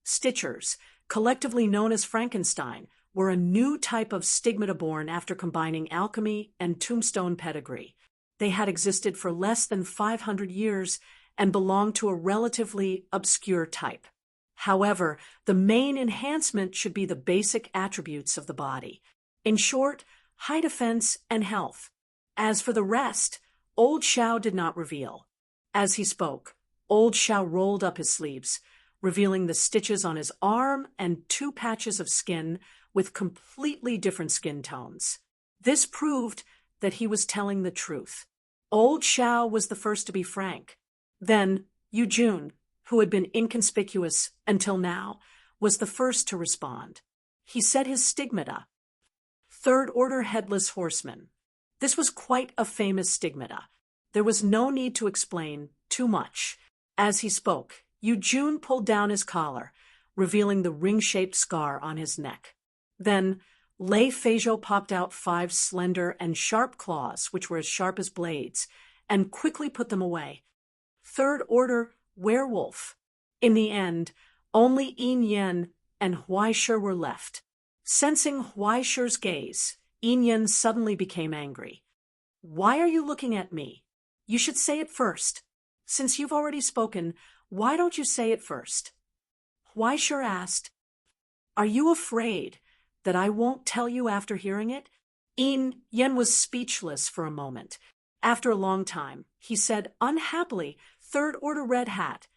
Stitchers, collectively known as Frankenstein, were a new type of stigmata born after combining alchemy and tombstone pedigree. They had existed for less than 500 years and belonged to a relatively obscure type. However, the main enhancement should be the basic attributes of the body. In short, high defense and health. As for the rest, old Xiao did not reveal. As he spoke, old Xiao rolled up his sleeves, revealing the stitches on his arm and 2 patches of skin with completely different skin tones. This proved that he was telling the truth. Old Xiao was the first to be frank. Then, Yu Jun, who had been inconspicuous until now, was the first to respond. He said his stigmata. Third-order headless horseman. This was quite a famous stigmata. There was no need to explain too much. As he spoke, Yu Jun pulled down his collar, revealing the ring-shaped scar on his neck. Then, Lei Feizhou popped out 5 slender and sharp claws, which were as sharp as blades, and quickly put them away. Third-order werewolf. In the end, only Yin Yan and Huaishur were left. Sensing Huaishur's gaze, Yin Yan suddenly became angry. Why are you looking at me? You should say it first. Since you've already spoken, why don't you say it first? Huaishur asked, Are you afraid that I won't tell you after hearing it? Yin Yan was speechless for a moment. After a long time, he said unhappily, Third-order red hat.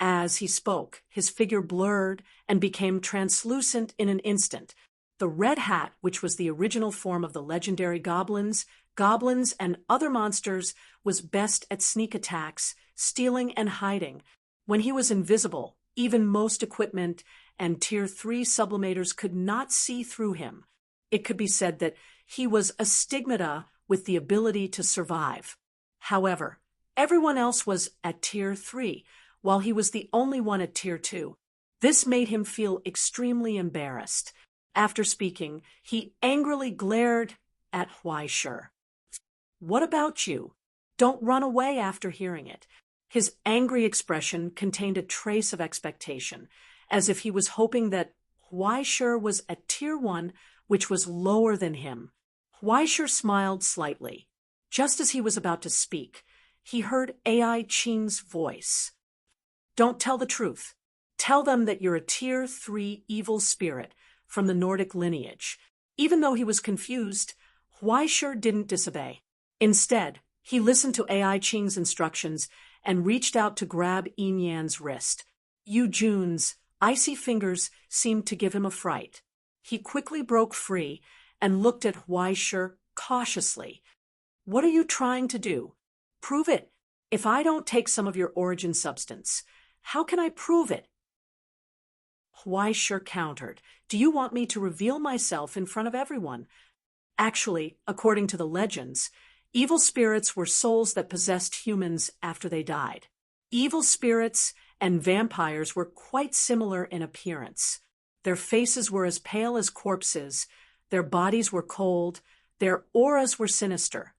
As he spoke, his figure blurred and became translucent in an instant. The red hat, which was the original form of the legendary goblins, and other monsters, was best at sneak attacks, stealing and hiding. When he was invisible, even most equipment and Tier 3 sublimators could not see through him. It could be said that he was a stigmata with the ability to survive. However, everyone else was at Tier 3, while he was the only one at Tier 2. This made him feel extremely embarrassed. After speaking, he angrily glared at Huaishur. What about you? Don't run away after hearing it. His angry expression contained a trace of expectation, as if he was hoping that Huaishur was at Tier 1, which was lower than him. Huaishur smiled slightly. Just as he was about to speak, he heard AI Qing's voice. Don't tell the truth. Tell them that you're a Tier 3 evil spirit, from the Nordic lineage. Even though he was confused, Huaishur didn't disobey. Instead, he listened to Ai Qing's instructions and reached out to grab Yin Yan's wrist. Yu Jun's icy fingers seemed to give him a fright. He quickly broke free and looked at Huaishur cautiously. "What are you trying to do? Prove it. If I don't take some of your origin substance, how can I prove it?" Huaishur countered. "Do you want me to reveal myself in front of everyone?" Actually, according to the legends, evil spirits were souls that possessed humans after they died. Evil spirits and vampires were quite similar in appearance. Their faces were as pale as corpses, their bodies were cold, their auras were sinister,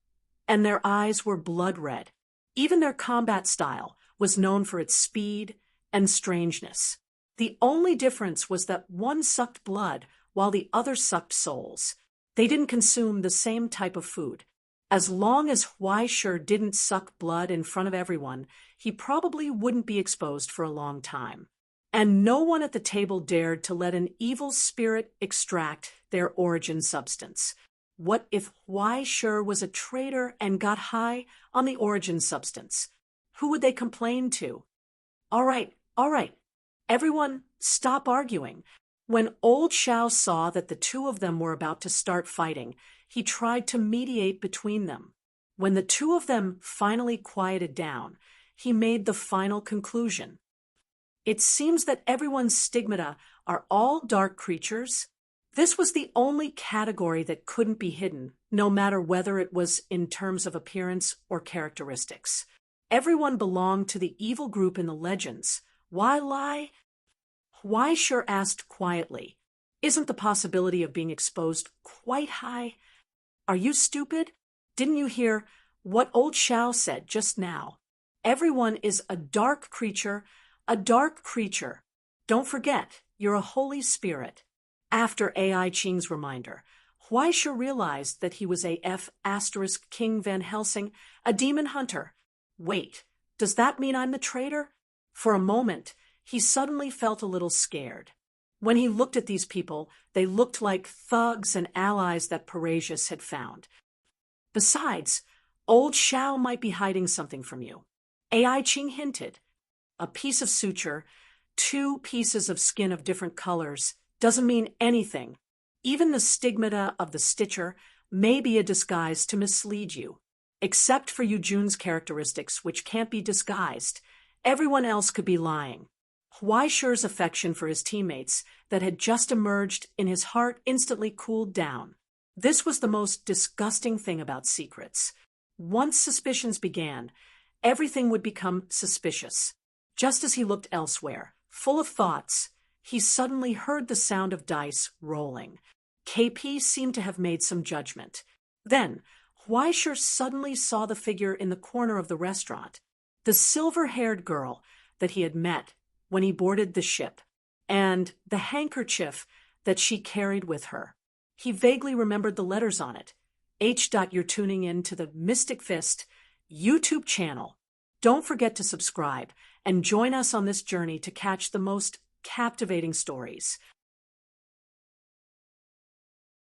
and their eyes were blood red. Even their combat style was known for its speed and strangeness. The only difference was that one sucked blood while the other sucked souls. They didn't consume the same type of food. As long as Huaishur didn't suck blood in front of everyone, he probably wouldn't be exposed for a long time. And no one at the table dared to let an evil spirit extract their origin substance. What if Huaishur was a traitor and got high on the origin substance? Who would they complain to? All right. Everyone, stop arguing. When old Xiao saw that the two of them were about to start fighting, he tried to mediate between them. When the two of them finally quieted down, he made the final conclusion. "It seems that everyone's stigmata are all dark creatures." This was the only category that couldn't be hidden, no matter whether it was in terms of appearance or characteristics. Everyone belonged to the evil group in the legends. Why lie? Huaishur asked quietly, "Isn't the possibility of being exposed quite high? Are you stupid? Didn't you hear what old Xiao said just now? Everyone is a dark creature, a dark creature. Don't forget, you're a holy spirit." After Ai Qing's reminder, Huaishur realized that he was a King Van Helsing, a demon hunter. Wait, does that mean I'm the traitor? For a moment, he suddenly felt a little scared. When he looked at these people, they looked like thugs and allies that Parasius had found. Besides, old Xiao might be hiding something from you. Ai Qing hinted. A piece of suture, 2 pieces of skin of different colors, doesn't mean anything. Even the stigmata of the stitcher may be a disguise to mislead you. Except for Yu Jun's characteristics, which can't be disguised, everyone else could be lying. Huaishur's affection for his teammates that had just emerged in his heart instantly cooled down. This was the most disgusting thing about secrets. Once suspicions began, everything would become suspicious. Just as he looked elsewhere, full of thoughts, he suddenly heard the sound of dice rolling. KP seemed to have made some judgment. Then, Huaishur suddenly saw the figure in the corner of the restaurant, the silver-haired girl that he had met when he boarded the ship, and the handkerchief that she carried with her. He vaguely remembered the letters on it. You're tuning in to the Mystic Fist YouTube channel. Don't forget to subscribe and join us on this journey to catch the most captivating stories.